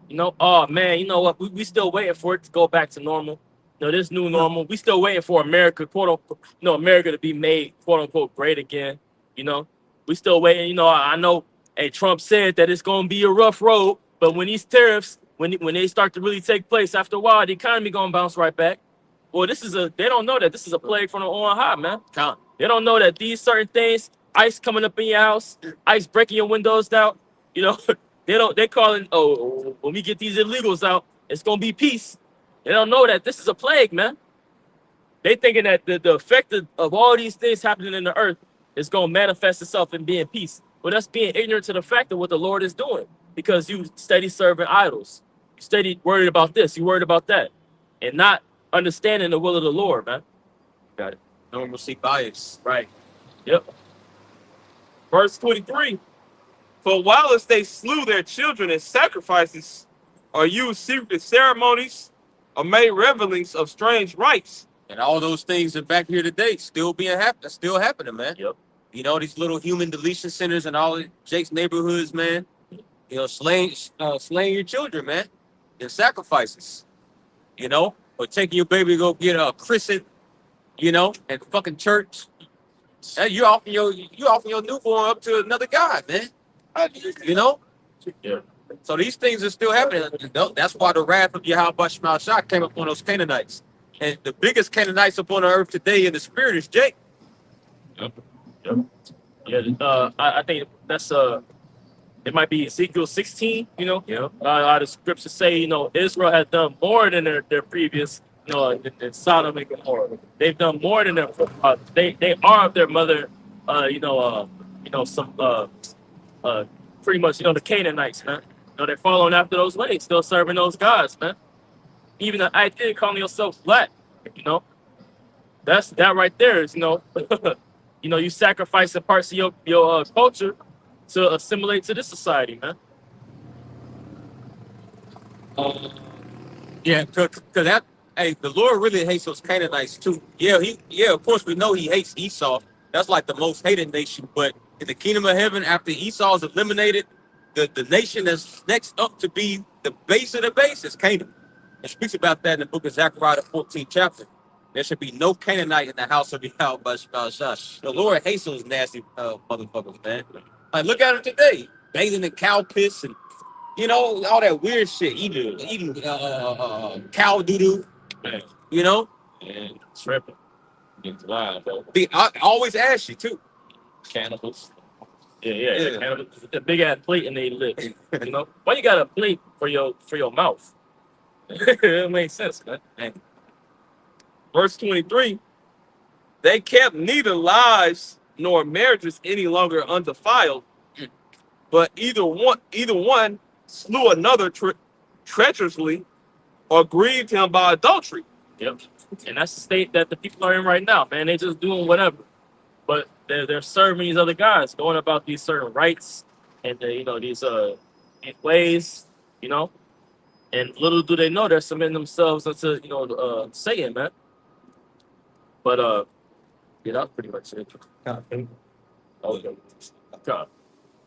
You know, oh man, you know what? We still waiting for it to go back to normal. You know, this new normal. We still waiting for America, quote unquote, you know, America to be made, quote unquote, great again. You know, we still waiting. You know, I know, hey, Trump said that it's gonna be a rough road, but when these tariffs, when they start to really take place, after a while, the economy gonna bounce right back. Well, they don't know that this is a plague from the on high, man. They don't know that these certain things, ice coming up in your house, ice breaking your windows down, you know, they calling, oh, when we get these illegals out, it's gonna be peace. They don't know that this is a plague, man. They thinking that the effect of all these things happening in the earth is gonna manifest itself in being peace. Well, that's being ignorant to the fact of what the Lord is doing, because you steady serving idols. You steady worried about this, you worried about that, and not understanding the will of the Lord, man. Got it. Normalcy bias. Right. Yep. Verse 23. For while they slew their children in sacrifices, or used secret ceremonies, or made revelings of strange rites. And all those things are back here today, still happening, man. Yep. You know, these little human deletion centers and all of Jake's neighborhoods, man. You know, slaying your children, man, in sacrifices. You know, or taking your baby to go get a christened, you know, at fucking church. Hey, you offering your newborn up to another god, man. You know. Yeah. So these things are still happening. That's why the wrath of Yahweh Shema Shah came upon those Canaanites. And the biggest Canaanites upon the earth today in the spirit is Jake. Yep. Yeah. I think that's it might be Ezekiel 16. You know. Yeah. The scriptures say, you know, Israel has done more than their previous you know, in Sodom and Gomorrah. They've done more than their forefathers. They are of their mother, some pretty much, the Canaanites, man. They're following after those ways, still serving those gods, man. Even the idea of calling yourself black, you know, that right there is, you sacrificing parts of your culture to assimilate to this society, man. Yeah, cause that, hey, the Lord really hates those Canaanites too. Yeah, of course we know he hates Esau. That's like the most hated nation. But in the kingdom of heaven, after Esau is eliminated, the nation that's next up to be the base of the base is Canaan. It speaks about that in the book of Zechariah, the 14th chapter. There should be no Canaanite in the house of Yahweh Shah. The Lord hates those nasty motherfuckers, man. Like, look at them today, bathing in cow piss and all that weird shit, eating cow doo-doo, Man, you know? and tripping. It's wild, bro. I always ask you, too. Cannibals. Yeah, Yeah. cannibals. A big ass plate and they live. Why you got a plate for your mouth? It makes sense, man. Verse 23, they kept neither lives nor marriages any longer undefiled, but either one slew another treacherously or grieved him by adultery. Yep. And that's the state that the people are in right now, man. They just doing whatever. But they're serving these other guys, going about these certain rights and these ways, and little do they know they're submitting themselves into Satan, man. But yeah, that's pretty much it. Okay.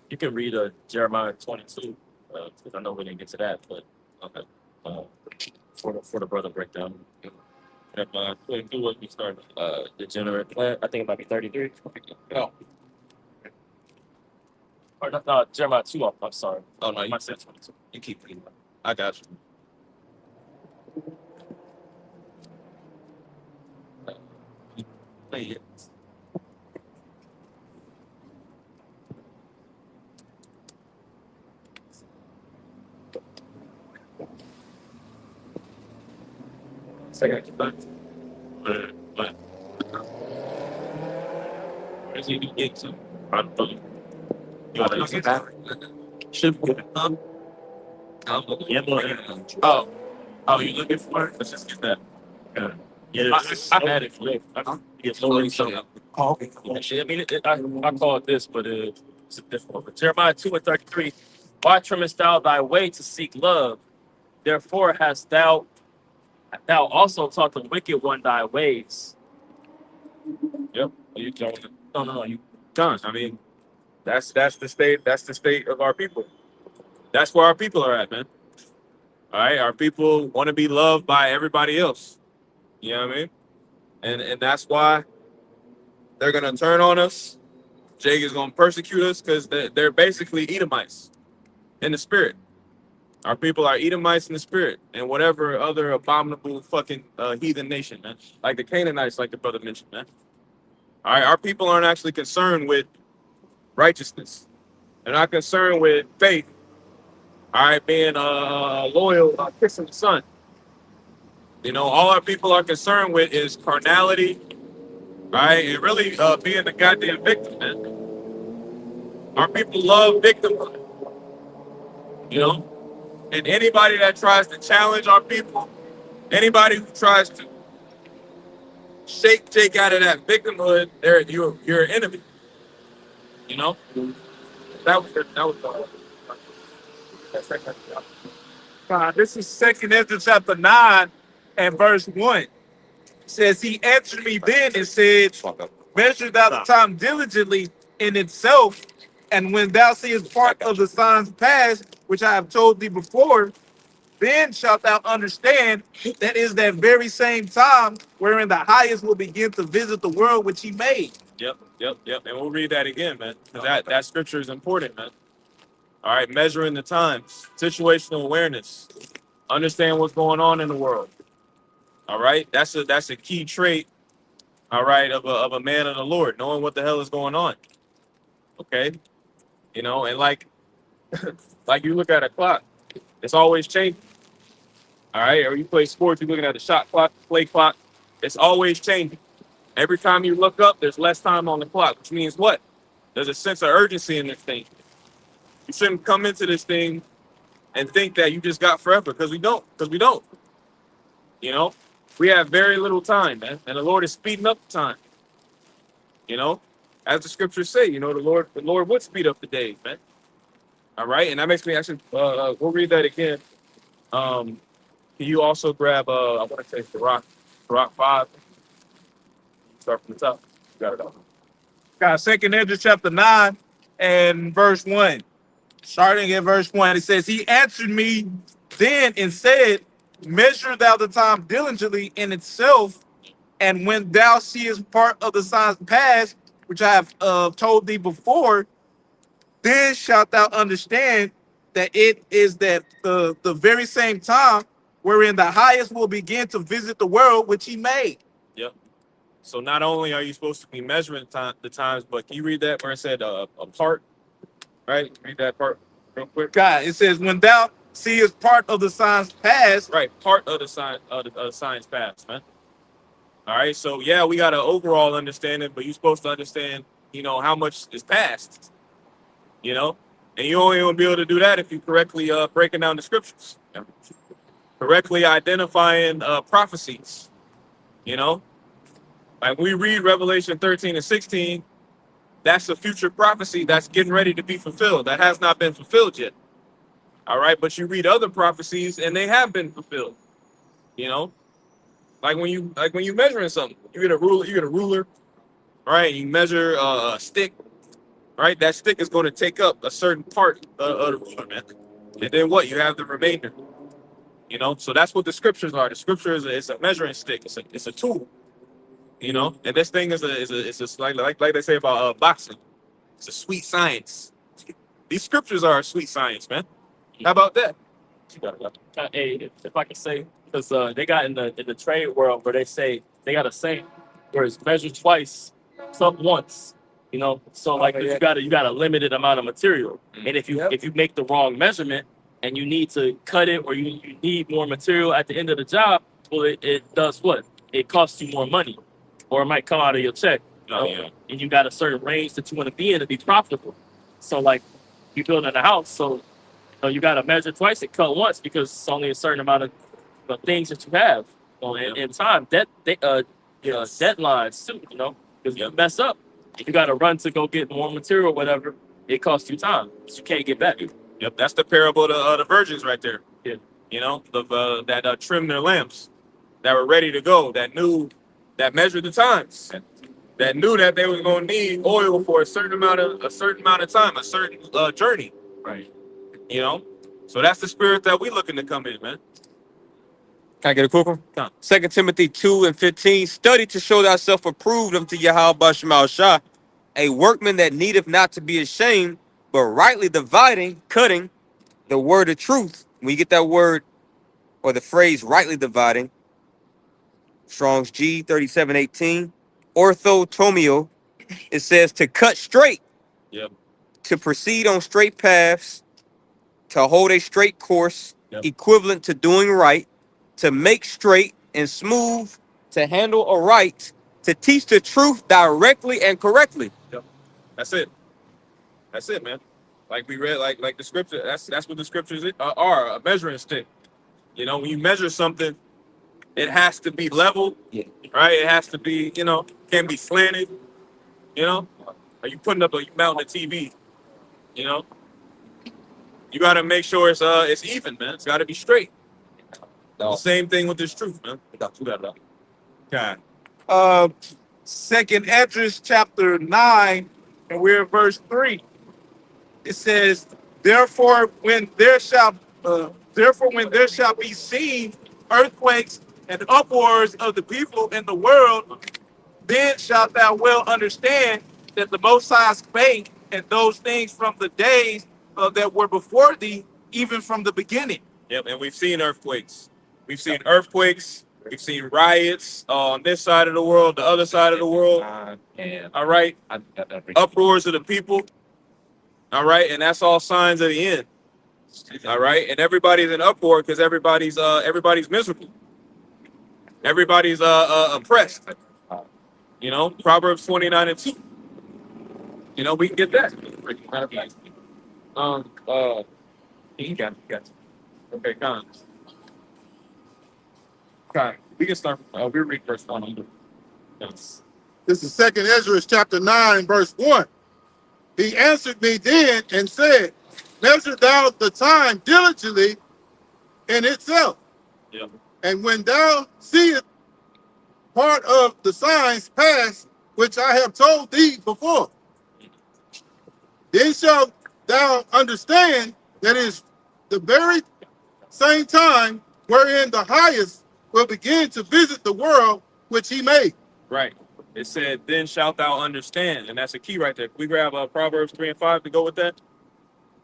You can read Jeremiah 22, because I know we didn't get to that, but okay. For the brother breakdown. Jeremiah 22, what you start? Degenerate plant. I think it might be 33. Oh, Or no, Jeremiah 2. I'm sorry. oh no, I you, might say 22. you keep reading. I got you. Play it. Second. But where's he get to? I don't know. You want to look at that? Should be good. Yeah, oh, you looking for it? Let's just get that. Yeah, I had it flipped. I get lower something. Oh, okay. Actually, I mean, I call it this, but it's a different one. Jeremiah 2:33. Why trimmest thou thy way to seek love? Therefore hast thou also taught the wicked one thy ways. Yep. You done. No, you. Done. I mean, that's the state of our people. That's where our people are at, man. All right, our people want to be loved by everybody else. You know what I mean? And that's why they're gonna turn on us. Jake is gonna persecute us because they're basically Edomites in the spirit. Our people are Edomites in the spirit, and whatever other abominable fucking heathen nation, man. Like the Canaanites, like the brother mentioned, man. All right, our people aren't actually concerned with righteousness. They're not concerned with faith. All right, being loyal, kissing the son. All our people are concerned with is carnality, right? And really being the goddamn victim, man. Our people love victimhood, And anybody that tries to challenge our people, anybody who tries to shake Jake out of that victimhood, you're an enemy. That was this is 2 Ezra chapter 9 and verse 1. It says, he answered me then and said, measure thou the time diligently in itself, and when thou seest part of the signs past, which I have told thee before, then shalt thou understand that is that very same time wherein the highest will begin to visit the world which he made. Yep. And we'll read that again, man. Because that scripture is important, man. All right, measuring the times, situational awareness, understand what's going on in the world. All right, that's a key trait. All right, of a man of the Lord, knowing what the hell is going on. Okay, and like you look at a clock, it's always changing. All right, or you play sports, you're looking at the shot clock, play clock. It's always changing. Every time you look up, there's less time on the clock, which means what? There's a sense of urgency in this thing. You shouldn't come into this thing and think that you just got forever, because we don't. Because we don't. You know, we have very little time, man, and the Lord is speeding up the time. You know, as the scriptures say, you know, the Lord would speed up the days, man. All right, and that makes me actually. We'll read that again. Can you also grab? I want to say Sirach 5. Start from the top. You got it all. Got Second Ezra chapter 9 and verse 1. Starting at verse 1, it says, He answered me then and said, Measure thou the time diligently in itself, and when thou seest part of the signs past, which I have told thee before, then shalt thou understand that it is that the very same time wherein the highest will begin to visit the world which he made. Yep. So not only are you supposed to be measuring the times, but can you read that where it said a part? Right? Read that part real quick. God, it says, when thou seest part of the signs past. Right, part of the science past, man. All right, so yeah, we got an overall understanding, but you're supposed to understand, you know, how much is past, you know, and you only gonna be able to do that if you correctly breaking down the scriptures, correctly identifying prophecies, you know. Like we read Revelation 13 and 16, that's a future prophecy that's getting ready to be fulfilled. That has not been fulfilled yet. All right, but you read other prophecies and they have been fulfilled. You know, like when you measuring something, you get a ruler, right? You measure a stick, right? That stick is going to take up a certain part of the ruler, man. And then what? You have the remainder. You know, so that's what the scriptures are. The scripture is a measuring stick. It's a tool. You know, and this thing is like they say about boxing. It's a sweet science. These scriptures are a sweet science, man. How about that? Hey, if I can say, because they got in the trade world where they say they got a saying where it's measured twice, some once. You know, so like you got a limited amount of material, and if you make the wrong measurement and you need to cut it or you need more material at the end of the job, well, it does what? It costs you more money, or it might come out of your check. You know? And you got a certain range that you want to be in to be profitable. So like you building a house, so you got to measure twice and cut once because it's only a certain amount of things that you have in time. Deadlines too, you know, because you mess up, if you got to run to go get more material, whatever, it costs you time. So you can't get back. Yep, that's the parable of the virgins right there. Yeah. You know, that trimmed their lamps, that were ready to go, that measured the times, that knew that they were going to need oil for a certain amount of time, a certain journey. Right. You know, so that's the spirit that we looking to come in, man. Can I get a quick one? Come. 2 Timothy 2 and 15. Study to show thyself approved unto Yahweh Shema Shah, a workman that needeth not to be ashamed, but rightly dividing, cutting the word of truth. When you get that word or the phrase rightly dividing, Strong's G 3718, orthotomio, it says to cut straight, Yep. to proceed on straight paths, to hold a straight course, equivalent to doing right, to make straight and smooth, to handle aright, to teach the truth directly and correctly. Yep. That's it. That's it, man. Like we read, like the scripture. That's what the scriptures are, a measuring stick. You know, when you measure something, it has to be level, right? It has to be, you know, can't be slanted. You know, are you mounting a TV? You know, you got to make sure it's even, man. It's got to be straight. The same thing with this truth, man. Okay. Second Ezra chapter 9, and we're in verse 3. It says, Therefore when there shall be seen earthquakes and uproars of the people in the world, then shalt thou well understand that the Most High spake and those things from the days that were before thee, even from the beginning. Yep, and we've seen earthquakes. We've seen earthquakes. We've seen riots on this side of the world, the other side of the world. All right. Uproars of the people. All right. And that's all signs of the end. All right, and everybody's in uproar because everybody's miserable. Everybody's oppressed. You know, Proverbs 29:2. You know, we can get that. You got it. Okay, Con. We can start. We read verse 1. Yes. This is Second Ezra chapter 9, verse 1. He answered me then and said, measure thou the time diligently in itself. Yeah. And when thou seest part of the signs pass, which I have told thee before, then shalt thou understand that it is the very same time wherein the highest will begin to visit the world which he made. Right. It said, then shalt thou understand. And that's a key right there. Can we grab Proverbs 3 and 5 to go with that?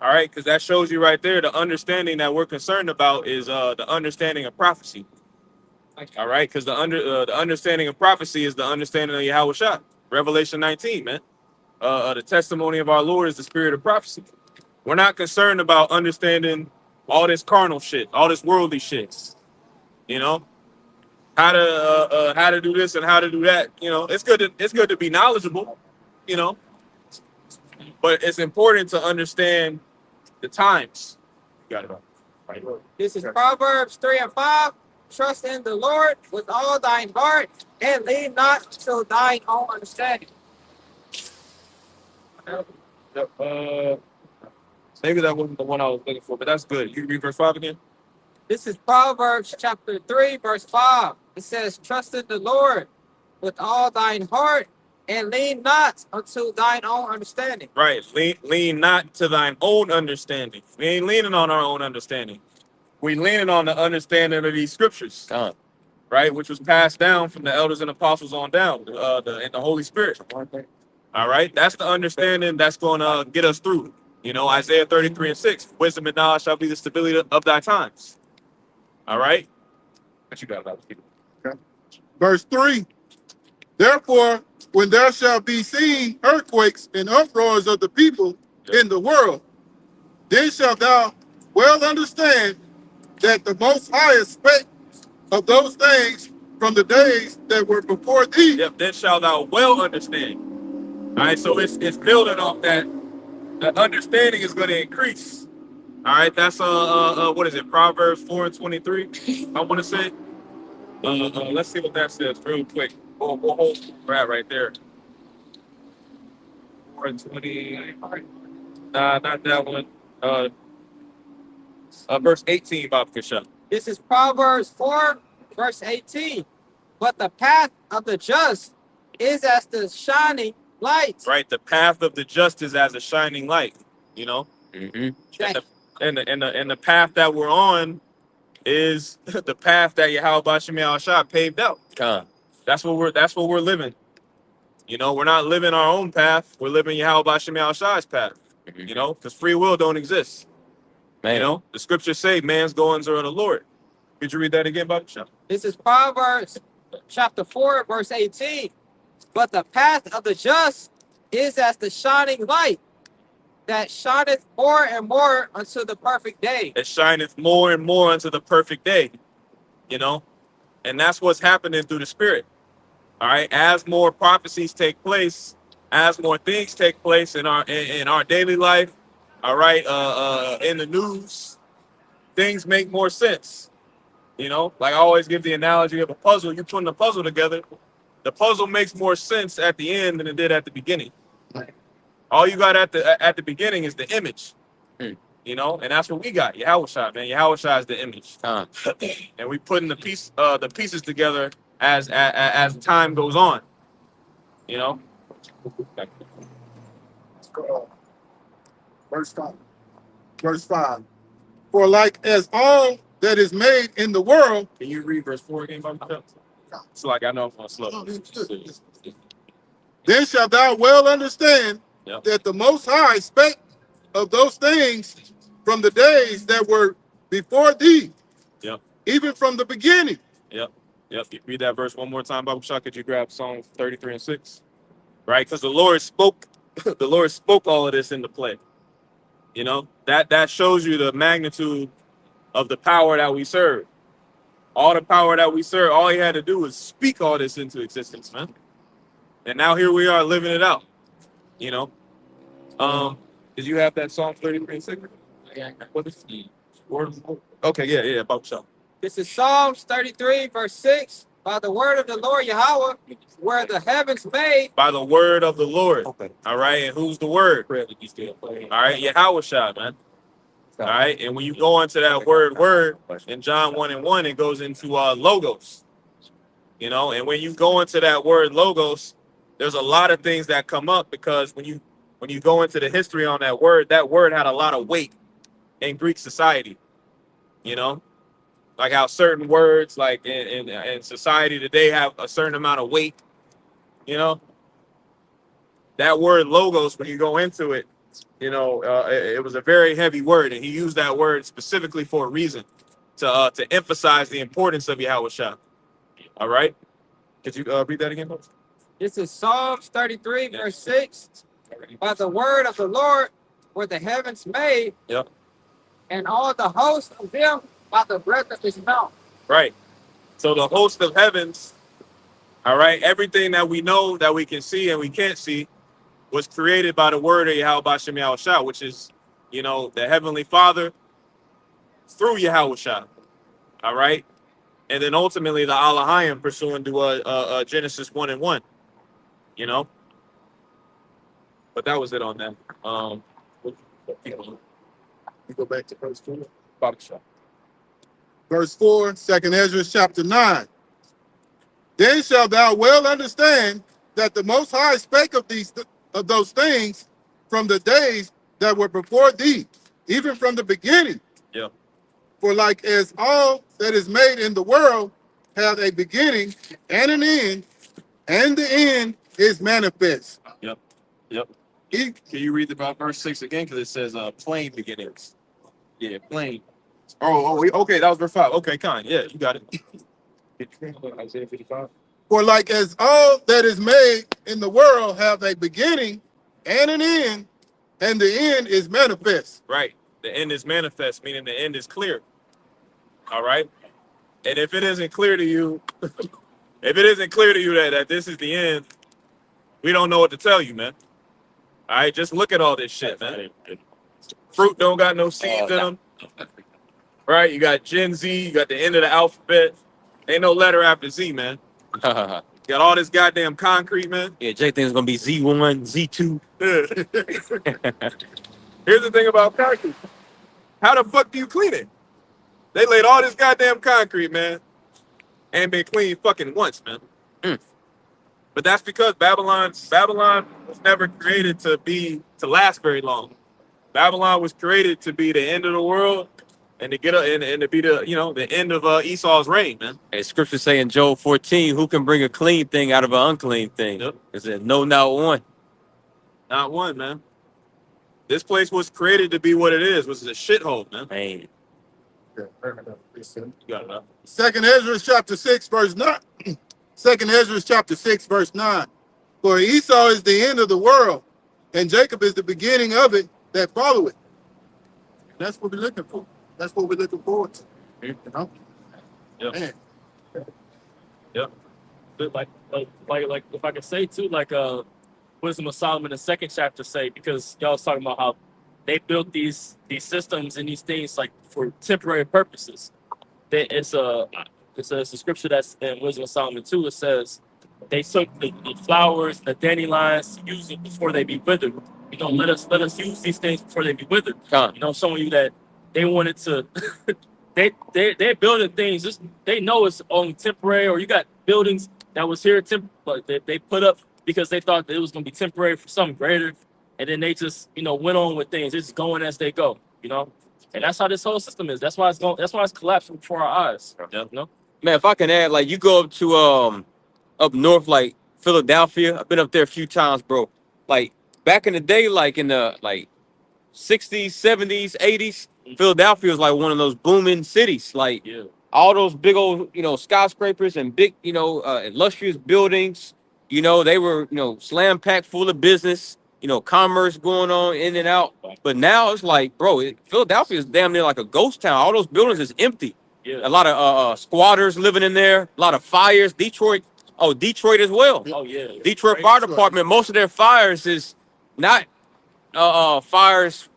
All right, because that shows you right there the understanding that we're concerned about is the understanding of prophecy. All right, because the understanding of prophecy is the understanding of Yahweh Shah. Revelation 19, man. The testimony of our Lord is the spirit of prophecy. We're not concerned about understanding all this carnal shit, all this worldly shit. You know, how to do this and how to do that. You know, it's good to be knowledgeable. You know, but it's important to understand the times. You got it right. This is Proverbs 3 and 5. Trust in the Lord with all thine heart and lean not to thine own understanding. Maybe that wasn't the one I was looking for, but that's good. You read verse 5 again? This is Proverbs chapter 3, verse 5. It says, trust in the Lord with all thine heart and lean not unto thine own understanding. Right. Lean not to thine own understanding. We ain't leaning on our own understanding. We leaning on the understanding of these scriptures, right, which was passed down from the elders and apostles on down, and the Holy Spirit. All right, that's the understanding that's going to get us through. You know, Isaiah 33 and 6, wisdom and knowledge shall be the stability of thy times. All right, what you got about it? Okay. Verse 3, therefore, when there shall be seen earthquakes and uproars of the people in the world, then shalt thou well understand that the Most High spake of those things from the days that were before thee. Yep, then shalt thou well understand. All right, so it's building off that. The understanding is going to increase. All right, that's what is it? Proverbs 4 and 23. I want to say. Let's see what that says real quick. We'll hold right there. 4 and 20. Nah, not that one. Verse 18, Bob Kasha. This is Proverbs 4, verse 18. But the path of the just is as the shining light. Right, the path of the just is as a shining light. You know, and the path that we're on is the path that Yahweh Bashim Al-Shah paved out. That's what we're living. You know, we're not living our own path. We're living Yahweh Bashim Al-Shah's path. You know, because free will don't exist. Man. You know, the scriptures say man's goings are of the Lord. Could you read that again, Bob? This is Proverbs chapter 4, verse 18. But the path of the just is as the shining light that shineth more and more unto the perfect day. It shineth more and more unto the perfect day. You know, and that's what's happening through the Spirit. All right, as more prophecies take place, as more things take place in our daily life. All right, in the news, things make more sense. You know, like I always give the analogy of a puzzle. You putting the puzzle together, the puzzle makes more sense at the end than it did at the beginning. All you got at the beginning is the image. You know, and that's what we got. Yahweh Shah, man. Yahweh Shah is the image, and we putting the pieces together as time goes on. You know. Verse 5. For like as all that is made in the world. Can you read verse 4 again, Bible? So like I know I'm slow. Then shalt thou well understand that the Most High spake of those things from the days that were before thee. Yep. Even from the beginning. Yep. Read that verse one more time, Bible Shah. Could you grab Psalm 33 and 6? Right, because the Lord spoke all of this into play. You know, that shows you the magnitude of the power that we serve. All the power that we serve, all he had to do was speak all this into existence, man. And now here we are living it out. You know. Did you have that Psalm 33:6? What is the word? Okay, yeah, about so. This is Psalms 33, verse 6. By the word of the Lord Yahweh, were the heavens made. By the word of the Lord. Okay. All right, and who's the word? All right, Yahweh Shah, man. All right, and when you go into that word in John 1:1, it goes into logos. You know, and when you go into that word logos, there's a lot of things that come up because when you go into the history on that word had a lot of weight in Greek society. You know, like how certain words, like in society today, have a certain amount of weight. You know, that word logos, when you go into it, you know, it was a very heavy word, and he used that word specifically for a reason, to emphasize the importance of Yahweh Shah. All right, could you read that again, folks? This is Psalms 33, verse 6. By the word of the Lord were the heavens made. Yep. And all the host of them by the breath of his mouth. Right. So the host of heavens, all right, everything that we know that we can see and we can't see was created by the word of Yahweh Bashem Yahweh Shah, which is, you know, the Heavenly Father through Yahweh Shah. All right. And then ultimately the Alahayim pursuant to Genesis 1:1. You know. But that was it on that. We go back to verse 4. Shah. Verse 4, 2nd Ezra chapter 9. Then shalt thou well understand that the Most High spake of those things from the days that were before thee, even from the beginning. Yeah. For like as all that is made in the world hath a beginning and an end, and the end is manifest. Yep. Yep. He, Can you read about verse 6 again? Because it says plain beginnings. Yeah, plain. Okay, that was verse 5. Okay, kind. Yeah, you got it. Isaiah 55. for like as all that is made in the world have a beginning and an end, and the end is manifest. Right. The end is manifest, meaning the end is clear. All right. And if it isn't clear to you, that this is the end, we don't know what to tell you, man. All right, just look at all this shit, man. Fruit don't got no seeds in them. Right? You got Gen Z, you got the end of the alphabet. Ain't no letter after Z, man. Got all this goddamn concrete, man. Yeah, Jake thinks it's gonna be Z1, Z2. Here's the thing about concrete. How the fuck do you clean it? They laid all this goddamn concrete, man, and been cleaned fucking once, man. But that's because Babylon was never created to last very long. Babylon was created to be the end of the world and to be the end of Esau's reign, man. And scripture say in Job 14, who can bring a clean thing out of an unclean thing? Yep. It said, no, not one. Not one, man. This place was created to be what it is, which is a shithole, man. Man. You got it, man. 2nd Ezra chapter 6, verse 9. 2nd Ezra chapter 6, verse 9. For Esau is the end of the world, and Jacob is the beginning of it that follow it. That's what we're looking for. That's what we're looking forward to. You know? Yep. Man. Yep. But like if I could say too, like Wisdom of Solomon, the 2nd chapter say, because y'all was talking about how they built these systems and these things like for temporary purposes. It's a scripture that's in Wisdom of Solomon 2. It says they took the flowers, the dandelions, to use it before they be withered. You know, let us use these things before they be withered. You know, showing you that they wanted to. they're building things. Just they know it's only temporary. Or you got buildings that was here but they put up because they thought that it was going to be temporary for something greater, and then they just went on with things. It's going as they go. You know. And that's how this whole system is. That's why it's going. That's why it's collapsing before our eyes. You know? Man, if I can add, like, you go up to up north, like Philadelphia. I've been up there a few times, bro. Like back in the day, like in the 60s, 70s, 80s, Philadelphia was like one of those booming cities. Like all those big old, skyscrapers and big, illustrious buildings. They were, slam packed full of business. commerce going on in and out. But now it's like, bro, Philadelphia is damn near like a ghost town. All those buildings is empty. Yeah. A lot of squatters living in there. A lot of fires. Detroit as well. Oh yeah. Detroit Fire Department. Most of their fires is not fires,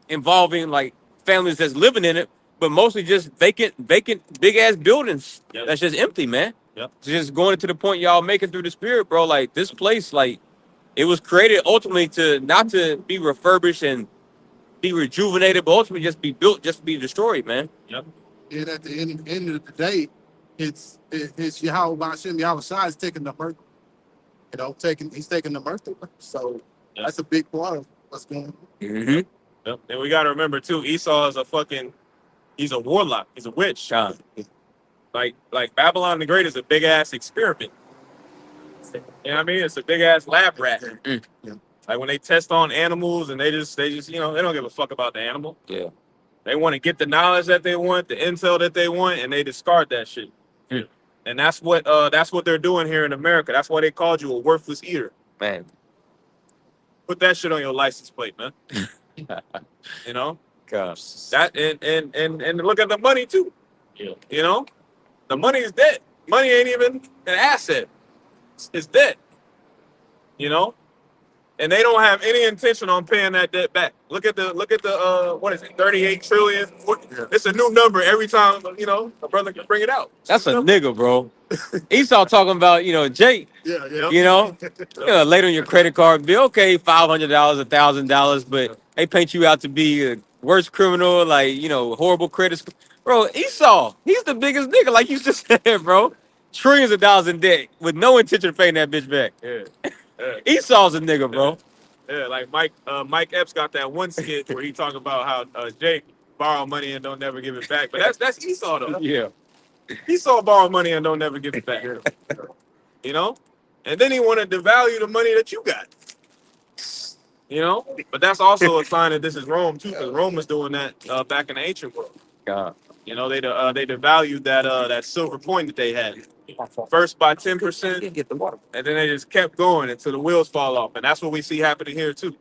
involving like families that's living in it, but mostly just vacant, big ass buildings Yep. that's just empty, man. Yep. Just going into the point y'all making through the spirit, bro. Like this place, like it was created ultimately not to be refurbished and be rejuvenated, but ultimately just be built, just to be destroyed, man. Yep. And at the end of the day, it's Yahweh Hashem Yahweh Shai is taking the murder. He's taking the murder. So Yeah. that's a big part of what's going on. Mm-hmm. Yep. And we got to remember too, Esau is he's a warlock. He's a witch. Like Babylon the Great is a big ass experiment. You know what I mean? It's a big ass lab rat. Mm. Yeah. Like when they test on animals and they just they don't give a fuck about the animal. Yeah. They want to get the knowledge that they want, the intel that they want, and they discard that shit. Mm. And that's what they're doing here in America. That's why they called you a worthless eater. Man. Put that shit on your license plate, man. You know? God. That and look at the money too. Yeah. You know? The money is dead. Money ain't even an asset. It's dead. You know? And they don't have any intention on paying that debt back. Look at the what is it, 38 trillion? It's a new number every time, a brother can bring it out. That's a nigga, bro. Esau talking about, Jake, Yeah. later on your credit card bill, okay, $500, $1,000, but they paint you out to be a worst criminal, like, horrible credit score. Bro, Esau, he's the biggest nigga, like you just said, bro. Trillions of dollars in debt with no intention of paying that bitch back. Yeah. Esau's a nigga, bro. Yeah, like Mike Epps got that one skit where he talking about how Jake borrow money and don't never give it back. But that's Esau though. Yeah. Esau borrow money and don't never give it back. And then he wanted to devalue the money that you got. But that's also a sign that this is Rome too, because Rome was doing that back in the ancient world. God. They devalued that silver coin that they had. First by 10%, Get the water. and then they just kept going until the wheels fall off. And that's what we see happening here too.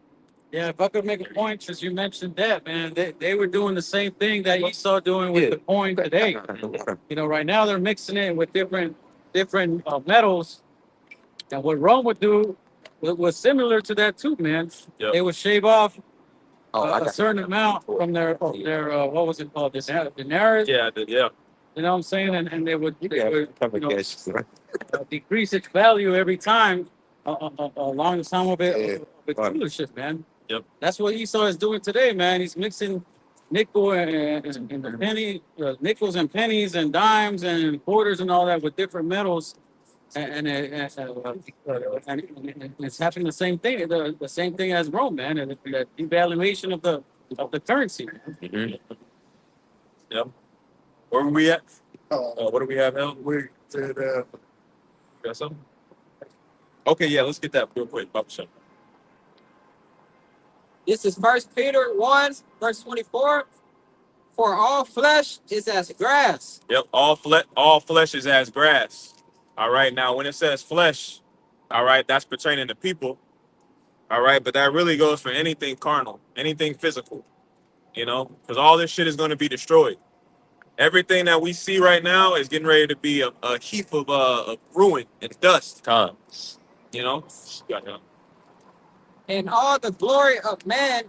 Yeah, if I could make a point, since you mentioned that, man, they were doing the same thing that Esau doing with the coin today. Right now they're mixing it with different metals. And what Rome would do was similar to that too, man. Yep. They would shave off I a certain amount from their what was it called? Denarius. Yeah. You know what I'm saying? And they would got decrease its value every time along the time of it dealership, man. Yep. That's what Esau is doing today, man. He's mixing nickel and the penny, nickels and pennies and dimes and quarters and all that with different metals, and it's happening the same thing. The same thing as Rome, man. And the devaluation of the currency. Mhm. Yep. Where were we at? What do we have now? We said Got something? Okay, yeah, let's get that real quick. Bubba Show. This is 1 Peter 1, verse 24. For all flesh is as grass. Yep, all flesh is as grass. All right, now when it says flesh, all right, that's pertaining to people. All right, but that really goes for anything carnal, anything physical, because all this shit is going to be destroyed. Everything that we see right now is getting ready to be a heap of ruin and dust. Time. And all the glory of man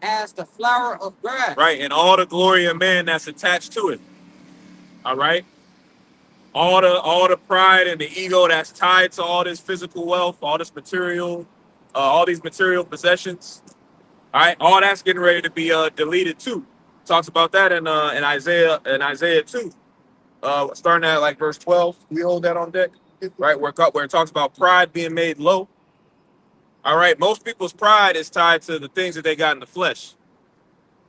as the flower of grass. Right, and all the glory of man that's attached to it. All right, all the pride and the ego that's tied to all this physical wealth, all this material, all these material possessions. All right, all that's getting ready to be deleted too. Talks about that in Isaiah 2, starting at like verse 12. We hold that on deck, right? Where it talks about pride being made low. All right, most people's pride is tied to the things that they got in the flesh.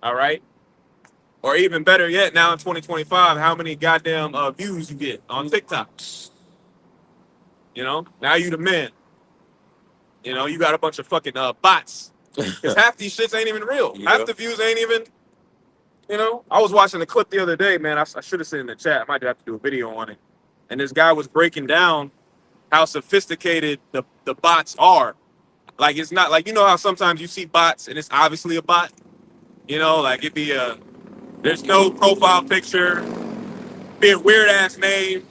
All right, or even better yet, now in 2025, how many goddamn views you get on TikTok? Now you the man. You got a bunch of fucking bots. Because half these shits ain't even real. Yeah. Half the views ain't even. I was watching a clip the other day, man. I should have said in the chat. I might have to do a video on it. And this guy was breaking down how sophisticated the bots are. Like it's not like, you know how sometimes you see bots and it's obviously a bot. You know, like it'd be there's no profile picture, be a weird ass name,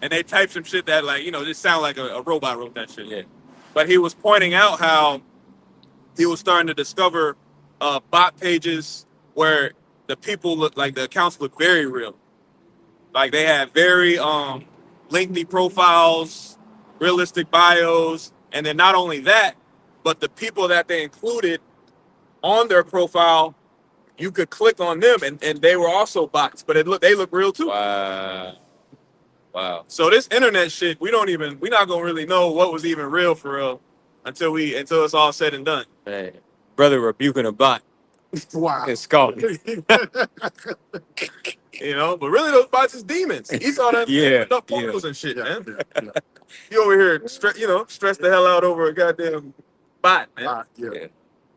and they type some shit that like, you know, just sound like a robot wrote that shit. Yeah. But he was pointing out how he was starting to discover bot pages where the people look like the accounts look very real. Like they had very lengthy profiles, realistic bios, and then not only that, but the people that they included on their profile, you could click on them and they were also bots, but they look real too. Wow. So this internet shit, we're not gonna really know what was even real for real until it's all said and done. Hey, brother rebuking a bot. Wow. It's called. You know, but really those bots is demons. He saw that Yeah, up portals and shit, man. You over here, stress the hell out over a goddamn bot, man. Yeah.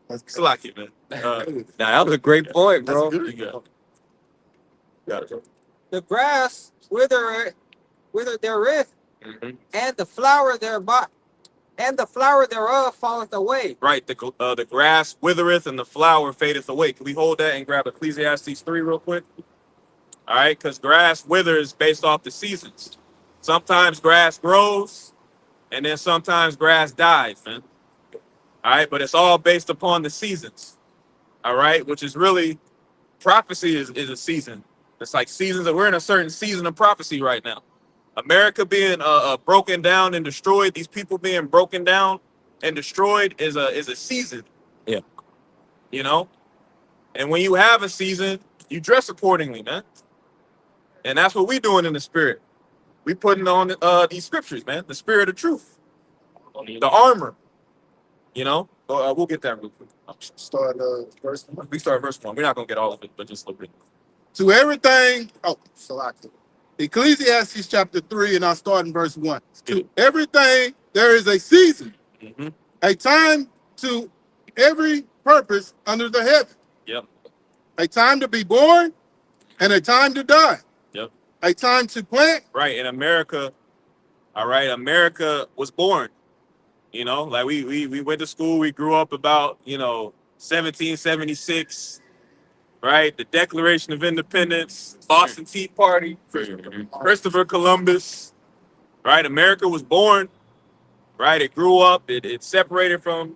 It's lucky, man. Now that was a great point, bro. You got it, bro. The grass withereth, Mhm. and the flower thereof falleth away. Right, the grass withereth and the flower fadeth away. Can we hold that and grab Ecclesiastes 3 real quick? All right, because grass withers based off the seasons. Sometimes grass grows, and then sometimes grass dies, man. All right, but it's all based upon the seasons. All right, which is really prophecy is a season. It's like seasons. We're in a certain season of prophecy right now. America being broken down and destroyed. These people being broken down and destroyed is a season. Yeah. You know, and when you have a season, you dress accordingly, man. And that's what we doing in the spirit. We putting on these scriptures, man. The spirit of truth, the armor. You know, we'll get that real quick. Start verse 1. We start verse 1. We're not gonna get all of it, but just a little bit. To everything, Ecclesiastes chapter 3, and I'll start in verse 1. To everything there is a season, Mm-hmm. a time to every purpose under the heaven. Yep. A time to be born and a time to die. Yep. A time to plant. Right, in America, all right, America was born. You know, like we went to school, we grew up about, 1776, right? The Declaration of Independence, Boston Tea Party, Christopher Columbus, right? America was born, right? It grew up, it separated from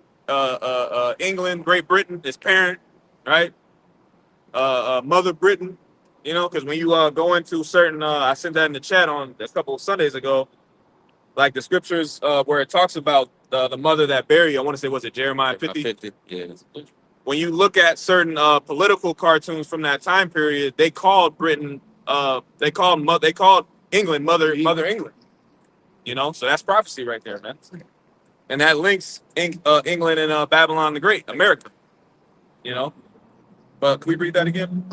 England, Great Britain, its parent, right? Mother Britain, because when you go into certain, I sent that in the chat on a couple of Sundays ago, like the scriptures where it talks about the mother that buried, I want to say, was it Jeremiah 50? Yeah. When you look at certain political cartoons from that time period, they called Britain, they called England Mother England. So that's prophecy right there, man. And that links England and Babylon the Great, America. But can we read that again?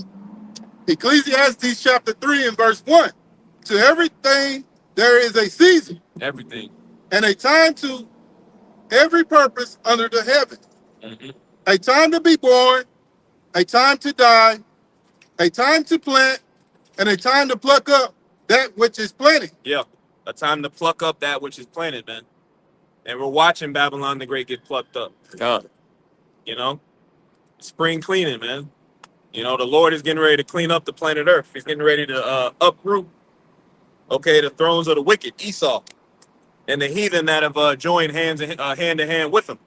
Ecclesiastes chapter 3 and verse 1. To everything there is a season. Everything. And a time to every purpose under the heaven. Mm-hmm. A time to be born, a time to die, a time to plant, and a time to pluck up that which is planted. Yeah, a time to pluck up that which is planted, man. And we're watching Babylon the Great get plucked up. Spring cleaning, man. The Lord is getting ready to clean up the planet Earth. He's getting ready to uproot, the thrones of the wicked, Esau, and the heathen that have joined hand to hand with him.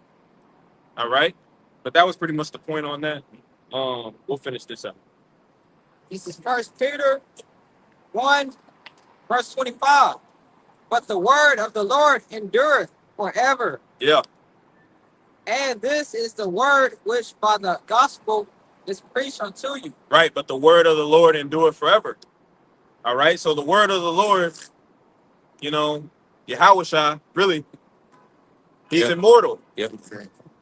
All right? But that was pretty much the point on that. We'll finish this up. This is 1 Peter 1, verse 25. But the word of the Lord endureth forever. Yeah. And this is the word which by the gospel is preached unto you. Right, but the word of the Lord endureth forever. All right, so the word of the Lord, Yahushua, really, he's immortal. Yep.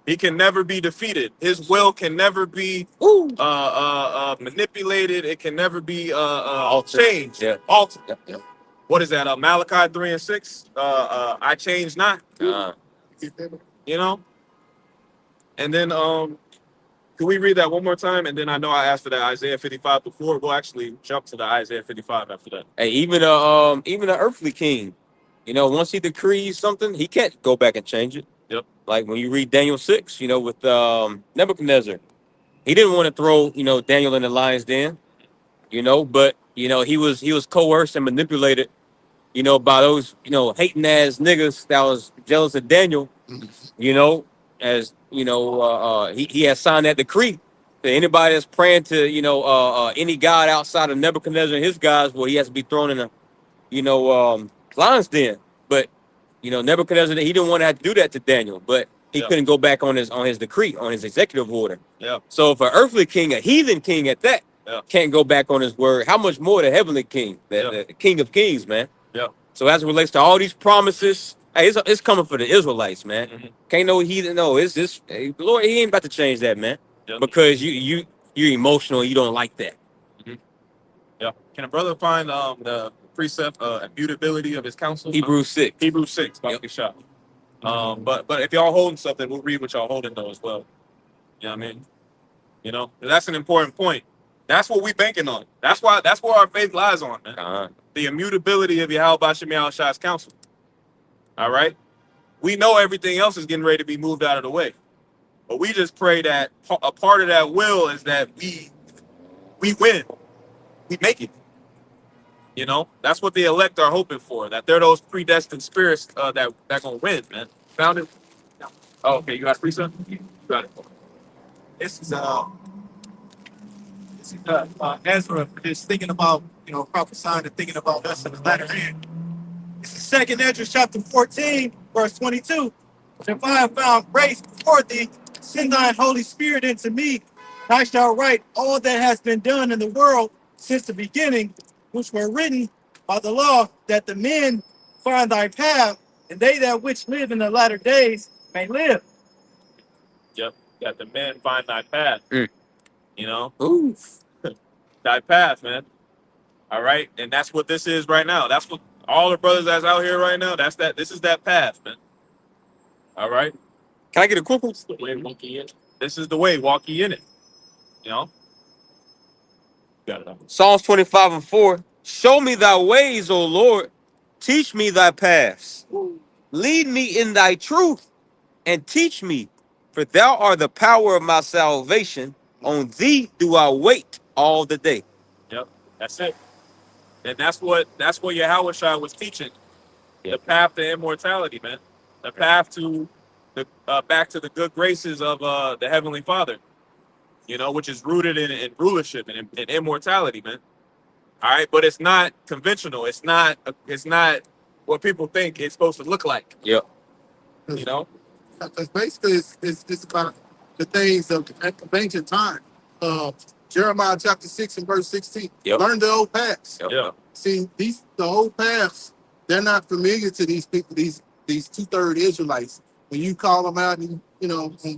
He can never be defeated. His will can never be manipulated. It can never be changed. Yeah. Altered. Yep. What is that? Malachi 3 and 6. I change not. And then can we read that one more time? And then I know I asked for that Isaiah 55 before. We'll actually jump to the Isaiah 55 after that. Hey, even an earthly king, once he decrees something, he can't go back and change it. Yep. Like when you read Daniel 6, you know, with Nebuchadnezzar, he didn't want to throw, you know, Daniel in the lion's den, you know, but you know, he was coerced and manipulated, you know, by those, you know, hating ass niggas that was jealous of Daniel, you know, as you know, he has signed that decree that anybody that's praying to, you know, any god outside of Nebuchadnezzar and his gods, well, he has to be thrown in a, you know, lion's den. But you know, Nebuchadnezzar, he didn't want to have to do that to Daniel, but he Yeah. couldn't go back on his decree, on his executive order. Yeah. So if an earthly king, a heathen king at that, Yeah. can't go back on his word, how much more the heavenly king, the King of Kings, man? Yeah. So as it relates to all these promises, hey, it's coming for the Israelites, man. Mhm. Can't no heathen, no. It's this, hey, the Lord, he ain't about to change that, man. Yeah. Because you're emotional, you don't like that. Yeah. Can a brother find the precept immutability of his counsel? Hebrews 6. Hebrews 6, about to get shot. But if y'all holding something, we'll read what y'all holding though as well. You know what I mean? You know, that's an important point. That's what we banking on. That's where our faith lies on, man. The immutability of Yahweh Shem Shai's counsel. All right? We know everything else is getting ready to be moved out of the way. But we just pray that a part of that will is that we win. We make it. You know, that's what the elect are hoping for. That they're those predestined spirits that gonna win, man. Found it. Oh, okay, you got a precept? You got it. This is Ezra is thinking about, you know, prophesying and thinking about us in the latter end. This is Second Ezra chapter 14, verse 22. If I have found grace before thee, send thine Holy Spirit into me, and I shall write all that has been done in the world since the beginning, which were written by the law, that the men find thy path, and they that which live in the latter days may live. Yep. That the men find thy path. Mm. You know? Ooh. Thy path, man. All right. And that's what this is right now. That's what all the brothers that's out here right now, this is that path, man. All right. Can I get a quick one? This is the way. Walk ye in it. You know? Got it. Psalms 25:4. Show me thy ways, O Lord. Teach me thy paths. Lead me in thy truth and teach me, for thou art the power of my salvation. On thee do I wait all the day. Yep. That's it. And that's what Yahweh Shai was teaching. The path to immortality, man. The path to the back to the good graces of the Heavenly Father. You know, which is rooted in rulership and in immortality, man. All right, but it's not conventional. It's not what people think it's supposed to look like. Yep. You know. Because basically it's about the things of ancient time. Jeremiah chapter 6 and verse 16. Yep. Learn the old paths. Yep. Yeah. See, the old paths, they're not familiar to these people, these 2/3 Israelites. When you call them out and, you know, on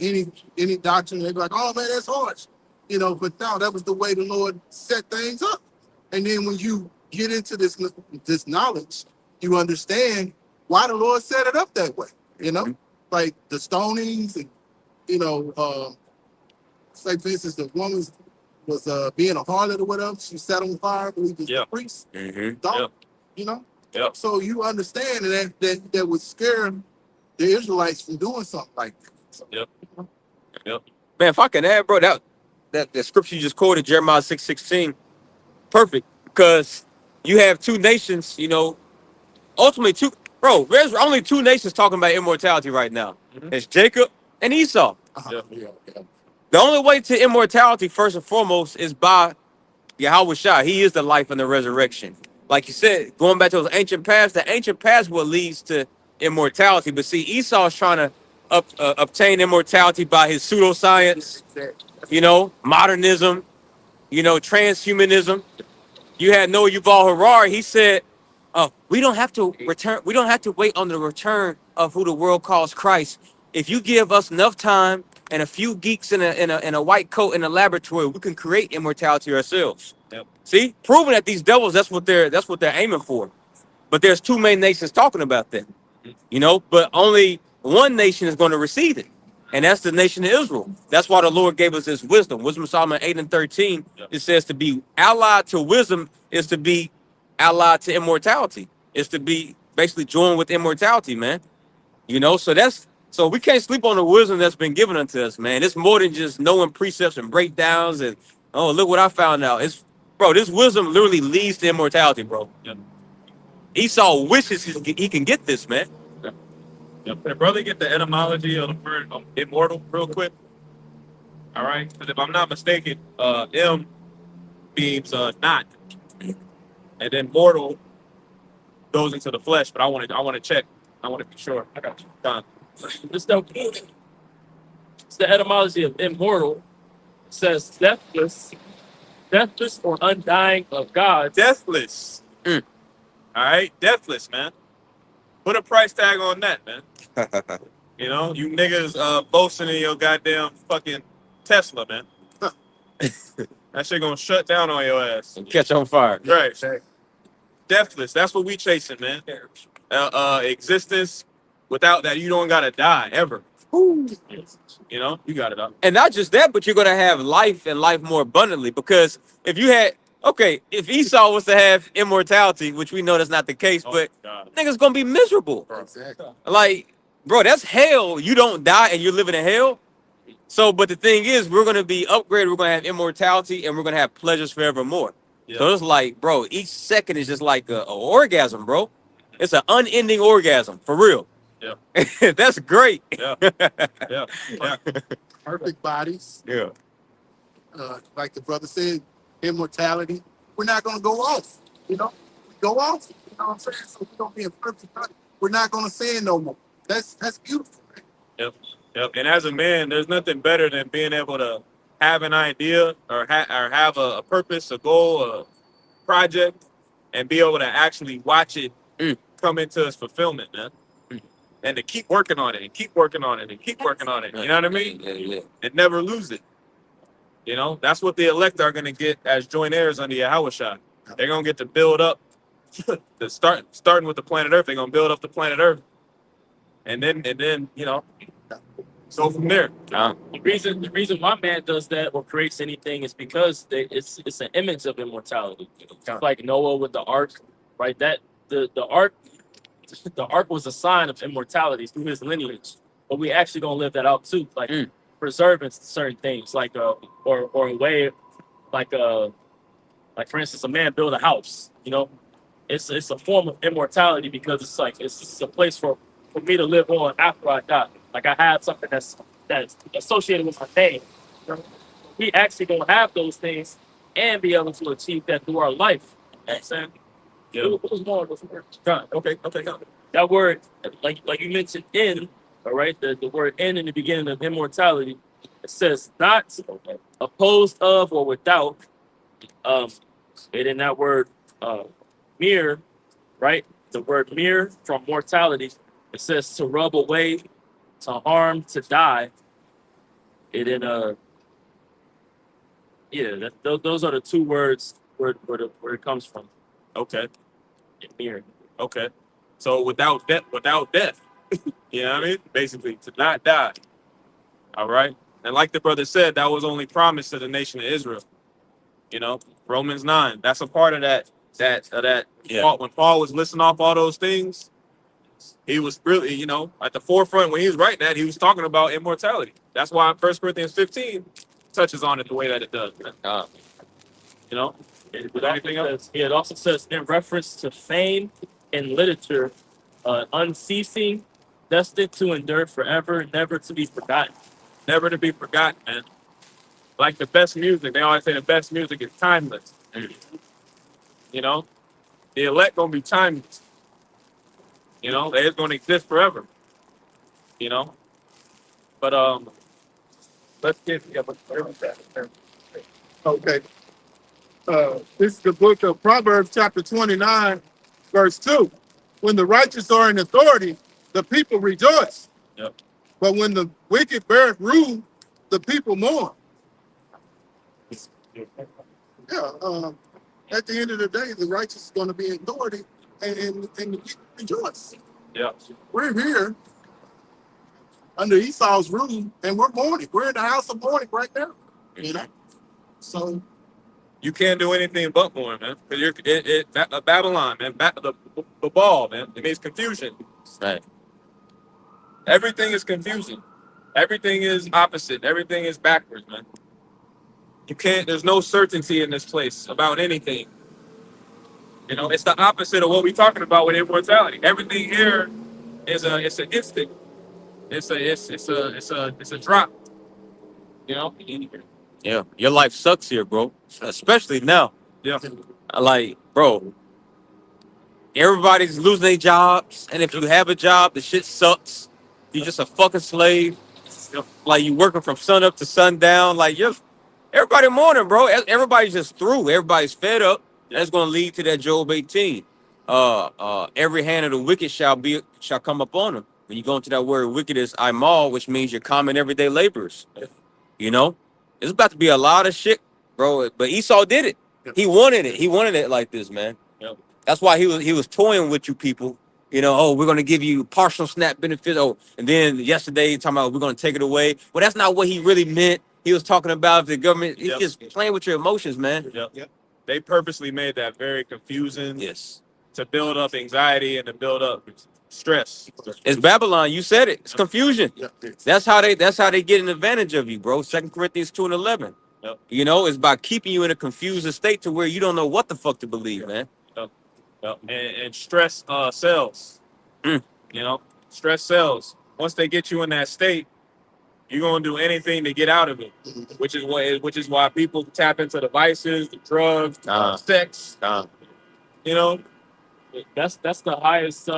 any doctrine, they're like, oh man, that's harsh. You know, but no, that was the way the Lord set things up. And then when you get into this knowledge, you understand why the Lord set it up that way. You know, like the stonings and, you know, say for instance, the woman was being a harlot or whatever. She set on fire, I believe it's the priest. Mm-hmm. Dog, you know? Yep. So you understand that would scare the Israelites from doing something like that. So, Yep. Yep. Man, if I can add, bro, that scripture you just quoted, Jeremiah 6:16, perfect. Because you have two nations, you know, ultimately there's only two nations talking about immortality right now. Mhm. It's Jacob and Esau. yeah. The only way to immortality, first and foremost, is by Yahweh Shai. He is the life and the resurrection. Like you said, going back to those ancient paths, the ancient paths what leads to immortality. But see, Esau is trying to obtain immortality by his pseudoscience, you know, modernism, you know, transhumanism. You had Noah Yuval Harari. He said, we don't have to return. We don't have to wait on the return of who the world calls Christ. If you give us enough time and a few geeks in a white coat in a laboratory, we can create immortality ourselves. Yep. See, proving that these devils, that's what they're aiming for. But there's two main nations talking about that, you know. But only one nation is going to receive it, and that's the nation of Israel. That's why the Lord gave us this wisdom. Wisdom of Solomon 8 and 13. Yep. It says to be allied to wisdom is to be allied to immortality. Is to be basically joined with immortality, man. You know, so that's So we can't sleep on the wisdom that's been given unto us, man. It's more than just knowing precepts and breakdowns and oh, look what I found out. It's bro, this wisdom literally leads to immortality, bro. Yep. Esau wishes he can get this, man. Yep. Can brother get the etymology of the word immortal real quick? All right, because if I'm not mistaken, M means not, and then mortal goes into the flesh. But I want to check. I want to be sure. I got you. Done. It's the etymology of immortal. It says deathless or undying of God. Deathless. Mm. All right, deathless, man. Put a price tag on that, man. You know, you niggas boasting in your goddamn fucking Tesla, man. That shit gonna shut down on your ass. And catch on fire. Right. Deathless. That's what we chasing, man. Existence without that, you don't gotta die ever. You know, you got it up. And not just that, but you're gonna have life and life more abundantly. Because if you had if Esau was to have immortality, which we know that's not the case, but niggas gonna be miserable. Exactly. Like, bro, that's hell. You don't die and you're living in hell. So, but the thing is, we're gonna be upgraded. We're gonna have immortality, and we're gonna have pleasures forevermore. Yeah. So it's like, bro, each second is just like a orgasm, bro. It's an unending orgasm for real. Yeah. That's great. Yeah. Yeah. Yeah. Perfect bodies. Yeah. Like the brother said, immortality. We're not going to go off. You know, we go off. You know what I'm saying? So we're going to be in perfect body. We're not going to sin no more. That's beautiful. Man. Yep. Yep. And as a man, there's nothing better than being able to have an idea or have a purpose, a goal, a project, and be able to actually watch it come into its fulfillment, man. And to keep working on it and keep working on it and keep working on it. You know what I mean? Yeah. And never lose it. You know, that's what the elect are going to get as joint heirs under Yahushua. They're going to get to build up, starting with the planet Earth. They're going to build up the planet Earth. And then, you know, go from there. The reason my man does that or creates anything is because it's an image of immortality. Like Noah with the ark, right? That the ark was a sign of immortality through his lineage. But we actually gonna live that out too, like preserving certain things, like or a way, like for instance, a man build a house. You know, it's a form of immortality because it's like it's a place for me to live on after I die. Like I have something that's associated with my name. You know? We actually gonna have those things and be able to achieve that through our life. You know what I'm saying? Yeah. What was more of those words? Okay. That word, like you mentioned in, all right, the word in the beginning of immortality, it says not opposed of or without. And in that word mere, right? The word mere from mortality, it says to rub away, to harm, to die. And then those are the two words where it comes from. Okay. Mere. Okay. So without death. You know what I mean? Basically, to not die. All right. And like the brother said, that was only promised to the nation of Israel. You know, Romans 9. That's a part of that. Yeah. When Paul was listing off all those things, he was really, you know, at the forefront when he was writing that, he was talking about immortality. That's why 1 Corinthians 15 touches on it the way that it does. You know? It also says in reference to fame in literature, unceasing, destined to endure forever, never to be forgotten. Never to be forgotten, man. Like the best music, they always say the best music is timeless. You know, the elect gonna be timeless. You know, they're gonna exist forever. You know, but let's get Okay. This is the book of Proverbs, chapter 29, verse 2. When the righteous are in authority, the people rejoice. Yep. But when the wicked bear rule, the people mourn. Yeah. At the end of the day, the righteous is going to be in authority and the people rejoice. Yeah. We're here under Esau's rule and we're mourning. We're in the house of mourning right now. You know? So You can't do anything but mourn, man. Because you're Babylon, man. The ball, man. It means confusion. Right. Everything is confusing. Everything is opposite. Everything is backwards, man. You can't. There's no certainty in this place about anything. You know, it's the opposite of what we're talking about with immortality. Everything here is it's an instant. It's a drop. You know. Yeah, your life sucks here, bro. Especially now. Yeah. Like, bro, everybody's losing their jobs, and if you have a job, the shit sucks. You're just a fucking slave. Like you working from sun up to sundown. Like you're everybody mourning, bro. Everybody's just through. Everybody's fed up. That's gonna lead to that Job 18. Every hand of the wicked shall come upon them. When you go into that word wicked is imal, which means your common everyday laborers. You know, it's about to be a lot of shit, bro. But Esau did it. He wanted it. He wanted it like this, man. Yep. That's why he was toying with you people. You know, oh, we're gonna give you partial snap benefits. Oh, and then yesterday talking about we're gonna take it away. Well, that's not what he really meant. He was talking about if the government. He's Yep. just playing with your emotions, man. Yep. They purposely made that very confusing Yes, to build up anxiety and to build up stress. it's Babylon. You said it. It's confusion. Yeah. That's how they get an advantage of you, bro. 2 Corinthians 2:11. Yep. You know, it's by keeping you in a confused state to where you don't know what the fuck to believe, man. Yep. And stress sells. Mm. You know, stress sells. Once they get you in that state, you're gonna do anything to get out of it. Which is why people tap into the vices, the drugs, sex. You know, That's the highest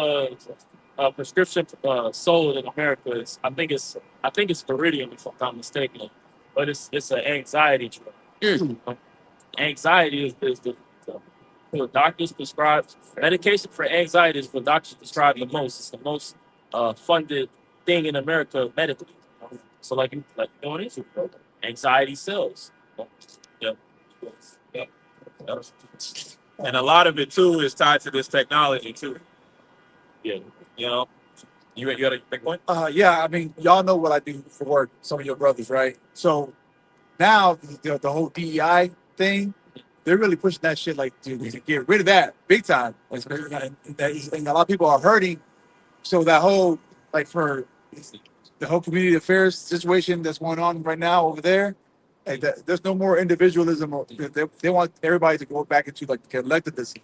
prescription sold in America. I think it's Viridium, if I'm not mistaken, but it's an anxiety drug. Anxiety is the doctors prescribe medication for anxiety is what doctors prescribe the most. It's the most funded thing in America medically. So like you know it is, anxiety sells. Yep. And a lot of it too is tied to this technology too. Yeah. You know, you got a big point. Yeah, I mean, y'all know what I do for work. Some of your brothers, right? So now the whole DEI thing, they're really pushing that shit like to get rid of that big time. And a lot of people are hurting. So that whole like for the whole community affairs situation that's going on right now over there, like there's no more individualism. Or they want everybody to go back into like collectivism,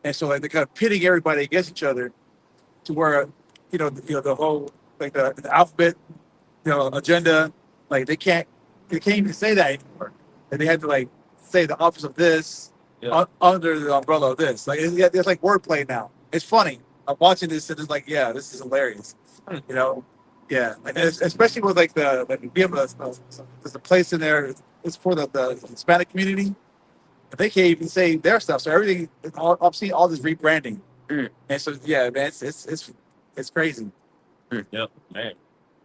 and so like they're kind of pitting everybody against each other, to where the whole like the alphabet agenda, like they can't even say that anymore, and they had to like say the office of this under the umbrella of this. Like it's like wordplay now. It's funny. I'm watching this and it's like, yeah, this is hilarious. You know, yeah, like, especially with like we have there's a place in there. It's for the Hispanic community. They can't even say their stuff. So everything, I'm seeing all this rebranding, and so yeah, man, it's crazy. Yep, man.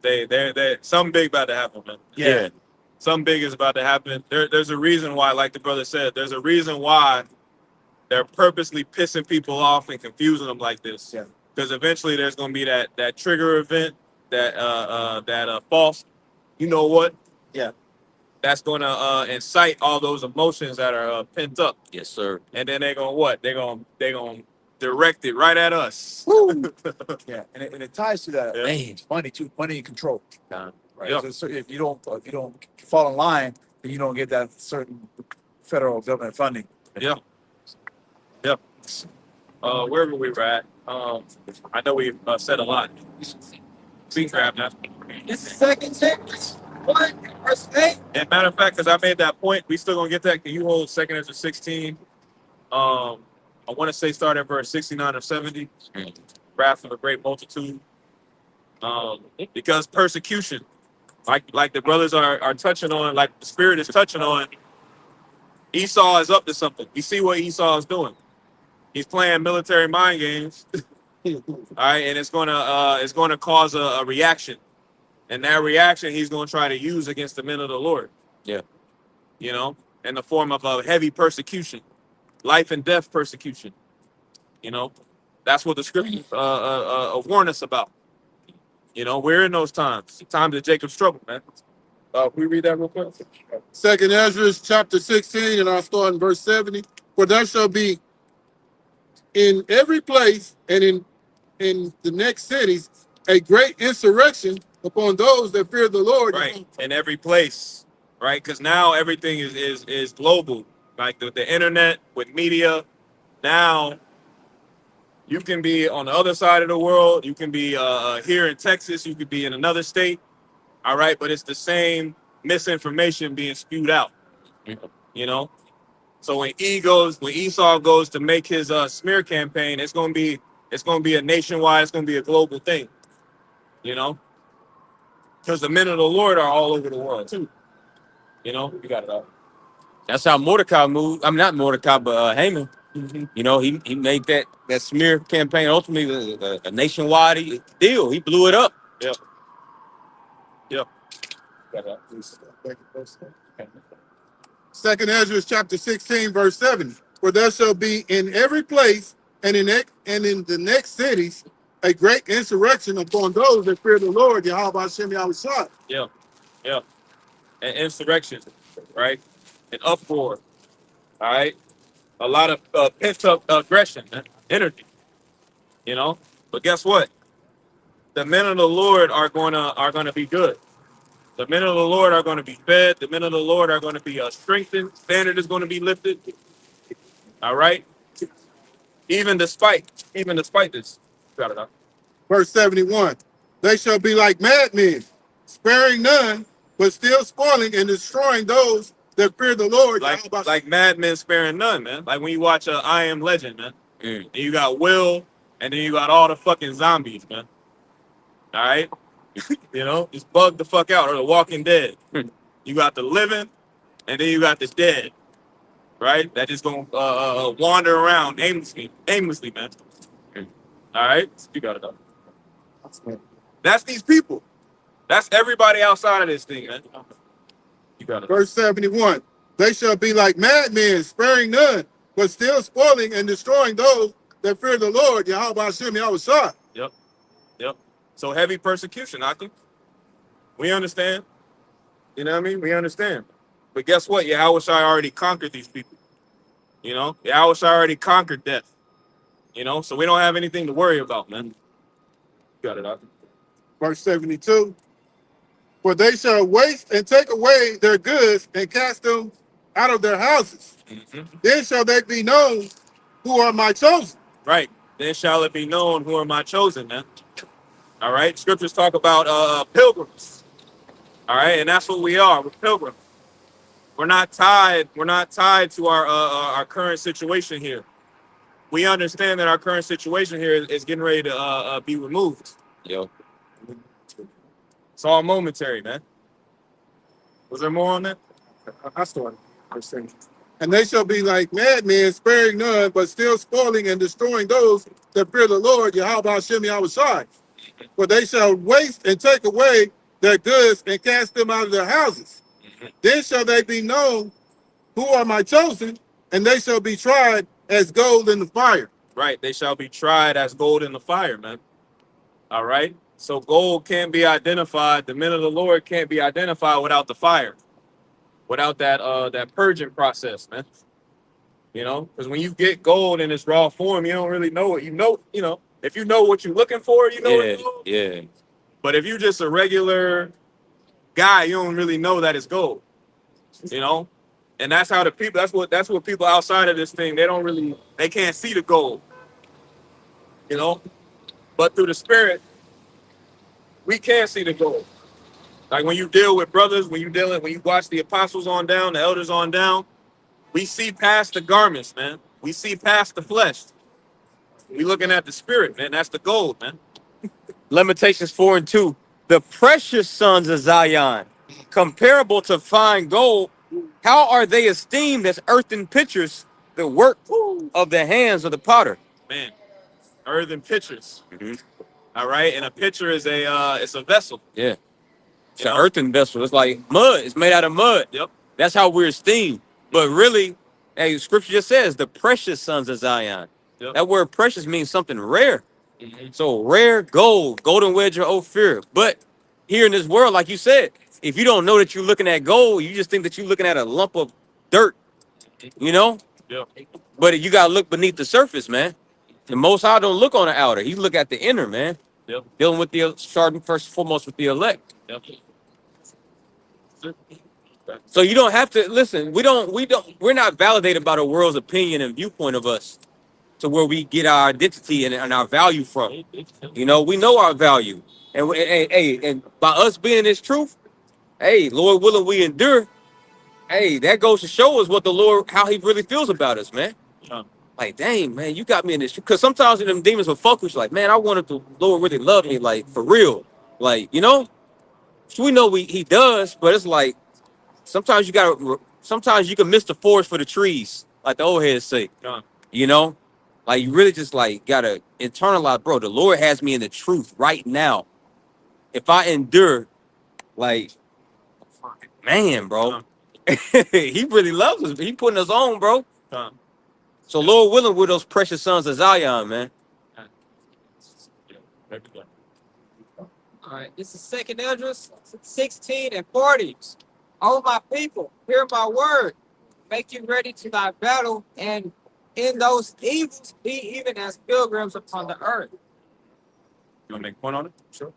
They something big about to happen, man. Yeah. Something big is about to happen. There's a reason why, like the brother said, there's a reason why they're purposely pissing people off and confusing them like this. Yeah. Because eventually there's gonna be that trigger event, that false, you know what? Yeah. That's gonna incite all those emotions that are pent up. Yes, sir. And then they're gonna what? They're gonna direct it right at us. Yeah, and it ties to that money too, money and control. Right. Yeah. So if you don't fall in line, then you don't get that certain federal government funding. Yeah. Yep. Wherever we were at, I know we've said a lot. We grab that. This is 2 Timothy 1, verse 8. And matter of fact, because I made that point, we still gonna get that. Can you hold 2 Ezra 16? I want to say start at verse 69 or 70. Wrath of a great multitude. Because persecution, like the brothers are touching on, like the spirit is touching on, Esau is up to something. You see what Esau is doing. He's playing military mind games. All right, and it's gonna cause a reaction. And that reaction he's gonna try to use against the men of the Lord. Yeah. You know, in the form of a heavy persecution, life and death persecution. You know, that's what the scriptures warn us about. You know, we're in those times of Jacob's trouble, man. Can we read that real quick? 2 Ezra chapter 16, and I'll start in verse 70. For there shall be in every place and in the next cities a great insurrection upon those that fear the Lord. Right. In every place. Right? Because now everything is global. Like the internet with media. Now you can be on the other side of the world. You can be here in Texas. You could be in another state. All right. But it's the same misinformation being spewed out. You know? So when Esau goes to make his smear campaign, it's gonna be a nationwide, it's gonna be a global thing, you know, because the men of the Lord are all over the world too. You know, you got it all. That's how Mordecai moved. I'm not Mordecai, but Haman. You know, he made that smear campaign ultimately a nationwide deal. He blew it up. Yep. Yep. Got it all. Second Ezra chapter 16, verse 7. For there shall be in every place and in the next cities a great insurrection upon those that fear the Lord, Yahweh Hashem Yahushua. Yeah. Yeah. And insurrection, right? An uproar. All right. A lot of pent up aggression, energy. You know. But guess what? The men of the Lord are gonna be good. The men of the Lord are going to be fed. The men of the Lord are going to be strengthened. Standard is going to be lifted. All right. Even despite this. Got it up. Verse 71. They shall be like madmen, sparing none, but still spoiling and destroying those that fear the Lord. Like madmen sparing none, man. Like when you watch I Am Legend, man. And you got Will, and then you got all the fucking zombies, man. All right. You know, just bug the fuck out, or The Walking Dead. You got the living, and then you got the dead, right? That just gonna wander around aimlessly, man. All right, you got it up. That's these people. That's everybody outside of this thing, man. You got it. Verse 71. They shall be like madmen, sparing none, but still spoiling and destroying those that fear the Lord, Yahweh Hashem Yahushua. Yep. Yep. So heavy persecution, I think. We understand. You know what I mean? We understand. But guess what? Yahweh already conquered these people. You know? Yahweh already conquered death. You know? So we don't have anything to worry about, man. Got it, Arthur. Verse 72. For they shall waste and take away their goods and cast them out of their houses. Then shall they be known who are my chosen. Right. Then shall it be known who are my chosen, man. All right. Scriptures talk about pilgrims. All right. And that's what we are. We're pilgrims. We're not tied. We're not tied to our current situation here. We understand that our current situation here is getting ready to be removed. Yo. It's all momentary, man. Was there more on that? I started. And they shall be like madmen, sparing none, but still spoiling and destroying those that fear the Lord, Yahweh Hashem Yahushua. For they shall waste and take away their goods and cast them out of their houses. Then shall they be known who are my chosen, and they shall be tried as gold in the fire. Right. They shall be tried as gold in the fire, man. All right. So gold can't be identified. The men of the Lord can't be identified without the fire, without that purging process, man. You know, because when you get gold in its raw form, you don't really know it. You know, if you know what you're looking for, you know it's gold. Yeah. But if you're just a regular guy, you don't really know that it's gold. You know, and that's how the people. That's what people outside of this thing. They can't see the gold. You know, but through the Spirit, we can see the gold. Like when you deal with brothers, when you watch the apostles on down, the elders on down, we see past the garments, man. We see past the flesh. We looking at the Spirit, man. That's the gold, man. Lamentations 4:2. The precious sons of Zion, comparable to fine gold, how are they esteemed as earthen pitchers, the work of the hands of the potter? Man, earthen pitchers. All right, and a pitcher is it's a vessel. Yeah. It's an earthen vessel. It's like mud. It's made out of mud. Yep. That's how we're esteemed. But really, hey, Scripture just says the precious sons of Zion. Yep. That word precious means something rare. So rare gold, golden wedge of Ophir. But here in this world, like you said, if you don't know that you're looking at gold, you just think that you're looking at a lump of dirt, you know? Yep. But you got to look beneath the surface, man. The Most High don't look on the outer. He look at the inner, man. Yep. Dealing with the starting first and foremost with the elect. Yep. So you don't have to listen. We're not validated by the world's opinion and viewpoint of us to where we get our identity and our value from. You know, we know our value, and by us being this truth, hey, Lord willing, we endure. Hey, that goes to show us what the Lord, how He really feels about us, man. Yeah. Like, dang, man, you got me in this. Because sometimes them demons will focus, like, man, I wanted the Lord really love me, like, for real. Like, you know, so we know He does, but it's like sometimes sometimes you can miss the forest for the trees, like the old heads say. Yeah. You know, like you really just like gotta internalize, bro. The Lord has me in the truth right now. If I endure, like, man, bro, He really loves us. He putting us on, bro. So Lord willing, we're those precious sons of Zion, man. All right, this is Second Esdras 16 and 40. O my people, hear my word. Make you ready to thy battle, and in those evils be even as pilgrims upon the earth. You want to make a point on it? Sure.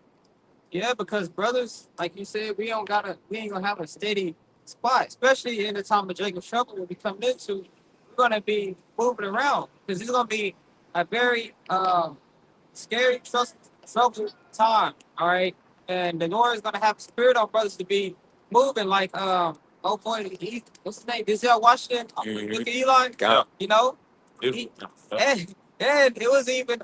Yeah, because brothers, like you said, we ain't gonna have a steady spot, especially in the time of Jacob's trouble we'll be coming into. We're gonna be moving around because it's gonna be a very scary, troublesome time. All right, and the Lord is gonna have spirit on brothers to be moving like oh boy, what's his name? Denzel Washington. Look at Eli. Yeah. You know, Beautiful. and it was even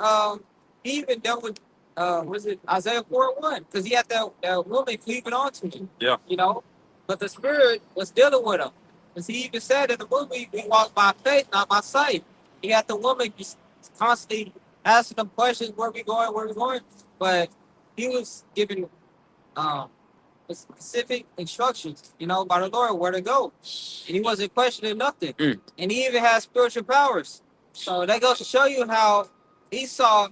he even dealt with was it Isaiah 4:1 because he had that woman cleaving onto him. Yeah. You know, but the spirit was dealing with him. Because he even said in the movie, we walk by faith, not by sight. He had the woman constantly asking them questions, where we going? But he was giving specific instructions, you know, by the Lord where to go. And he wasn't questioning nothing. And he even had spiritual powers. So that goes to show you how Esau,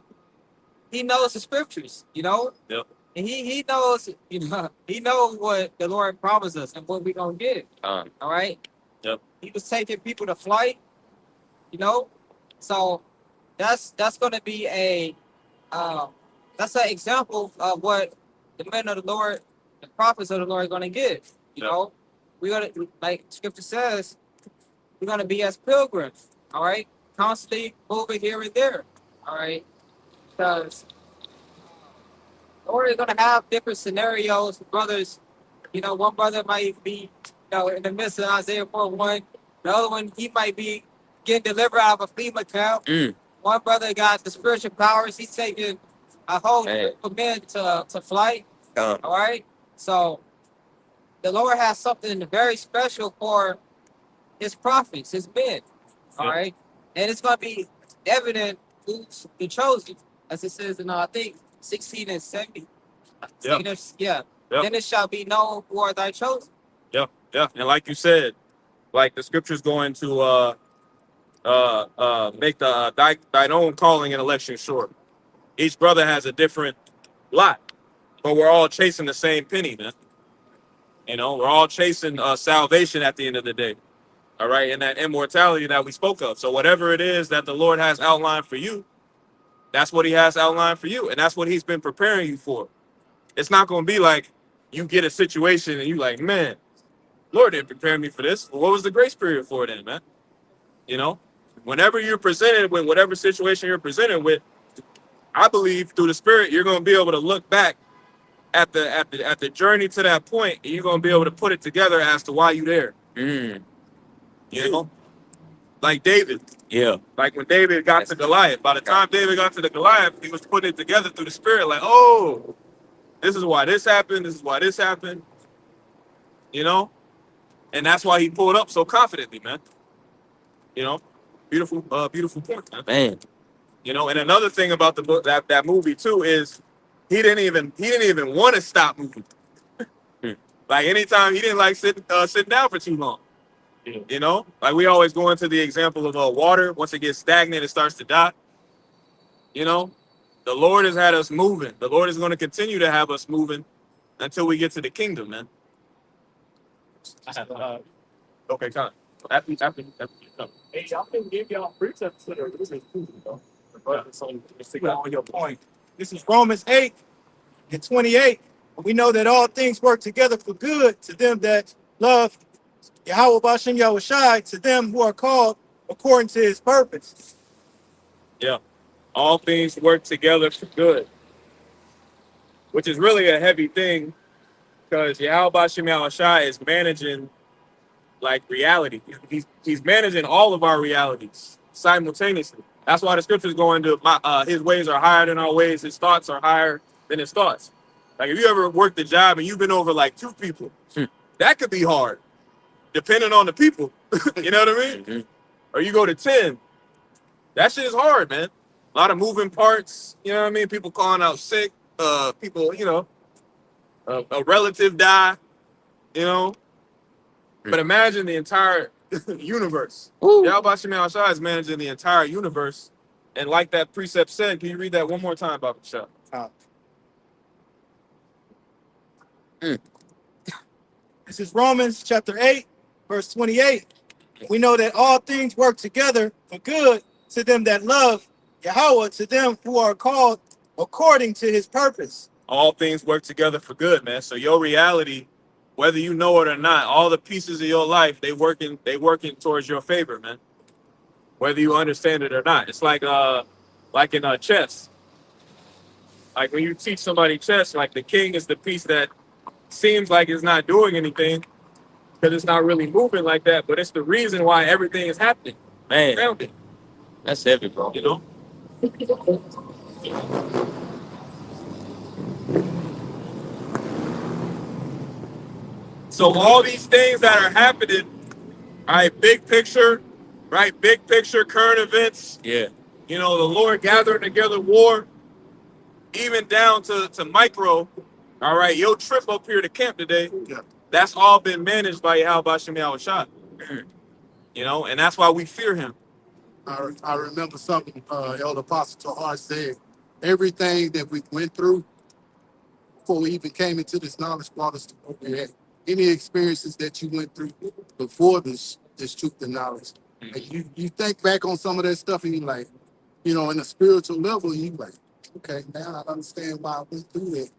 he knows the scriptures, you know? Yep. And he knows, you know, he knows what the Lord promised us and what we're gonna get. All right. Yep. He was taking people to flight, you know. So that's gonna be that's an example of what the men of the Lord, the prophets of the Lord are gonna give. You Yep. know, we're gonna, like Scripture says, we're gonna be as pilgrims, all right, constantly moving here and there, all right, because Lord is gonna have different scenarios. Brothers, you know, one brother might be, you know, in the midst of Isaiah 4:1. The other one, he might be getting delivered out of a FEMA camp. One brother got the spiritual powers. He's taking a whole group of men to flight. All right. So the Lord has something very special for his prophets, his men. All right. And it's going to be evident who's the chosen, as it says in, I think, 16 and 70. Yeah. Yep. Then it shall be known who are thy chosen. Yeah. And like you said, like the scripture's going to make thine own calling and election short. Each brother has a different lot, but we're all chasing the same penny, man. You know, we're all chasing salvation at the end of the day. All right, and that immortality that we spoke of. So whatever it is that the Lord has outlined for you, that's what He has outlined for you, and that's what He's been preparing you for. It's not going to be like you get a situation and you like, man, Lord didn't prepare me for this. Well, what was the grace period for then, man? You know, whenever you're presented with whatever situation you're presented with, I believe through the Spirit you're going to be able to look back at the journey to that point, and you're going to be able to put it together as to why you're there. You know, like David. Yeah. Like when David got to Goliath. By the time David got to the Goliath, he was putting it together through the Spirit. Like, oh, this is why this happened. This is why this happened. You know, and that's why he pulled up so confidently, man. You know, beautiful point, Man. You know, and another thing about the book, that movie too, is he didn't even want to stop moving. Like anytime he didn't like sitting down for too long. You know, like we always go into the example of water. Once it gets stagnant, it starts to die. You know, the Lord has had us moving. The Lord is going to continue to have us moving until we get to the kingdom, man. Okay, come. After you come. Hey, I can give y'all precepts that are really cool, though. But so stick on your point. This is Romans 8:28. We know that all things work together for good to them that love Yahweh Bashem Yahushai, to them who are called according to his purpose. Yeah. All things work together for good, which is really a heavy thing because Yahweh Bashem Yahushai is managing like reality. He's managing all of our realities simultaneously. That's why the scriptures go into his ways are higher than our ways, his thoughts are higher than his thoughts. Like if you ever worked a job and you've been over like 2 people, that could be hard, depending on the people. You know what I mean? Mhm. Or you go to 10, that shit is hard, man. A lot of moving parts, you know what I mean? People calling out sick, people, you know, a relative die, you know. But imagine the entire universe. Yahweh Shemel Shah is managing the entire universe. And like that precept said, can you read that one more time, Baba Shah? This is Romans chapter 8:28. We know that all things work together for good to them that love Yahweh, to them who are called according to his purpose. All things work together for good, man. So your reality, whether you know it or not, all the pieces of your life, they working towards your favor, man. Whether you understand it or not. It's like in chess. Like when you teach somebody chess, like the king is the piece that seems like it's not doing anything because it's not really moving like that, but it's the reason why everything is happening. Man, Found it, that's heavy, bro. you know? So all these things that are happening, all right, big picture, right? Big picture, current events, Yeah. you know, the Lord gathering together war, even down to micro, all right, your trip up here to camp today, that's all been managed by Yahweh Bashem Yahushua. You know, and that's why we fear him. I remember something Elder Apostle Tahar said. Everything that we went through before we even came into this knowledge brought us to where we're at. Any experiences that you went through before this truth and knowledge. Like you think back on some of that stuff and you like, you know, in a spiritual level, you like, okay, now I understand why I went through that.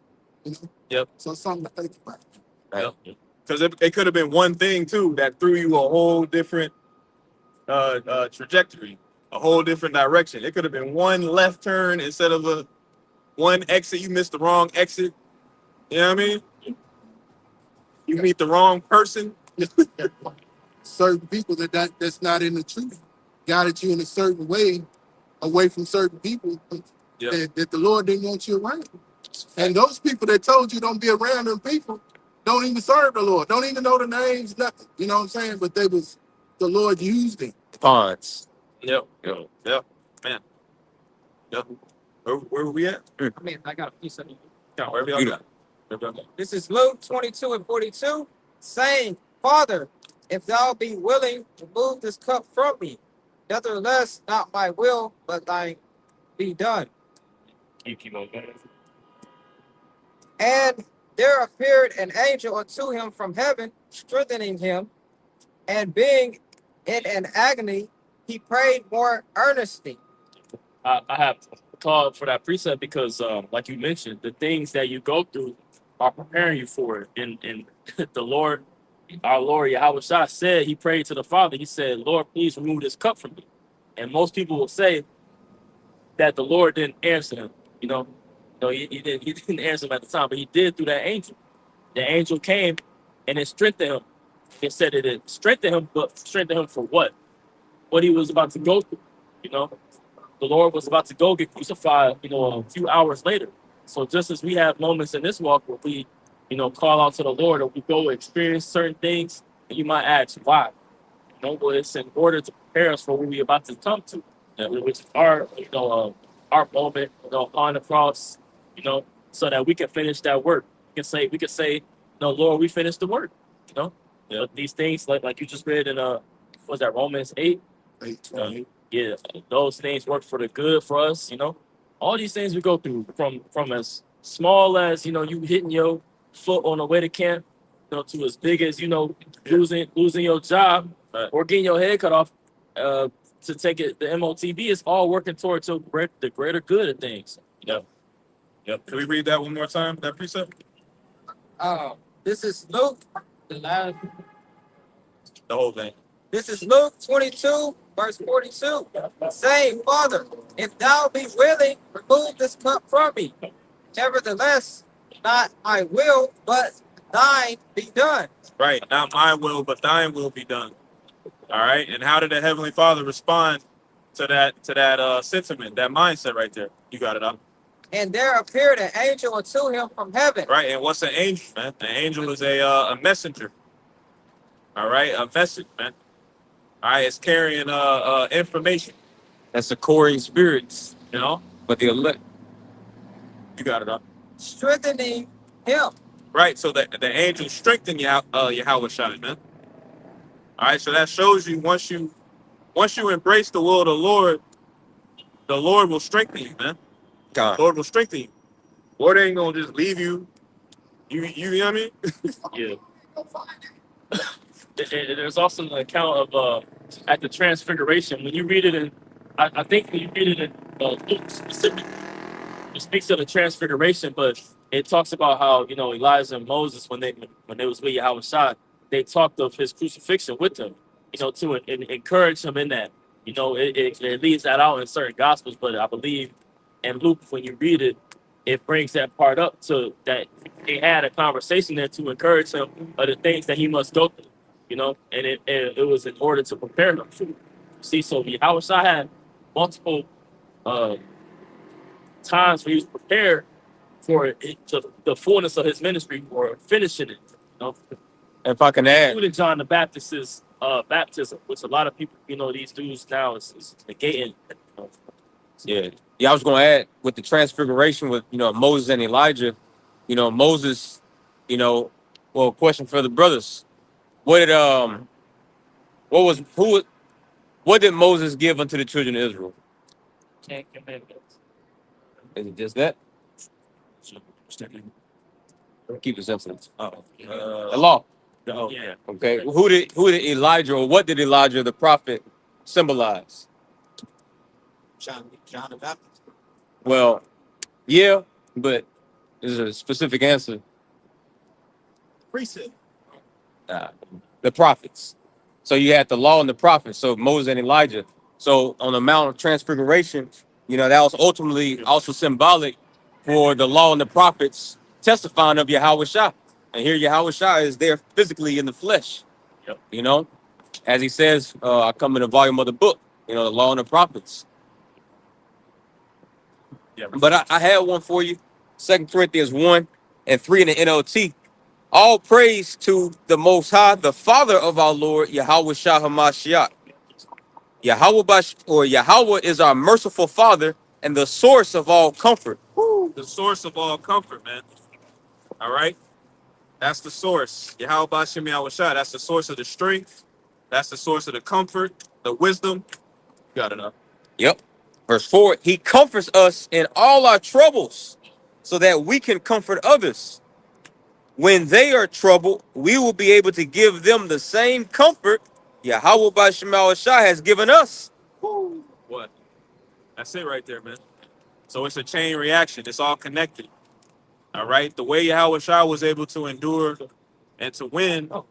You know? Yep. So it's something to think about. Because it could have been one thing too that threw you a whole different trajectory, a whole different direction. It could have been one left turn instead of one exit. You missed the wrong exit. You know what I mean? You meet the wrong person. Certain people that's not in the truth guided you in a certain way away from certain people that the Lord didn't want you around. And those people that told you don't be around them people don't even serve the Lord, don't even know the names, nothing. You know what I'm saying? But the Lord used them. Pawns. Yep, man. Yep. Where were we at? I mean, I got a piece of it. Yeah, wherever y'all got. This is Luke 22:42, saying, Father, if thou be willing, remove this cup from me. Nevertheless, not my will, but thine be done. Keep on going. And there appeared an angel unto him from heaven, strengthening him. And being in an agony, he prayed more earnestly. I have called for that precept because, like you mentioned, the things that you go through are preparing you for it. And the Lord, our Lord Yahweh Shah said, he prayed to the Father. He said, Lord, please remove this cup from me. And most people will say that the Lord didn't answer him. You know, no, he didn't answer him at the time, but he did through that angel. The angel came and it strengthened him. It said that it strengthened him, but strengthened him for what? What he was about to go through. You know, the Lord was about to go get crucified, you know, a few hours later. So just as we have moments in this walk where we, you know, call out to the Lord or we go experience certain things, and you might ask why. You know, well, it's in order to prepare us for what we're about to come to, which is our, you know, our moment, you know, on the cross, you know, so that we can finish that work. We can say, no, Lord, we finished the work. You know, these things like you just read in was that Romans 8? Yeah, those things work for the good for us, you know. All these things we go through from as small as, you know, you hitting your foot on the way to camp, you know, to as big as, you know, losing your job or getting your head cut off to take it the MOTB is all working towards the greater good of things, you know. Yep. Can we read that one more time? That precept? This is Luke. The whole thing. This is Luke 22, verse 42. Saying, Father, if thou be willing, remove this cup from me. Nevertheless, not my will, but thine be done. Right. Not my will, but thine will be done. All right. And how did the Heavenly Father respond to that sentiment, that mindset right there? You got it up. And there appeared an angel unto him from heaven. Right. And what's an angel, man? An angel is a messenger. All right. A message, man. All right. It's carrying information. That's the Corey spirits, You know. but the elect. You got it up. Strengthening him. Right. So the angel strengthened Yahweh Shai, man. All right. So that shows you once you embrace the will of the Lord will strengthen you, man. God. The Lord will strengthen you. Lord ain't gonna just leave you. You know what I mean? Yeah. There's also an account of at the Transfiguration. When you read it in, I think when you read it in Luke specifically, it speaks of the Transfiguration, but it talks about how Elijah and Moses when they was with Yahweh Shai, they talked of his crucifixion with him, to encourage him in that. It leaves that out in certain gospels, but I believe in Luke when you read it, it brings that part up to that they had a conversation there to encourage him of the things that he must go through, and it was in order to prepare him. See, so Yahweh Shai had multiple times where he was prepared for the fullness of his ministry or finishing it. If I can add, Including John the Baptist's baptism, which a lot of people, these dudes now is negating. yeah, I was going to add with the transfiguration with Moses and Elijah. Moses, well, question for the brothers: what did Moses give unto the children of Israel? Ten Commandments. Is it just that? Keep it simple. The law. Yeah. Okay. Who did Elijah or what did Elijah the prophet symbolize? John the Baptist. Well, yeah, but there's a specific answer. Precept. The prophets. So you had the law and the prophets. So Moses and Elijah. So on the Mount of Transfiguration, that was ultimately also symbolic for the law and the prophets testifying of Yahweh Shai. And here Yahweh Shai is there physically in the flesh. Yep. As he says, I come in a volume of the book, the law and the prophets. Yeah. But I had one for you. 2 Corinthians 1 and 3 in the NLT. All praise to the Most High, the Father of our Lord, Yahweh Shai HaMashiach. Yahweh is our merciful Father and the source of all comfort. The source of all comfort, man. All right. That's the source. Yahweh Bashem Yahweh Shai. That's the source of the strength. That's the source of the comfort, the wisdom. Got it up. Yep. Verse 4, he comforts us in all our troubles so that we can comfort others. When they are troubled, we will be able to give them the same comfort Yahweh Bashem Yahweh Shai has given us. What? That's it right there, man. So it's a chain reaction. It's all connected. All right. The way Yahweh Shai was able to endure and to win. All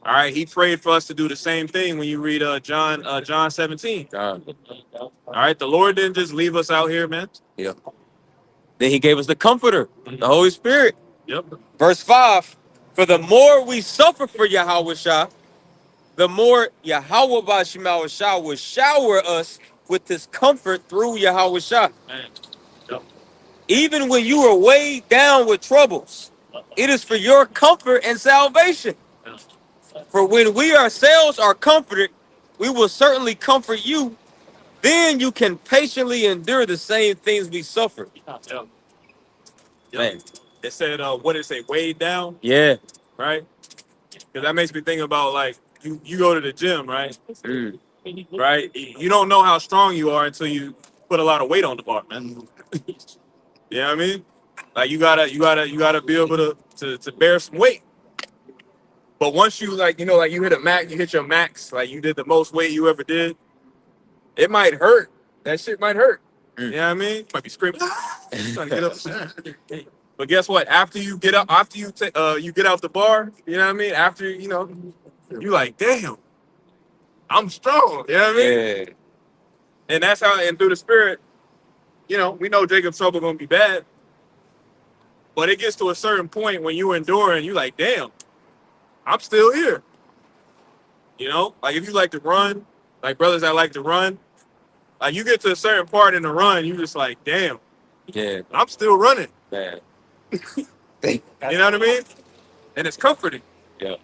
right. He prayed for us to do the same thing when you read John 17. All right. The Lord didn't just leave us out here, man. Yeah. Then he gave us the comforter, the Holy Spirit. Yep. Verse 5, for the more we suffer for Yahweh Shai, the more Yahweh Bashem Yahweh Shai will shower us with his comfort through Yahweh Shai. Man. Yep. Even when you are weighed down with troubles, it is for your comfort and salvation. For when we ourselves are comforted, we will certainly comfort you. Then you can patiently endure the same things we suffer. Yep. Man. It said, what did it say? Weighed down, Yeah. right? Because that makes me think about like you go to the gym, right? Right? You don't know how strong you are until you put a lot of weight on the bar, man. You know what I mean? Like you gotta be able to bear some weight. But once you you hit your max, like you did the most weight you ever did, it might hurt. That shit might hurt. You know what I mean? Might be screaming. Trying to get up there. But guess what? After you get up, after you get out the bar, you know what I mean? After, you like, damn, I'm strong. You know what I mean? Yeah. And that's how, and through the spirit, we know Jacob's trouble gonna be bad. But it gets to a certain point when you endure and you like, damn, I'm still here. Like if you like to run, like brothers that like to run, like you get to a certain part in the run, you just like, damn, Yeah. I'm still running. Man. You know what I mean? And it's comforting. Yeah.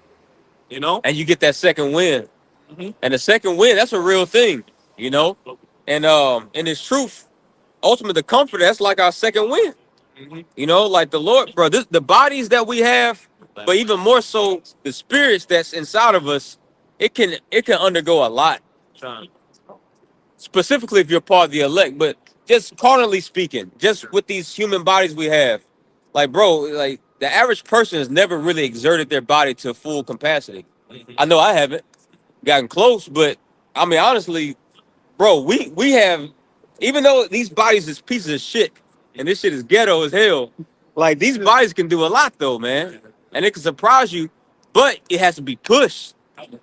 And you get that second win. Mhm. And the second win, that's a real thing, And in its truth, ultimately the comfort, that's like our second win. Mhm. Like the Lord, bro, the bodies that we have, but even more so the spirits that's inside of us, it can undergo a lot. Specifically if you're part of the elect, but just carnally speaking, just with these human bodies we have, like bro, like the average person has never really exerted their body to full capacity. I know I haven't gotten close, but I mean honestly, bro, we have, even though these bodies is pieces of shit and this shit is ghetto as hell, like these bodies can do a lot though, man, and it can surprise you, but it has to be pushed.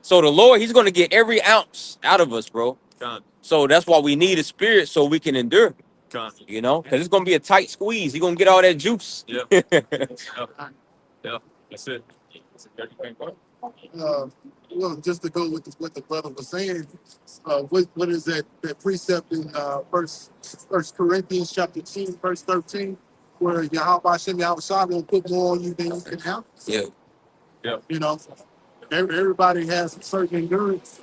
So the Lord, He's gonna get every ounce out of us, bro. So that's why we need a spirit so we can endure. Because it's gonna be a tight squeeze. He's gonna get all that juice. Yeah. Yeah. That's it. Well, just to go with what the brother was saying, what is that precept in First Corinthians chapter 2, verse 13, where Yahweh Hashem Yahweh will put more on you than you can help. Yeah. Everybody has a certain endurance.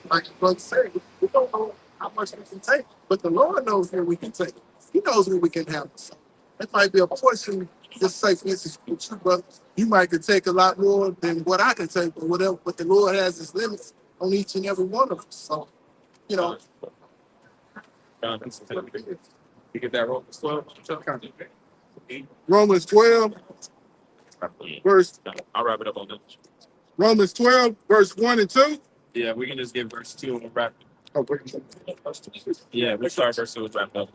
Like the brother said, we don't know how much we can take, but the Lord knows what we can take. He knows what we can handle. So that might be a portion. Just say, for instance, with you, brother, you might could take a lot more than what I can take, but whatever. But the Lord has His limits on each and every one of us. So, You get that Romans 12? Romans 12, verse I'll wrap it up on this. Romans 12, verse 1 and 2. Yeah, we can just give verse 2 and wrap it. Oh, wait. Yeah, we start verse 2 and wrap it up.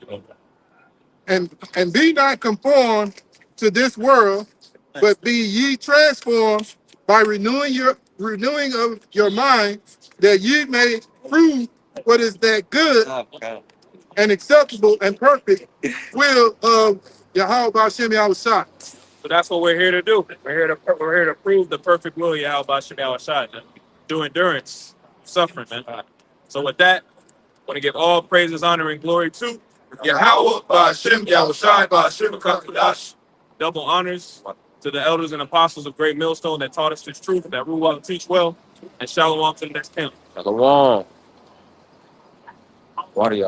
And be not conformed to this world, but be ye transformed by renewing of your mind, that ye may prove what is that good and acceptable and perfect will of Yahweh Hashem Yahushua. So that's what we're here to do. We're here to prove the perfect will of Yahweh Shem Shai, through endurance, suffering, man. So with that, I want to give all praises, honor, and glory to Yahweh Ba'ashem Yahushai Ba'ashem Kakadash. Double honors to the elders and apostles of Great Millstone that taught us this truth, that rule well and teach well, and shalom to the next camp. Shalom. What are y'all?